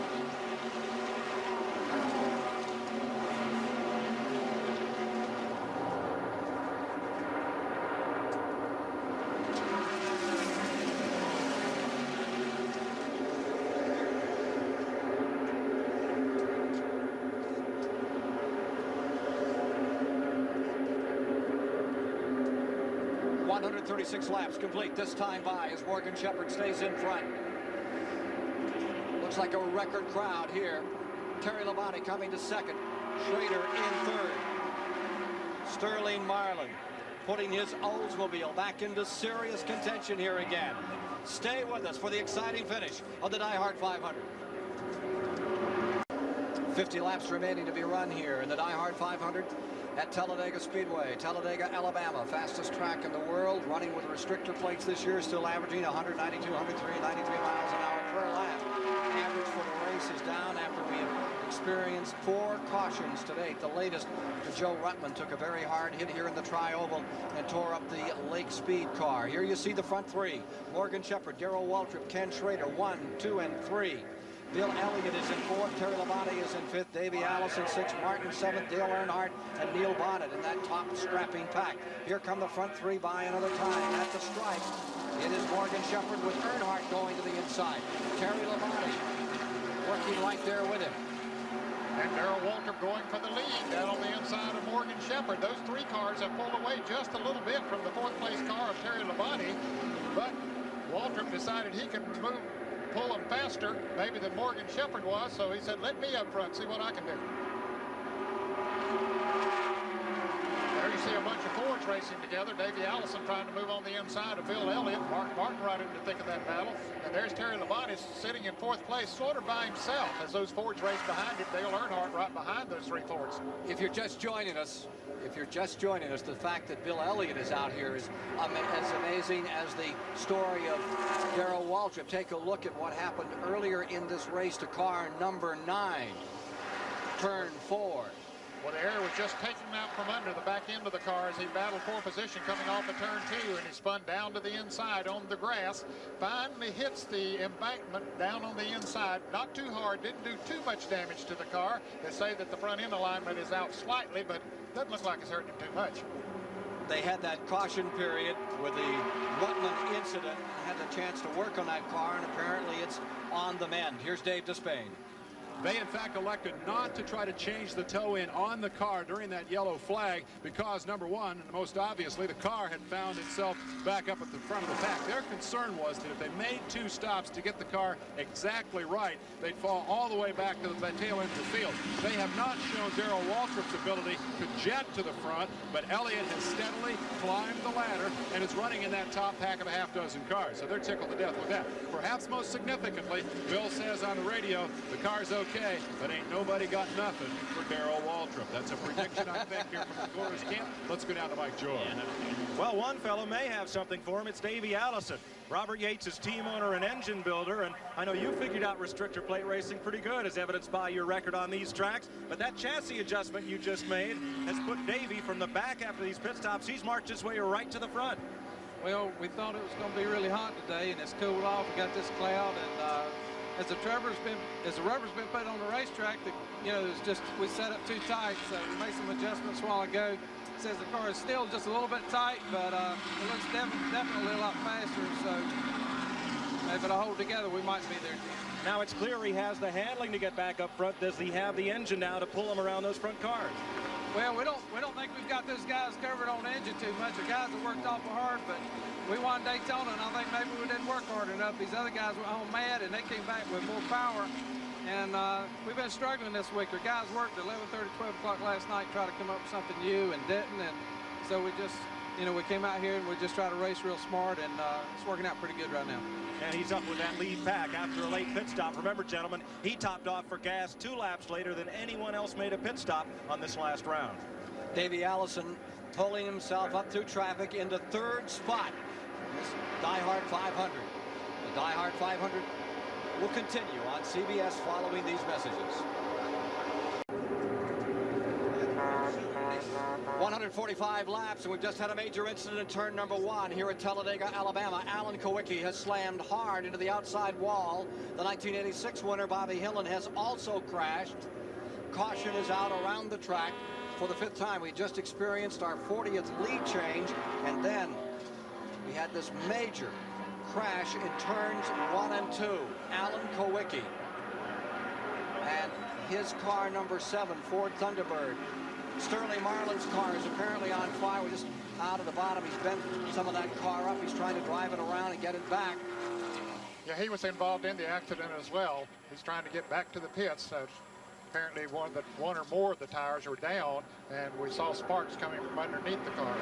.36 laps complete this time by as Morgan Shepherd stays in front. Looks like a record crowd here. Terry Labonte coming to second. Schrader in third. Sterling Marlin putting his Oldsmobile back into serious contention here again. Stay with us for the exciting finish of the DieHard 500. 50 laps remaining to be run here in the DieHard 500 at Talladega Speedway, Talladega, Alabama. Fastest track in the world, running with restrictor plates this year, still averaging 192, 103, 93 miles an hour per lap. Average for the race is down after we have experienced 4 cautions today. The latest, Joe Ruttman took a very hard hit here in the tri-oval and tore up the Lake Speed car. Here you see the front 3. Morgan Shepherd, Darrell Waltrip, Ken Schrader, 1, 2, and 3. Bill Elliott is in 4th, Terry Labonte is in 5th, Davey Allison 6th, Martin 7th, Dale Earnhardt, and Neil Bonnet in that top strapping pack. Here come the front 3 by another time. At the stripe, it is Morgan Shepherd with Earnhardt going to the inside. Terry Labonte working right there with him. And Darrell Waltrip going for the lead down on the inside of Morgan Shepherd. Those 3 cars have pulled away just a little bit from the 4th place car of Terry Labonte, but Waltrip decided he could pull them faster maybe than Morgan Shepherd was, so he said, let me up front, see what I can do. There you see a bunch of Fords racing together. Davey Allison trying to move on the inside of Bill Elliott. Mark Martin right into the thick of that battle. And there's Terry Labonte sitting in 4th place, sort of by himself as those Fords race behind him. Dale Earnhardt right behind those 3 Fords. If you're just joining us, the fact that Bill Elliott is out here is as amazing as the story of Darrell Waltrip. Take a look at what happened earlier in this race to car number 9, turn 4. Well, the air was just taking him out from under the back end of the car as he battled for position coming off of turn 2, and he spun down to the inside on the grass. Finally hits the embankment down on the inside. Not too hard, didn't do too much damage to the car. They say that the front end alignment is out slightly, but doesn't look like it's hurting him too much. They had that caution period with the Rutland incident, had the chance to work on that car, and apparently it's on the mend. Here's Dave Despain. They, in fact, elected not to try to change the toe-in on the car during that yellow flag because, number one, and most obviously, the car had found itself back up at the front of the pack. Their concern was that if they made 2 stops to get the car exactly right, they'd fall all the way back to the tail end of the field. They have not shown Darrell Waltrip's ability to jet to the front, but Elliott has steadily climbed the ladder and is running in that top pack of a half-dozen cars. So they're tickled to death with that. Perhaps most significantly, Bill says on the radio, the car's okay, but ain't nobody got nothing for Darrell Waltrip. That's a prediction, I think, here from the Gores camp. Let's go down to Mike Joy. Well, one fellow may have something for him. It's Davey Allison. Robert Yates is team owner and engine builder, and I know you figured out restrictor plate racing pretty good, as evidenced by your record on these tracks. But that chassis adjustment you just made has put Davey from the back after these pit stops. He's marched his way right to the front. Well, we thought it was going to be really hot today, and it's cooled off. We got this cloud, and as the rubber's been put on the racetrack, it's just we set up too tight. So we made some adjustments a while ago. It says the car is still just a little bit tight, but it looks definitely a lot faster. So if it'll hold together, we might be there. Now it's clear he has the handling to get back up front. Does he have the engine now to pull him around those front cars? Well, we don't think we've got those guys covered on the engine too much. The guys have worked awful hard, but we won Daytona, and I think maybe we didn't work hard enough. These other guys went home mad, and they came back with more power. And we've been struggling this week. Our guys worked 11:30, 12 o'clock last night, try to come up with something new, and didn't. And so we just, we came out here and we just try to race real smart, and it's working out pretty good right now. And he's up with that lead pack after a late pit stop. Remember, gentlemen, he topped off for gas 2 laps later than anyone else made a pit stop on this last round. Davey Allison pulling himself up through traffic into 3rd spot. This DieHard 500. The DieHard 500 will continue on CBS following these messages. 145 laps, and we've just had a major incident in turn number 1 here at Talladega, Alabama. Alan Kowicki has slammed hard into the outside wall. The 1986 winner, Bobby Hillin, has also crashed. Caution is out around the track for the 5th time. We just experienced our 40th lead change, and then we had this major crash in turns 1 and 2. Alan Kowicki and his car number 7, Ford Thunderbird. Sterling Marlin's car is apparently on fire. We're just out of the bottom. He's bent some of that car up. He's trying to drive it around and get it back. Yeah, he was involved in the accident as well. He's trying to get back to the pits. Apparently one or more of the tires were down, and we saw sparks coming from underneath the car.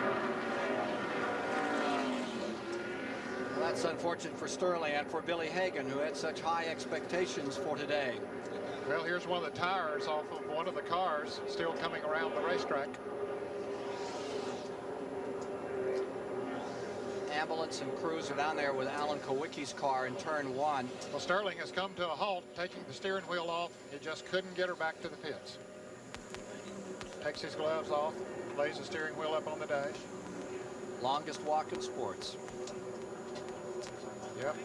Well, that's unfortunate for Sterling and for Billy Hagan, who had such high expectations for today. Well, here's one of the tires off of one of the cars still coming around the racetrack. ambulance and crews are down there with Alan Kowicki's car in turn 1. Well, Sterling has come to a halt, taking the steering wheel off. He just couldn't get her back to the pits. Takes his gloves off, lays the steering wheel up on the dash. Longest walk in sports. Yep.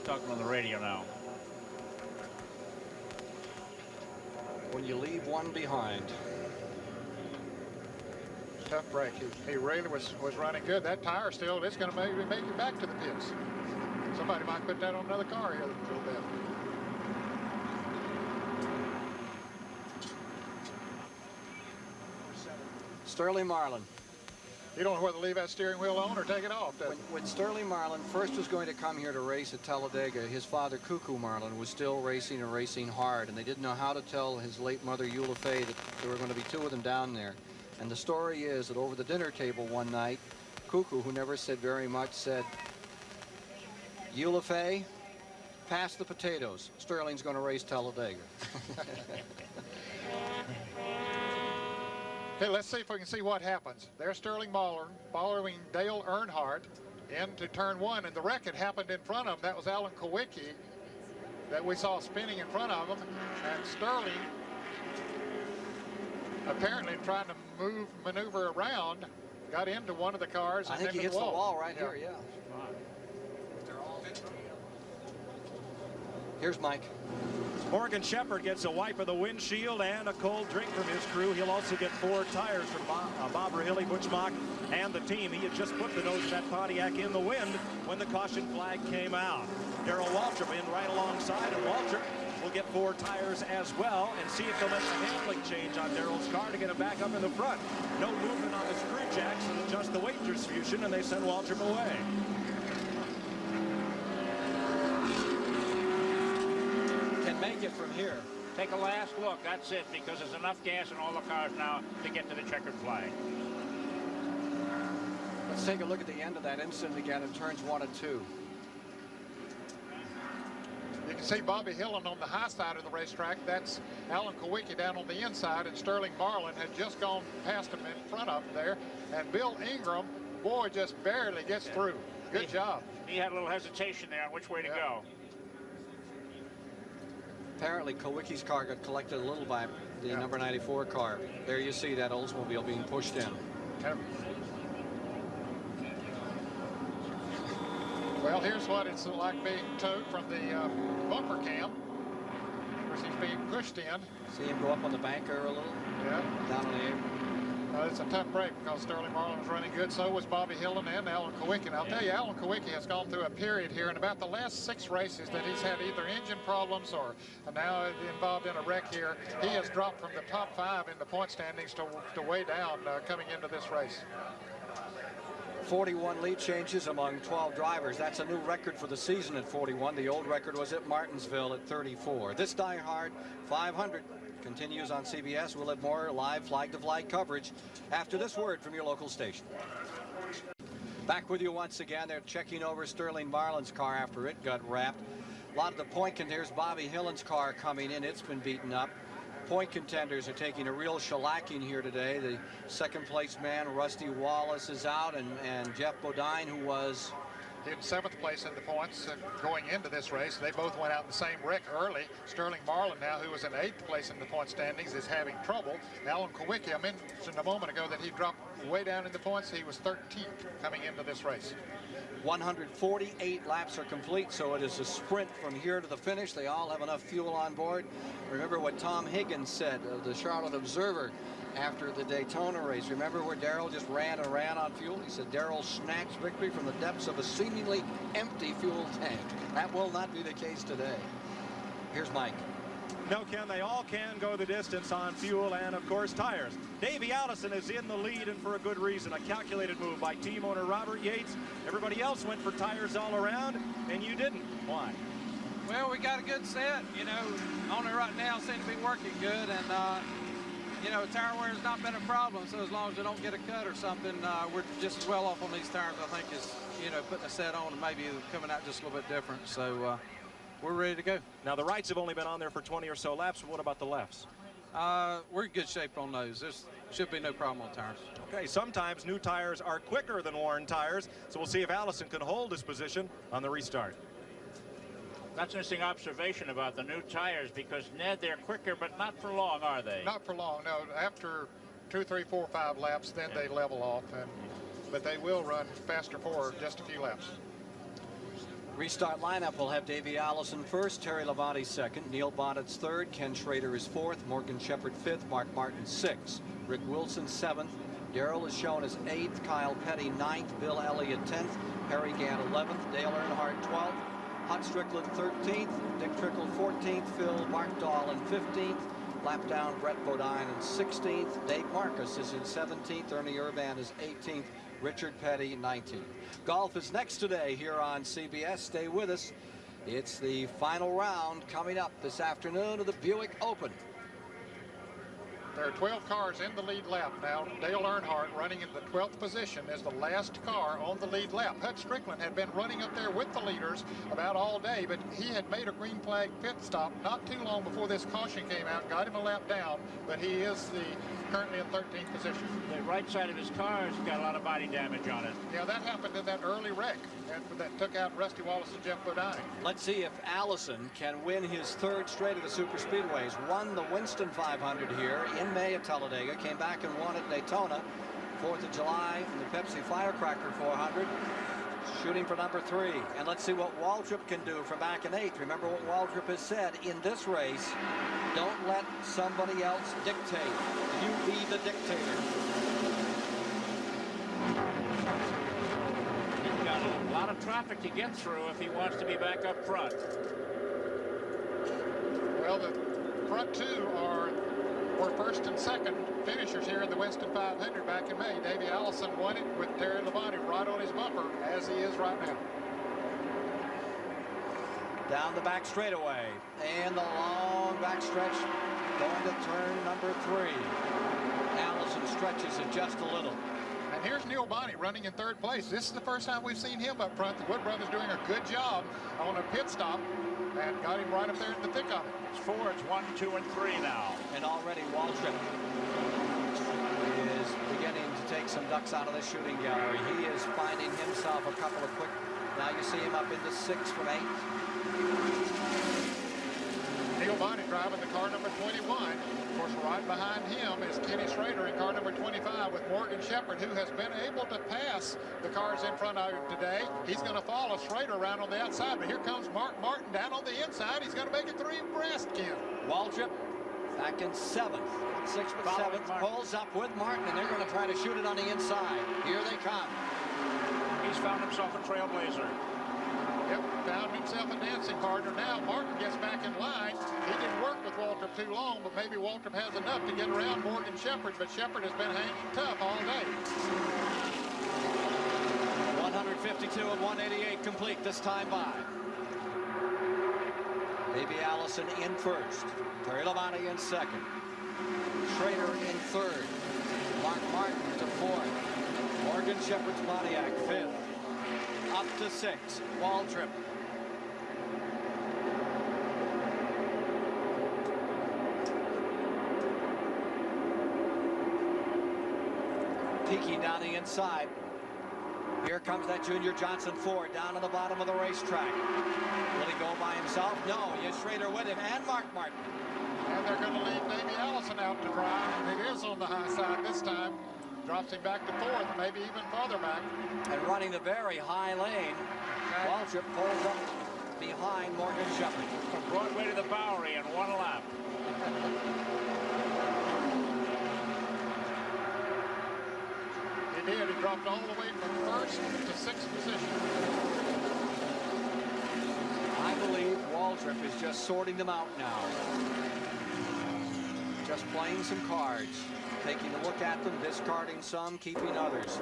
Talking on the radio now. When you leave one behind. Tough break. He really was running good. That tire still, it's going to maybe make it back to the pits. Somebody might put that on another car here a little bit. Sterling Marlin. You don't know whether to leave that steering wheel on or take it off. When Sterling Marlin first was going to come here to race at Talladega, his father, Cuckoo Marlin, was still racing and racing hard, and they didn't know how to tell his late mother, Eula Fay, that there were going to be 2 of them down there. And the story is that over the dinner table one night, Cuckoo, who never said very much, said, "Eula Fay, pass the potatoes. Sterling's going to race Talladega." Okay, let's see if we can see what happens. There's Sterling Marlin following Dale Earnhardt into turn 1, and the wreck had happened in front of him. That was Alan Kowicki that we saw spinning in front of him, and Sterling apparently trying to maneuver around, got into one of the cars. I and think he hits the wall right here, yeah. Here's Mike. Morgan Shepherd gets a wipe of the windshield and a cold drink from his crew. He'll also get 4 tires from Bob Rahilly, Butch Mock, and the team. He had just put the nose of that Pontiac in the wind when the caution flag came out. Darrell Waltrip in right alongside, and Waltrip will get 4 tires as well, and see if they'll make a handling change on Darrell's car to get him back up in the front. No movement on the screw jacks and adjust the weight distribution, and they send Waltrip away. Make it from here. Take a last look. That's it, because there's enough gas in all the cars now to get to the checkered flag. Let's take a look at the end of that incident again in turns 1 and 2. You can see Bobby Hillen on the high side of the racetrack. That's Alan Kowicki down on the inside, and Sterling Marlin had just gone past him in front of him there. And Bill Ingram, boy, just barely gets through. Good job. He had a little hesitation there on which way to go. Apparently, Kowicki's car got collected a little by the number 94 car. There you see that Oldsmobile being pushed in. Well, here's what it's like being towed from the bumper cam. Of course, he's being pushed in. See him go up on the banker a little? Yeah. Down on the apron. It's a tough break because Sterling Marlin was running good. So was Bobby Hillen and Alan Kowicki. And I'll tell you, Alan Kowicki has gone through a period here in about the last 6 races that he's had either engine problems or now involved in a wreck here. He has dropped from the top 5 in the point standings to way down coming into this race. 41 lead changes among 12 drivers. That's a new record for the season at 41. The old record was at Martinsville at 34. This Die Hard 500 continues on CBS. We'll have more live flag-to-flag coverage after this word from your local station. Back with you once again. They're checking over Sterling Marlin's car after it got wrapped. A lot of the point contenders, Bobby Hillen's car coming in. It's been beaten up. Point contenders are taking a real shellacking here today. The second place man, Rusty Wallace, is out, and Jeff Bodine, who was in 7th place in the points going into this race. They both went out in the same wreck early. Sterling Marlin now, who was in 8th place in the point standings, is having trouble. Alan Kowicki, I mentioned a moment ago that he dropped way down in the points. He was 13th coming into this race. 148 laps are complete, so it is a sprint from here to the finish. They all have enough fuel on board. Remember what Tom Higgins said of the Charlotte Observer after the Daytona race. Remember where Darrell just ran and ran on fuel? He said Darrell snatched victory from the depths of a seemingly empty fuel tank. That will not be the case today. Here's Mike. No, Ken, they all can go the distance on fuel and, of course, tires. Davey Allison is in the lead, and for a good reason. A calculated move by team owner Robert Yates. Everybody else went for tires all around, and you didn't. Why? Well, we got a good set. You know, only right now seem to be working good, and you know, tire wear has not been a problem. So as long as we don't get a cut or something, we're just as well off on these tires, I think, as, you know, putting a set on and maybe coming out just a little bit different. So we're ready to go. Now, the rights have only been on there for 20 or so laps. What about the lefts? We're in good shape on those. should be no problem on tires. Okay, sometimes new tires are quicker than worn tires, so we'll see if Allison can hold his position on the restart. That's an interesting observation about the new tires, because, Ned, they're quicker, but not for long, are they? Not for long, no. After 2, 3, 4, 5 laps, then they level off, but they will run faster for just a few laps. Restart lineup will have Davey Allison first, Terry Labonte second, Neil Bonnett's third, Ken Schrader is fourth, Morgan Shepherd fifth, Mark Martin sixth, Rick Wilson seventh, Darrell is shown as eighth, Kyle Petty ninth, Bill Elliott 10th, Harry Gant 11th, Dale Earnhardt 12th, Hut Strickland 13th, Dick Trickle 14th, Phil Markdahl in 15th, lap down Brett Bodine in 16th, Dave Marcus is in 17th, Ernie Urban is 18th, Richard Petty 19th. Golf is next today here on CBS. Stay with us. It's the final round coming up this afternoon of the Buick Open. There are 12 cars in the lead lap now. Dale Earnhardt running in the 12th position as the last car on the lead lap. Hut Strickland had been running up there with the leaders about all day, but he had made a green flag pit stop not too long before this caution came out, got him a lap down, but he is currently in 13th position. The right side of his car has got a lot of body damage on it. Yeah, that happened in that early wreck that took out Rusty Wallace and Jeff Bodine. Let's see if Allison can win his third straight of the Superspeedways. Won the Winston 500 here in May at Talladega, came back and won at Daytona, 4th of July in the Pepsi Firecracker 400, shooting for number 3. And let's see what Waltrip can do from back in 8th. Remember what Waltrip has said in this race: don't let somebody else dictate. You be the dictator. He's got a lot of traffic to get through if he wants to be back up front. Well, the front two were first and second finishers here in the Winston 500 back in May. Davey Allison won it with Terry Labonte right on his bumper, as he is right now. Down the back straightaway, and the long back stretch going to turn number 3. Allison stretches it just a little. And here's Neil Bonnet running in 3rd place. This is the first time we've seen him up front. The Wood brothers doing a good job on a pit stop and got him right up there in the thick of it. It's 4, it's 1, 2, and 3 now. And already Waltrip is beginning to take some ducks out of the shooting gallery. He is finding himself a couple of quick. Now you see him up into 6th from 8th. Neil Bonnet driving the car number 21. Of course, right behind him is Kenny Schrader in car number 25 with Morgan Shepherd, who has been able to pass the cars in front of him today. He's going to follow Schrader around on the outside, but here comes Mark Martin down on the inside. He's going to make it 3 abreast, Ken. Waltrip back in 7th. 6th but 7th, pulls up with Martin, and they're going to try to shoot it on the inside. Here they come. He's found himself a trailblazer. Yep, found himself a dancing partner. Now Martin gets back in line. He didn't work with Waltrip too long, but maybe Waltrip has enough to get around Morgan Shepherd, but Shepherd has been hanging tough all day. 152 of 188 complete this time by. Davey Allison in 1st. Terry Labonte in 2nd. Schrader in 3rd. Mark Martin to 4th. Morgan Shepherd's Pontiac 5th. Up to 6th. Waltrip. Peeking down the inside. Here comes that Junior Johnson Ford down to the bottom of the racetrack. Will he go by himself? No, he has Schrader with him and Mark Martin. And they're going to leave Davey Allison out to dry. It is on the high side this time. Drops him back to 4th, maybe even further back. And running the very high lane, Waltrip pulls up behind Morgan Shepherd. From Broadway to the Bowery in 1 lap. He did. He dropped all the way from 1st to 6th position. I believe Waltrip is just sorting them out now. Just playing some cards. Taking a look at them, discarding some, keeping others.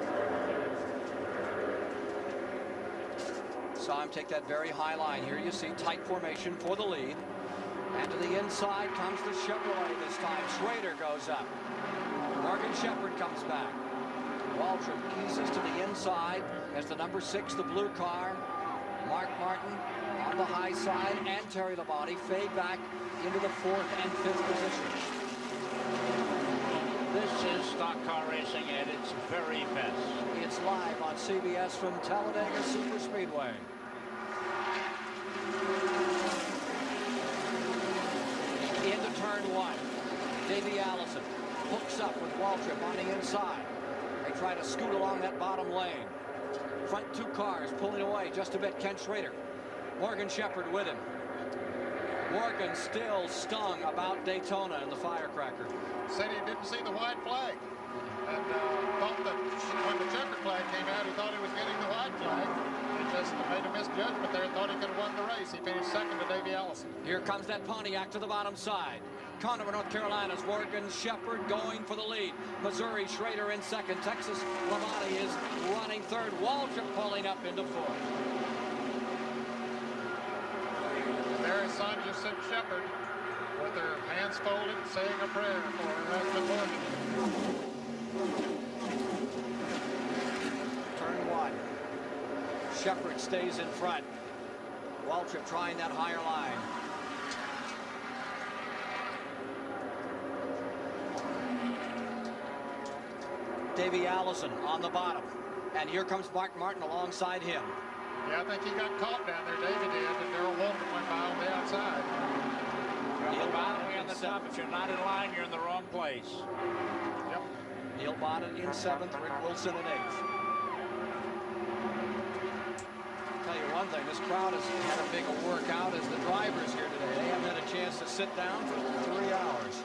Saw him take that very high line. Here you see tight formation for the lead. And to the inside comes the Chevrolet this time. Schrader goes up. Morgan Shepherd comes back. Waltrip eases to the inside as the number 6, the blue car. Mark Martin on the high side, and Terry Labonte fade back into the 4th and 5th positions. This is stock car racing at its very best. It's live on CBS from Talladega Superspeedway. Into turn one. Davey Allison hooks up with Waltrip on the inside. They try to scoot along that bottom lane. Front two cars pulling away just a bit. Ken Schrader. Morgan Shepherd with him. Morgan still stung about Daytona and the firecracker. Said he didn't see the white flag. And thought that when the checkered flag came out, he thought he was getting the white flag. He just made a misjudgment there and thought he could have won the race. He finished second to Davey Allison. Here comes that Pontiac to the bottom side. Conover, North Carolina's Morgan Shepherd going for the lead. Missouri, Schrader in second. Texas, Lamati is running third. Waltrip pulling up into fourth. There is Sonja Shepherd with her hands folded, saying a prayer for her husband Morgan. Turn one. Shepherd stays in front. Waltrip trying that higher line. Davey Allison on the bottom. And here comes Mark Martin alongside him. Yeah, I think he got caught down there, Davey did, and Darrell Walton went by on the outside. Neil Bonnet on the top. If you're not in line, you're in the wrong place. Yep. Neil Bonnet in seventh, Rick Wilson in eighth. I'll tell you one thing, this crowd has had a big workout as the drivers here today. They haven't had a chance to sit down for 3 hours.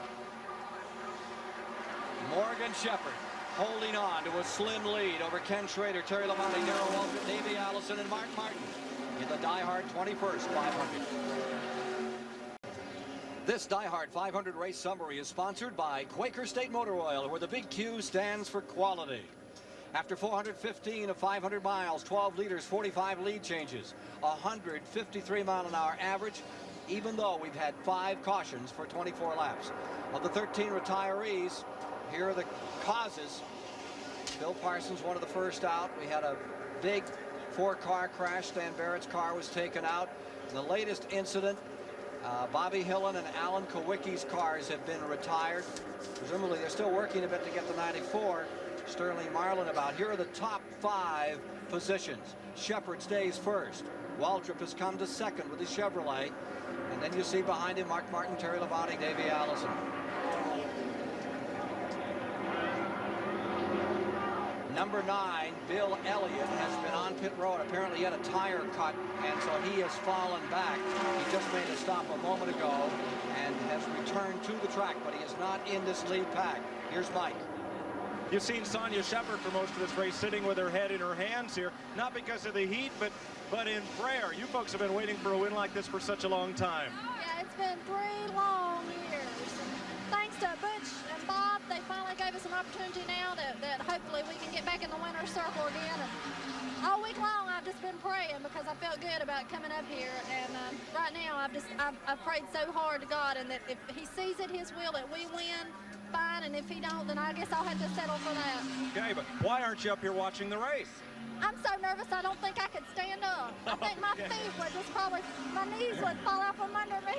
Morgan Shepherd holding on to a slim lead over Ken Schrader, Terry Labonte, Darrell Waltrip, Davey Allison, and Mark Martin in the DieHard 21st 500. This DieHard 500 race summary is sponsored by Quaker State Motor Oil, where the big Q stands for quality. After 415 of 500 miles, 12 liters, 45 lead changes, 153 mile-an-hour average, even though we've had 5 cautions for 24 laps. Of the 13 retirees, here are the causes. Bill Parsons, one of the first out. We had a big 4-car crash. Stan Barrett's car was taken out. The latest incident, Bobby Hillen and Alan Kowicki's cars have been retired. Presumably they're still working a bit to get the 94. Sterling Marlin about. Here are the top 5 positions. Shepherd stays first. Waltrip has come to second with his Chevrolet. And then you see behind him Mark Martin, Terry Labonte, Davey Allison. Number 9, Bill Elliott, has been on pit road. Apparently he had a tire cut, and so he has fallen back. He just made a stop a moment ago and has returned to the track, but he is not in this lead pack. Here's Mike. You've seen Sonja Shepherd for most of this race sitting with her head in her hands here, not because of the heat, but in prayer. You folks have been waiting for a win like this for such a long time. Yeah, it's been 3 long years. Thanks to Butch and Bob, they finally gave us an opportunity now that hopefully we can get back in the winner's circle again. And all week long I've just been praying because I felt good about coming up here. And right now I've prayed so hard to God, and that if he sees it his will that we win, fine, and if he don't, then I guess I'll have to settle for that. Okay, but why aren't you up here watching the race? I'm so nervous I don't think I could stand up. I think my feet would just probably, my knees would fall out from under me.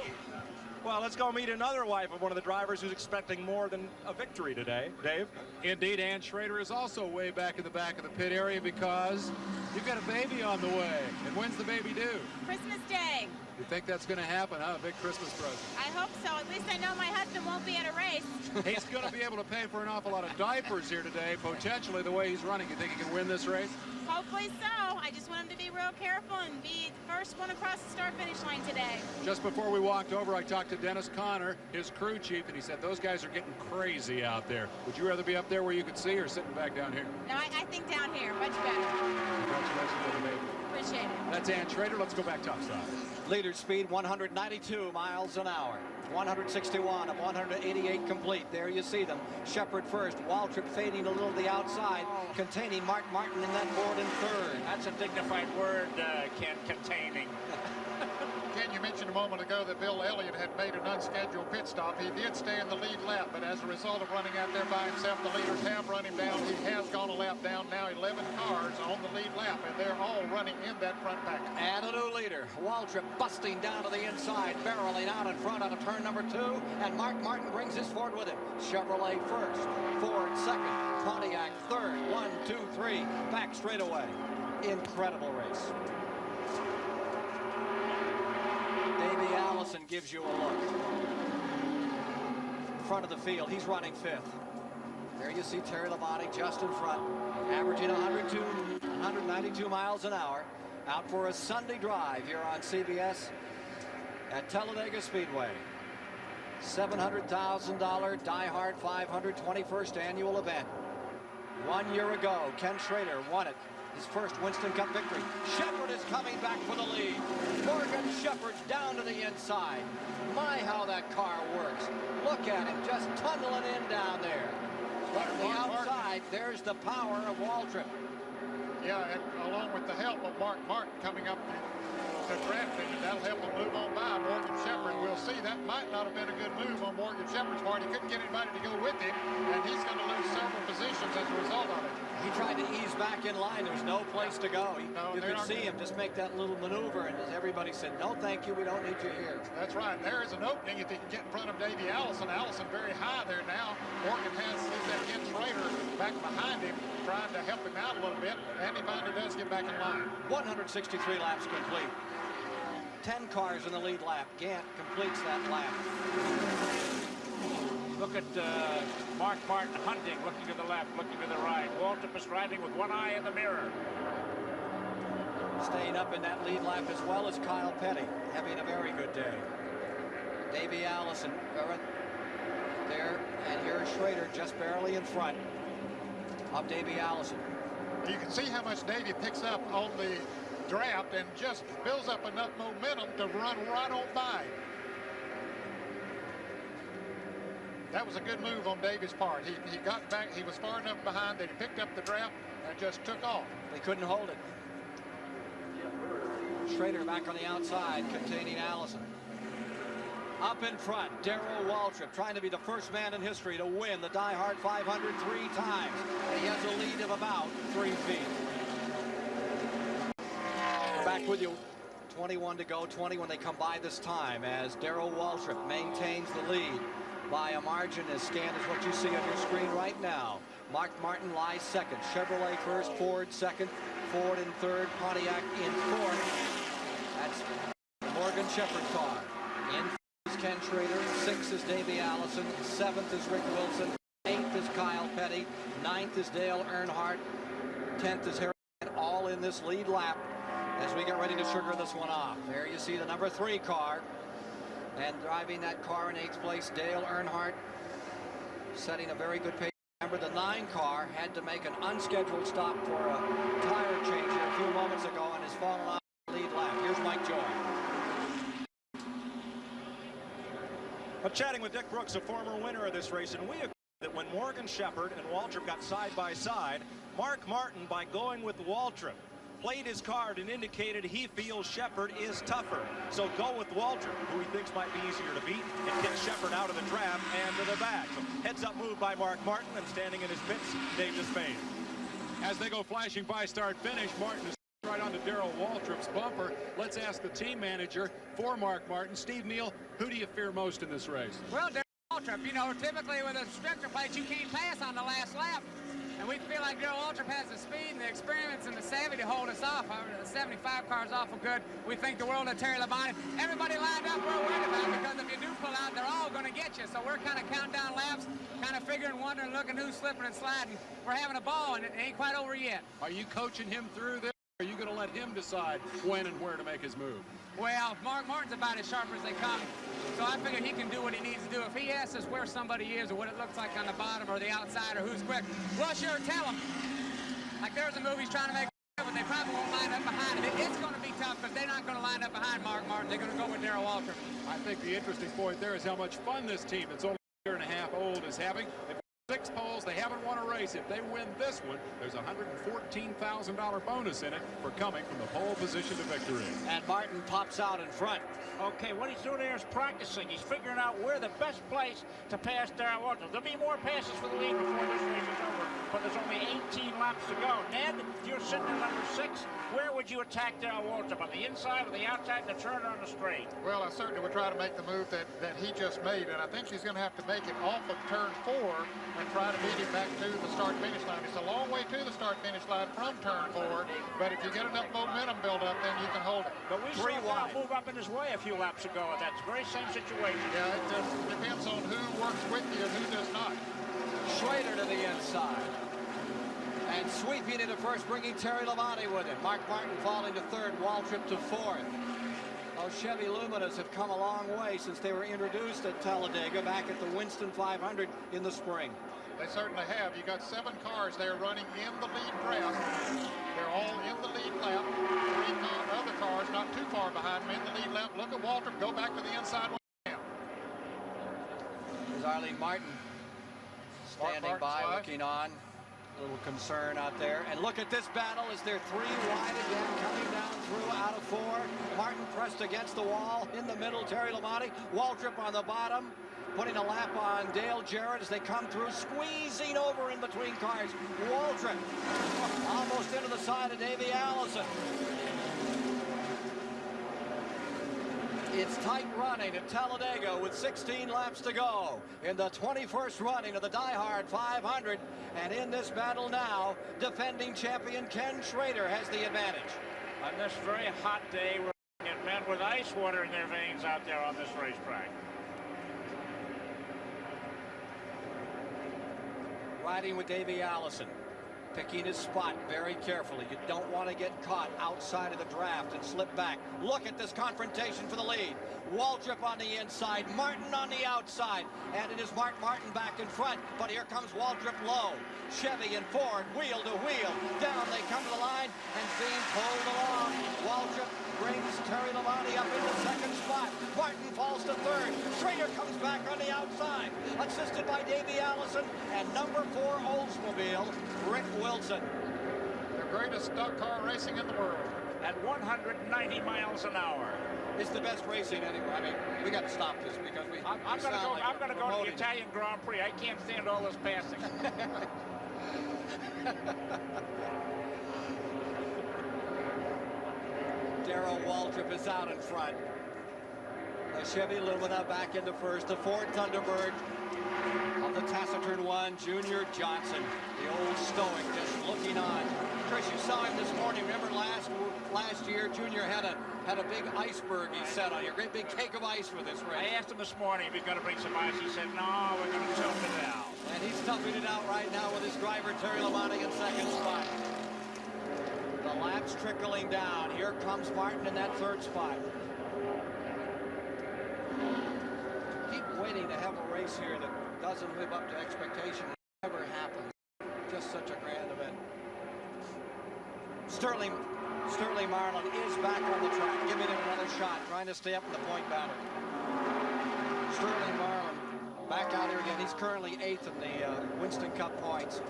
Well, let's go meet another wife of one of the drivers who's expecting more than a victory today. Dave? Indeed, Ann Schrader is also way back in the back of the pit area because you've got a baby on the way. And when's the baby due? Christmas Day. You think that's going to happen, huh? A big Christmas present. I hope so. At least I know my husband won't be at a race. He's going to be able to pay for an awful lot of diapers here today, potentially the way he's running. You think he can win this race? Hopefully so. I just want him to be real careful and be the first one across the start-finish line today. Just before we walked over, I talked to Dennis Conner, his crew chief, and he said those guys are getting crazy out there. Would you rather be up there where you could see or sitting back down here? No, I think down here. Much better. Congratulations on the baby. Appreciate it. That's Ann Schrader. Let's go back topside. Leader speed 192 miles an hour. 161 of 188 complete. There you see them. Shepherd first. Waltrip fading a little to the outside, containing Mark Martin in that board in third. That's a dignified word, Ken, containing. Ken, you mentioned a moment ago that Bill Elliott had made an unscheduled pit stop. He did stay in the lead lap, but as a result of running out there by himself, the leaders have run him down. He has gone a lap down. Now 11 cars on the lead lap, and they're all running in that front pack. And a new leader, Waltrip, busting down to the inside, barreling out in front on turn number 2, and Mark Martin brings his Ford with him. Chevrolet first, Ford second, Pontiac third, 1, 2, 3, back straight away. Incredible race. Davey Allison gives you a look. Front of the field, he's running 5th. There you see Terry Labonte just in front, averaging 192 miles an hour, out for a Sunday drive here on CBS at Talladega Speedway. $700,000 DieHard 500 21st annual event. 1 year ago, Ken Schrader won it. His first Winston Cup victory. Shepherd is coming back for the lead. Morgan Shepherd down to the inside. My, how that car works. Look at him just tunneling in down there. But on the outside, there's the power of Waltrip. Yeah, and along with the help of Mark Martin coming up to drafting, and that'll help him move on by Morgan Shepherd. We'll see, that might not have been a good move on Morgan Shepherd's part. He couldn't get anybody to go with him, and he's going to lose several positions as a result of it. He tried to ease back in line. There's no place to go. You could see him just make that little maneuver, and everybody said, no, thank you, we don't need you here. That's right. There is an opening if he can get in front of Davey Allison. Allison very high there now. Morgan has that Ken Schrader back behind him, trying to help him out a little bit, and he finally does get back in line. 163 laps complete. 10 cars in the lead lap. Gant completes that lap. Look at Mark Martin hunting, looking to the left, looking to the right. Waltrip is riding with one eye in the mirror. Staying up in that lead lap as well as Kyle Petty, having a very good day. Davey Allison there, and here's Schrader just barely in front of Davey Allison. You can see how much Davey picks up on the draft and just builds up enough momentum to run right on by. That was a good move on Davey's part. He got back, he was far enough behind that he picked up the draft and just took off. They couldn't hold it. Schrader back on the outside, containing Allison. Up in front, Darrell Waltrip, trying to be the first man in history to win the DieHard 500 3 times. And he has a lead of about 3 feet. Back with you. 21 to go, 20 when they come by this time, as Darrell Waltrip maintains the lead by a margin as scant as what you see on your screen right now. Mark Martin lies second, Chevrolet first, Ford second, Ford in third, Pontiac in fourth. That's the Morgan Shepherd car. In is Ken Schrader, 6th is Davey Allison, 7th is Rick Wilson, 8th is Kyle Petty, 9th is Dale Earnhardt, 10th is Harry, all in this lead lap as we get ready to sugar this one off. There you see the number 3 car, and driving that car in 8th place, Dale Earnhardt, setting a very good pace. Remember, the 9 car had to make an unscheduled stop for a tire change here a few moments ago and has fallen off the lead lap. Here's Mike Joy. I'm chatting with Dick Brooks, a former winner of this race, and we agree that when Morgan Shepherd and Waltrip got side by side, Mark Martin, by going with Waltrip, played his card and indicated he feels Shepherd is tougher. So go with Waltrip, who he thinks might be easier to beat, and kick Shepherd out of the draft and to the back. So heads up move by Mark Martin, and standing in his pits, Dave Despain. As they go flashing by start finish, Martin is right onto Darrell Waltrip's bumper. Let's ask the team manager for Mark Martin, Steve Neal, who do you fear most in this race? Well, Darrell Waltrip, you know, typically with a restrictor plate, you can't pass on the last lap. And we feel like Darrell Waltrip has the speed and the experience and the savvy to hold us off. The 75 car is awful good. We think the world of Terry Labonte. Everybody lined up we're worried about, because if you do pull out, they're all going to get you. So we're kind of counting down laps, kind of figuring, wondering, looking who's slipping and sliding. We're having a ball, and it ain't quite over yet. Are you coaching him through this? Or are you going to let him decide when and where to make his move? Well, Mark Martin's about as sharp as they come, so I figure he can do what he needs to do. If he asks us where somebody is or what it looks like on the bottom or the outside or who's quick, we'll sure tell him. Like there's a move he's trying to make, but they probably won't line up behind him. It's going to be tough, but they're not going to line up behind Mark Martin. They're going to go with Darrell Waltrip. I think the interesting point there is how much fun this team that's only a year and a half old is having. They've 6 poles. They haven't won a race. If they win this one, there's a $114,000 bonus in it for coming from the pole position to victory. And Martin pops out in front. Okay, what he's doing there is practicing. He's figuring out where the best place to pass Darrell Waltrip. There'll be more passes for the lead before this race is over, but there's only 18 laps to go. Ned, if you're sitting in number 6, where would you attack Darrell Waltrip? On the inside or the outside, the turn or on the straight? Well, I certainly would try to make the move that he just made, and I think he's going to have to make it off of turn 4 and try to beat him back to the start-finish line. It's a long way to the start-finish line from turn 4, but if you get enough momentum build up, then you can hold it. But we saw a move up in his way a few laps ago. That's the very same situation. Yeah, it depends on who works with you and who does not. Schrader to the inside. And sweeping into first, bringing Terry Labonte with him. Mark Martin falling to third, Waltrip to fourth. Those Chevy Luminas have come a long way since they were introduced at Talladega back at the Winston 500 in the spring. They certainly have. You got 7 cars there running in the lead draft. They're all in the lead lap. 3 other cars not too far behind them in the lead lap. Look at Waltrip go back to the inside one now. There's Arlene Martin standing by, looking on. A little concern out there. And look at this battle as they're 3 wide again, coming down through out of 4. Martin pressed against the wall in the middle. Terry Labonte, Waltrip on the bottom, putting a lap on Dale Jarrett as they come through, squeezing over in between cars. Waltrip almost into the side of Davey Allison. It's tight running at Talladega with 16 laps to go in the 21st running of the DieHard 500. And in this battle now, defending champion Ken Schrader has the advantage. On this very hot day, we're getting men with ice water in their veins out there on this racetrack. Riding with Davey Allison, picking his spot very carefully. You don't want to get caught outside of the draft and slip back. Look at this confrontation for the lead. Waltrip on the inside, Martin on the outside, and it is Mark Martin back in front, but here comes Waltrip low. Chevy and Ford, wheel to wheel. Down they come to the line, and being pulled along. Waltrip brings Terry Labonte up in the second spot. Martin falls to third. Schrader comes back on the outside, assisted by Davey Allison and number 4 Oldsmobile, Rick Wilson. The greatest stock car racing in the world. At 190 miles an hour. It's the best racing anyway. I mean, we got to stop this because I'm going to go to the Italian Grand Prix. I can't stand all this passing. Darrell Waltrip is out in front. The Chevy Lumina back into first. The Ford Thunderbird of the taciturn one, Junior Johnson, the old stoic, just looking on. Chris, you saw him this morning. Remember last year, Junior had a big iceberg he set on you, a great big cake of ice for this race. I asked him this morning if he's going to bring some ice. He said, no, we're going to tough it out. And he's toughing it out right now with his driver, Terry Labonte, in second spot. The laps trickling down. Here comes Martin in that third spot. Keep waiting to have a race here that doesn't live up to expectation. Never happens. Just such a grand event. Sterling Marlin is back on the track, giving him another shot, trying to stay up in the point battle. Sterling Marlin back out here again. He's currently 8th in the Winston Cup points.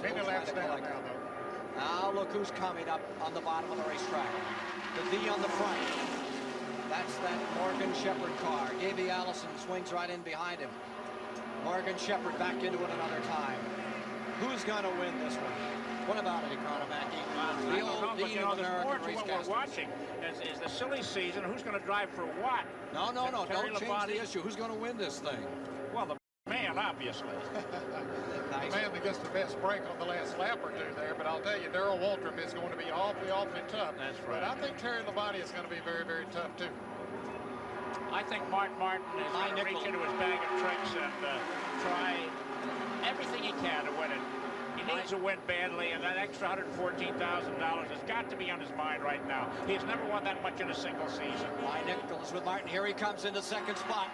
Many laps down now, though. Now look who's coming up on the bottom of the racetrack. The V on the front. That's that Morgan Shepherd car. Davey Allison swings right in behind him. Morgan Shepherd back into it another time. Who's going to win this one? What about it, Economaki? The old dean of American racecasters. What we're watching is the silly season. Who's going to drive for what? No. Don't change the issue. Who's going to win this thing? Well, the man, obviously. Nice. The man that gets the best break on the last lap or two there, but I'll tell you, Darrell Waltrip is going to be awfully tough. That's right. But I think Terry Labonte is going to be very, very tough, too. I think Mark Martin is going to reach into his bag of tricks and try everything he can to win it. He needs to win badly, and that extra $114,000 has got to be on his mind right now. He's never won that much in a single season. Mike Nichols with Martin. Here he comes into second spot.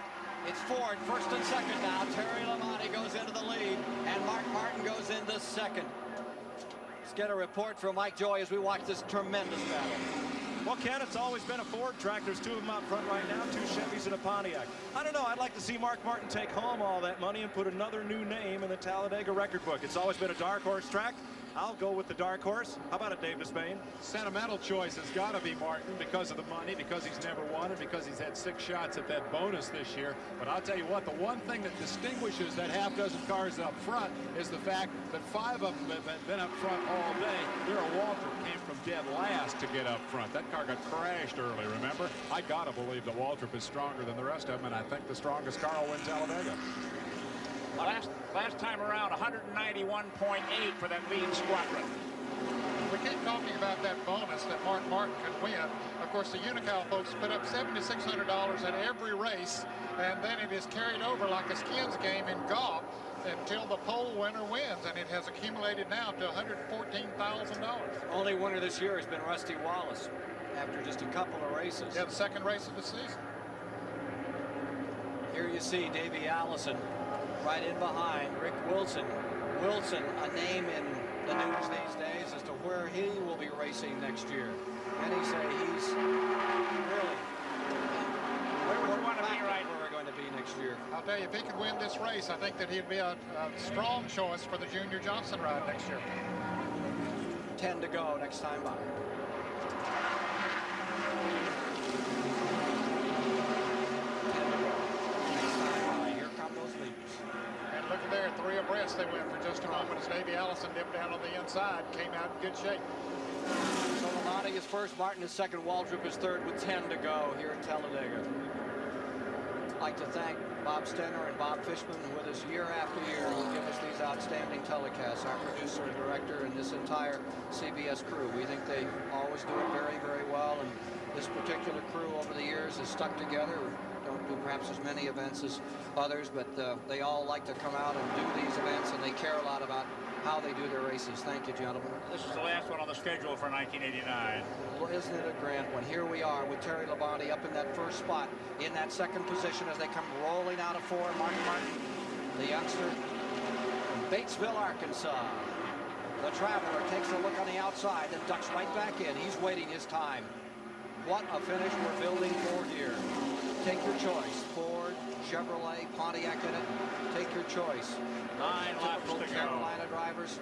It's Ford first and second now. Terry Labonte goes into the lead, and Mark Martin goes into second. Let's get a report from Mike Joy as we watch this tremendous battle. Well, Ken, it's always been a Ford track. There's 2 of them out front right now, 2 Chevys and a Pontiac. I don't know. I'd like to see Mark Martin take home all that money and put another new name in the Talladega record book. It's always been a dark horse track. I'll go with the dark horse. How about it, Dave Despain? Sentimental choice has got to be Martin because of the money, because he's never won, and because he's had 6 shots at that bonus this year. But I'll tell you what, the one thing that distinguishes that half dozen cars up front is the fact that 5 of them have been up front all day. Darrell Waltrip came from dead last to get up front. That car got crashed early, remember? I got to believe that Waltrip is stronger than the rest of them, and I think the strongest car will win Talladega. Last time around, 191.8 for that lead squadron. We keep talking about that bonus that Mark Martin can win. Of course, the Unocal folks put up $7,600 at every race, and then it is carried over like a skins game in golf until the pole winner wins, and it has accumulated now to $114,000. Only winner this year has been Rusty Wallace after just a couple of races. Yeah, the second race of the season. Here you see Davey Allison right in behind Rick Wilson. Wilson, a name in the news these days as to where he will be racing next year. Many say he's really where would you want to be right where we're going to be next year. I'll tell you, if he could win this race, I think that he'd be a strong choice for the Junior Johnson ride next year. 10 to go next time by. Look at there, 3 abreast they went for just a moment as Davey Allison dipped down on the inside, came out in good shape. So Lamani is first, Martin is second, Waltrip is third with 10 to go here at Talladega. I'd like to thank Bob Stenner and Bob Fishman with us year after year who give us these outstanding telecasts, our producer and director and this entire CBS crew. We think they always do it very, very well, and this particular crew over the years has stuck together. Don't do perhaps as many events as others, but they all like to come out and do these events, and they care a lot about how they do their races. Thank you, gentlemen. This is the last one on the schedule for 1989. Well, isn't it a grand one? Here we are with Terry Labonte up in that first spot, in that second position as they come rolling out of 4. Mark Martin, the youngster from Batesville, Arkansas. The Traveler takes a look on the outside and ducks right back in. He's waiting his time. What a finish we're building for here. Take your choice. Ford, Chevrolet, Pontiac in it. Take your choice. 9 laps to go. Carolina drivers.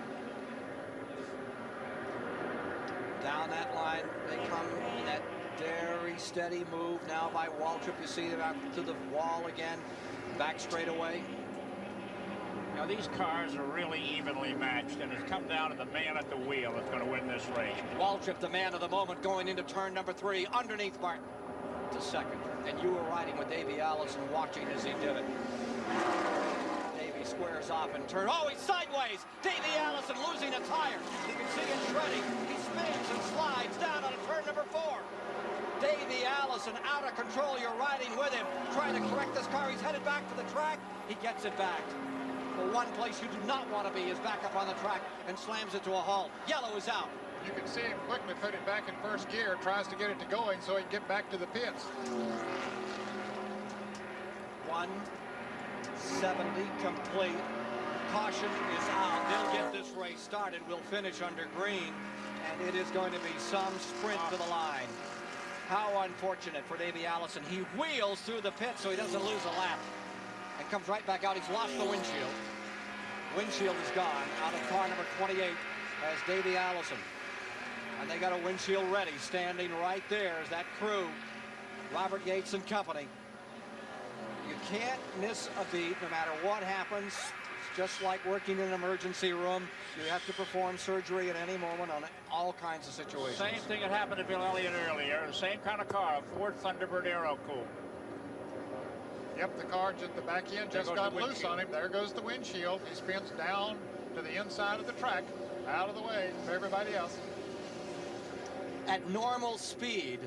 Down that line, they come in that very steady move now by Waltrip. You see them out to the wall again. Back straight away. Now, these cars are really evenly matched, and it's come down to the man at the wheel that's going to win this race. Waltrip, the man of the moment, going into turn number 3, underneath Martin to second. And you were riding with Davey Allison watching as he did it. Davey squares off and turn. Oh, he's sideways! Davey Allison losing a tire. You can see it shredding. He spins and slides down on turn number 4. Davey Allison out of control. You're riding with him, trying to correct this car. He's headed back to the track. He gets it back. The one place you do not want to be is back up on the track and slams it to a halt. Yellow is out. You can see him quickly put it back in first gear, tries to get it to going so he can get back to the pits. 170 complete. Caution is out. They'll get this race started. We'll finish under green, and it is going to be some sprint to the line. How unfortunate for Davey Allison. He wheels through the pit so he doesn't lose a lap. And comes right back out. He's lost the windshield. Windshield is gone. Out of car number 28 has Davey Allison. And they got a windshield ready, standing right there is that crew. Robert Yates and company. You can't miss a beat no matter what happens. It's just like working in an emergency room. You have to perform surgery at any moment on all kinds of situations. Same thing that happened to Bill Elliott earlier. The same kind of car, a Ford Thunderbird Aero Coupe. Yep, the car, just the back end just got loose on him. There goes the windshield. He spins down to the inside of the track, out of the way for everybody else. At normal speed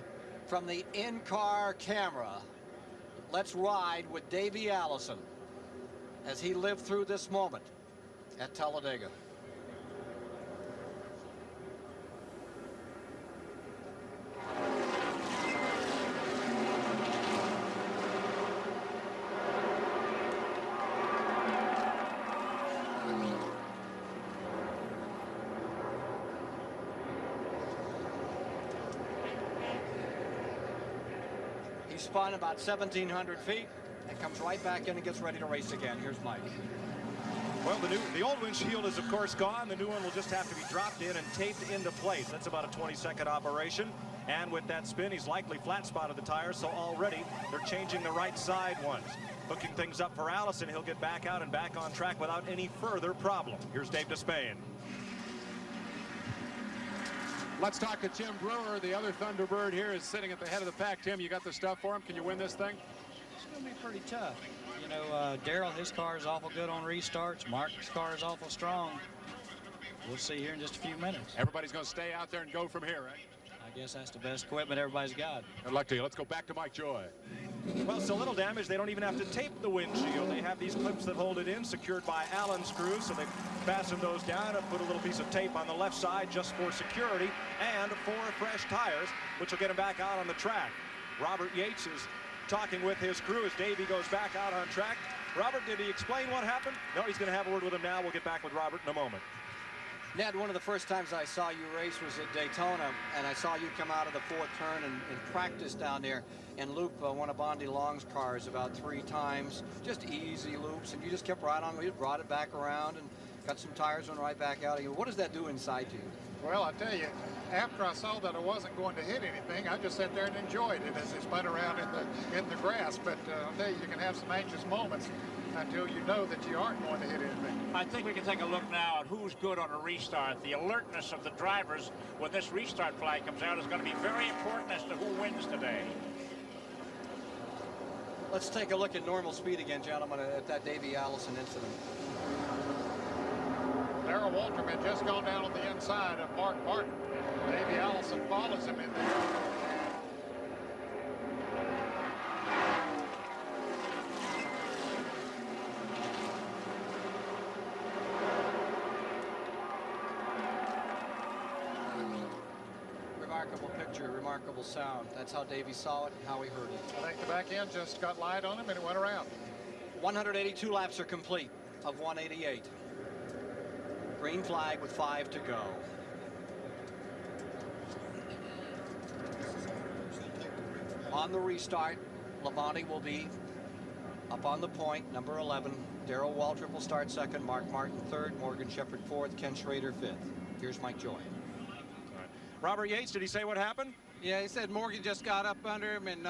from the in-car camera, let's ride with Davey Allison as he lived through this moment at Talladega. He spun about 1,700 feet and comes right back in and gets ready to race again. Here's Mike. Well, the old windshield is, of course, gone. The new one will just have to be dropped in and taped into place. That's about a 20-second operation. And with that spin, he's likely flat spotted the tires, so already they're changing the right side ones. Hooking things up for Allison. He'll get back out and back on track without any further problem. Here's Dave Despain. Let's talk to Tim Brewer. The other Thunderbird here is sitting at the head of the pack. Tim, you got the stuff for him. Can you win this thing? It's going to be pretty tough. You know, Darrell, his car is awful good on restarts. Mark's car is awful strong. We'll see here in just a few minutes. Everybody's going to stay out there and go from here, right? I guess that's the best equipment everybody's got. Good luck to you. Let's go back to Mike Joy. Well, so little damage. They don't even have to tape the windshield. They have these clips that hold it in, secured by Allen screws. So they fastened those down and put a little piece of tape on the left side just for security, and 4 fresh tires, which will get him back out on the track. Robert Yates is talking with his crew as Davey goes back out on track. Robert, did he explain what happened? No, he's going to have a word with him now. We'll get back with Robert in a moment. Ned, one of the first times I saw you race was at Daytona, and I saw you come out of the 4th turn and practice down there and loop one of Bondi Long's cars about 3 times, just easy loops, and you just kept right on. We just brought it back around and got some tires on right back out of you. What does that do inside you? Well, I tell you, after I saw that I wasn't going to hit anything, I just sat there and enjoyed it as it spun around in the grass. But I'll tell you, you can have some anxious moments until you know that you aren't going to hit anything. I think we can take a look now at who's good on a restart. The alertness of the drivers when this restart flag comes out is going to be very important as to who wins today. Let's take a look at normal speed again, gentlemen, at that Davey Allison incident. Darrell Waltrip had just gone down on the inside of Mark Martin. Davey Allison follows him in there. Remarkable picture, remarkable sound. That's how Davey saw it and how he heard it. I think the back end just got light on him and it went around. 182 laps are complete of 188. Green flag with 5 to go. On the restart, Labonte will be up on the point, number 11. Darrell Waltrip will start second, Mark Martin third, Morgan Shepherd fourth, Ken Schrader fifth. Here's Mike Joy. Robert Yates, did he say what happened? Yeah, he said Morgan just got up under him and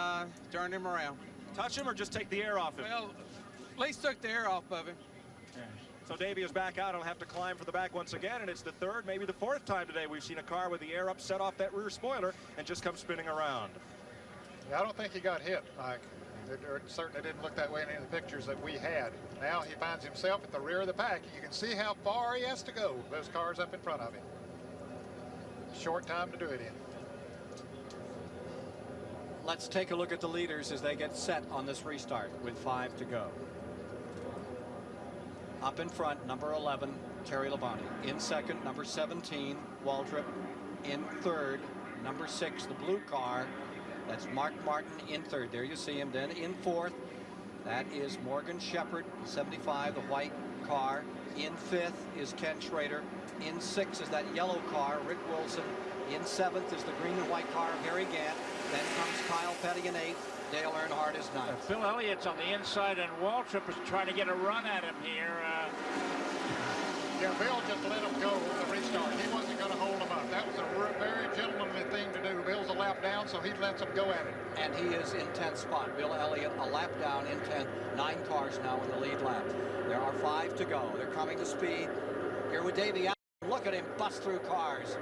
turned him around. Touch him or just take the air off him? Well, at least took the air off of him. So Davey is back out. He'll have to climb for the back once again, and it's the 3rd, maybe the 4th time today we've seen a car with the air up, set off that rear spoiler, and just come spinning around. Yeah, I don't think he got hit, Mike. It certainly didn't look that way in any of the pictures that we had. Now he finds himself at the rear of the pack. You can see how far he has to go with those cars up in front of him. Short time to do it in. Let's take a look at the leaders as they get set on this restart with 5 to go. Up in front, number 11, Terry Labonte. In second, number 17, Waltrip. In third, number 6, the blue car. That's Mark Martin in third. There you see him. Then in fourth, that is Morgan Shepherd, 75, the white car. In fifth is Ken Schrader. In sixth is that yellow car, Rick Wilson. In seventh is the green and white car of Harry Gant. Then comes Kyle Petty in eighth. Dale Earnhardt is ninth. Phil Elliott's on the inside, and Waltrip is trying to get a run at him here. Yeah, Bill just let him go with the restart. He wasn't going to hold him up. That was a very gentlemanly thing to do. Bill's a lap down, so he lets him go at it. And he is in 10th spot. Bill Elliott a lap down in 10th. 9 cars now in the lead lap. There are 5 to go. They're coming to speed. Here with Davey Allison. Look at him bust through cars.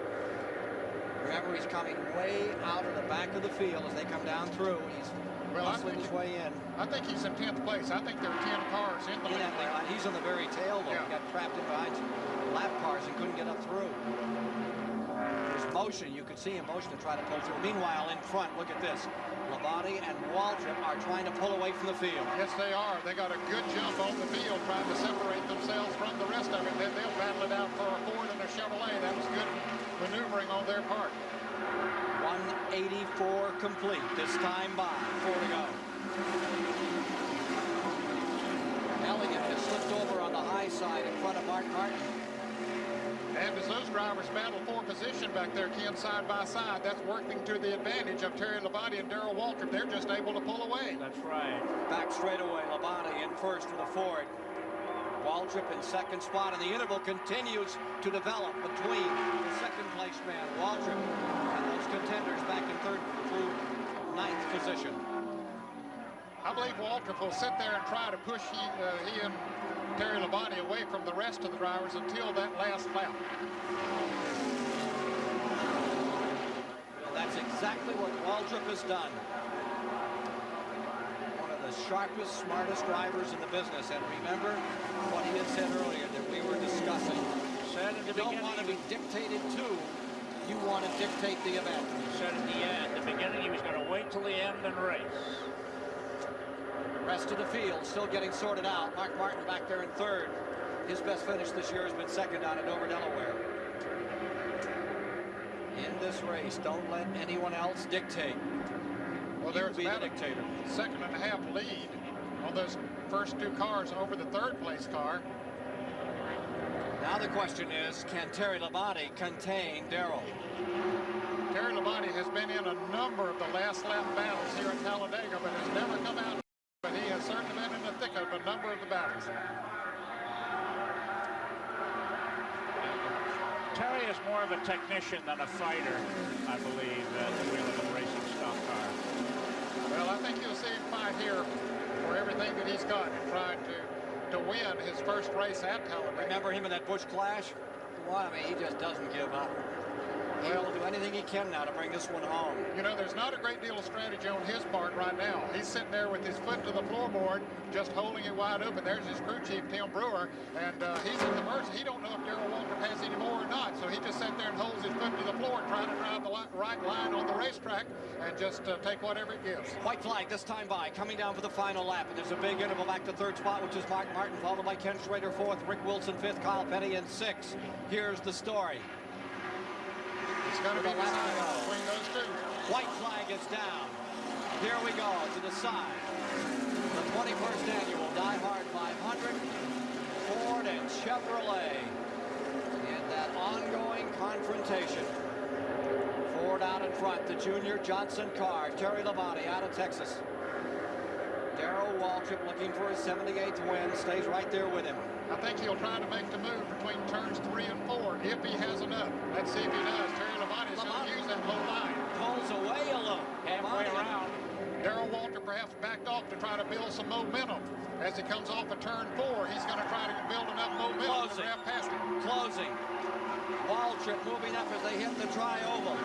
Remember, he's coming way out of the back of the field as they come down through. He's hustling his way in. I think he's in 10th place. I think there are 10 cars in the lead. He's on the very tail, though. Yeah. He got trapped in behind some lap cars and couldn't get up through. There's motion. You could see him motion to try to pull through. Meanwhile, in front, look at this. Labonte and Waltrip are trying to pull away from the field. Yes, they are. They got a good jump on the field trying to separate themselves from the rest of it. Then they'll battle it out for a Ford and a Chevrolet. That was good maneuvering on their part. 184 complete. This time by 4 to go. Elliott has slipped over on the high side in front of Mark Martin. And as those drivers battle for position back there, Ken, side by side, that's working to the advantage of Terry Labonte and Darrell Waltrip. They're just able to pull away. That's right. Back straightaway, Labonte in first with a Ford. Waltrip in second spot, and the interval continues to develop between the second place man, Waltrip, and those contenders back in third through ninth position. I believe Waltrip will sit there and try to push he and Terry Labonte away from the rest of the drivers until that last lap. And that's exactly what Waltrip has done. One of the sharpest, smartest drivers in the business. And remember what he had said earlier that we were discussing. You don't want to be dictated to. You want to dictate the event. He said at the beginning he was going to wait till the end and race. Rest of the field still getting sorted out. Mark Martin back there in third. His best finish this year has been second down at Dover, Delaware. In this race, don't let anyone else dictate. Well, there's about a second-and-a-half lead on those first two cars over the third-place car. Now the question is, can Terry Labonte contain Darrell? Terry Labonte has been in a number of the last lap battles here at Talladega, but has never come out. But he has certainly been in the thick of a number of the battles. Terry is more of a technician than a fighter, I believe, at the wheel of a racing stock car. Well, I think you'll see him fight here for everything that he's got in trying to win his first race at Talladega. Remember him in that Busch Clash? Well, I mean, he just doesn't give up. He will do anything he can now to bring this one home. You know, there's not a great deal of strategy on his part right now. He's sitting there with his foot to the floorboard, just holding it wide open. There's his crew chief, Tim Brewer, and he's at the mercy. He don't know if Darrell Waltrip has any more or not, so he just sat there and holds his foot to the floor, trying to drive the right line on the racetrack and just take whatever it gives. White flag this time by, coming down for the final lap, and there's a big interval back to third spot, which is Mark Martin, followed by Ken Schrader fourth, Rick Wilson fifth, Kyle Petty in sixth. Here's the story. It's going to be decided between those two. White flag is down. Here we go to decide the 21st annual DieHard 500 Ford and Chevrolet in that ongoing confrontation. Ford out in front, the Junior Johnson car. Terry Labonte out of Texas. Darrell Waltrip looking for his 78th win, stays right there with him. I think he'll try to make the move between turns 3 and 4 if he has enough. Let's see if he does. Terry Labonte is going to use that low line. Pulls away a little. Halfway around. Darrell Waltrip perhaps backed off to try to build some momentum. As he comes off of turn 4, he's going to try to build enough momentum to grab past him. Closing. Waltrip moving up as they hit the tri-oval.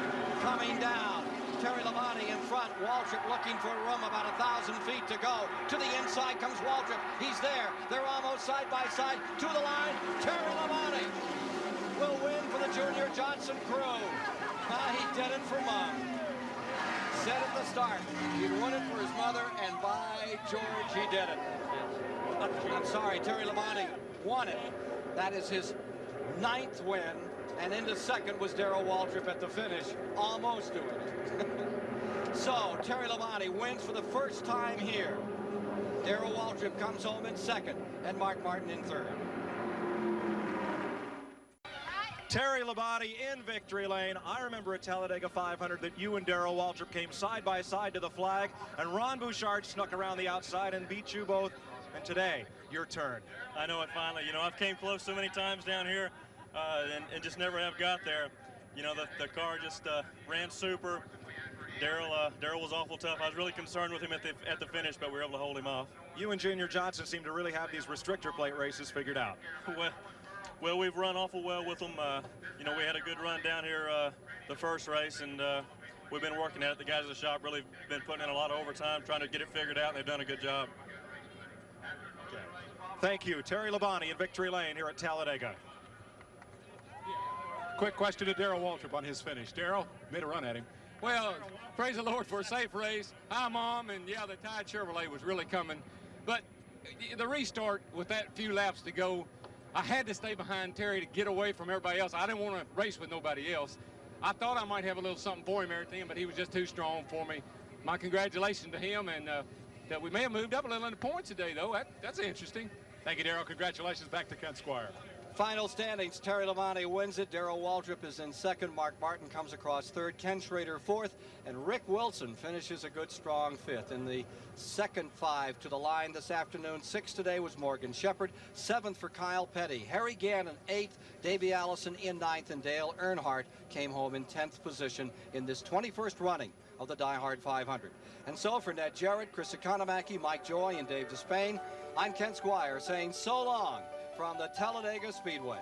Coming down. Terry Labonte in front. Waltrip looking for room, about 1,000 feet to go. To the inside comes Waltrip. He's there. They're almost side by side. To the line. Terry Labonte will win for the Junior Johnson crew. He did it for Mom. Said at the start, he'd won it for his mother, and by George, he did it. I'm sorry, Terry Labonte won it. That is his 9th win, and into second was Darrell Waltrip at the finish, almost doing it. So, Terry Labonte wins for the first time here. Darrell Waltrip comes home in second, and Mark Martin in third. Terry Labonte in victory lane. I remember at Talladega 500 that you and Darrell Waltrip came side by side to the flag, and Ron Bouchard snuck around the outside and beat you both. And today, your turn. I know it finally. You know, I've came close so many times down here and just never have got there. You know, the car just ran super. Darrell was awful tough. I was really concerned with him at the finish, but we were able to hold him off. You and Junior Johnson seem to really have these restrictor plate races figured out. Well, we've run awful well with them. You know, we had a good run down here the first race, and we've been working at it. The guys at the shop really been putting in a lot of overtime trying to get it figured out, and they've done a good job. Okay. Thank you. Terry Labonte in victory lane here at Talladega. Quick question to Darrell Waltrip on his finish. Darrell made a run at him. Well, praise the Lord for a safe race. Hi, Mom, and yeah, the Tide Chevrolet was really coming. But the restart with that few laps to go, I had to stay behind Terry to get away from everybody else. I didn't want to race with nobody else. I thought I might have a little something for him every time, but he was just too strong for me. My congratulations to him, and that we may have moved up a little in the points today, though. That's interesting. Thank you, Darrell. Congratulations back to Ken Squire. Final standings, Terry Labonte wins it. Darrell Waldrop is in second. Mark Martin comes across third. Ken Schrader fourth. And Rick Wilson finishes a good, strong fifth. In the second 5 to the line this afternoon, 6 today was Morgan Shepherd. 7th for Kyle Petty. Harry Gannon 8th. Davey Allison in 9th. And Dale Earnhardt came home in 10th position in this 21st running of the DieHard 500. And so for Ned Jarrett, Chris Economaki, Mike Joy, and Dave Despain, I'm Ken Squire saying so long from the Talladega Speedway.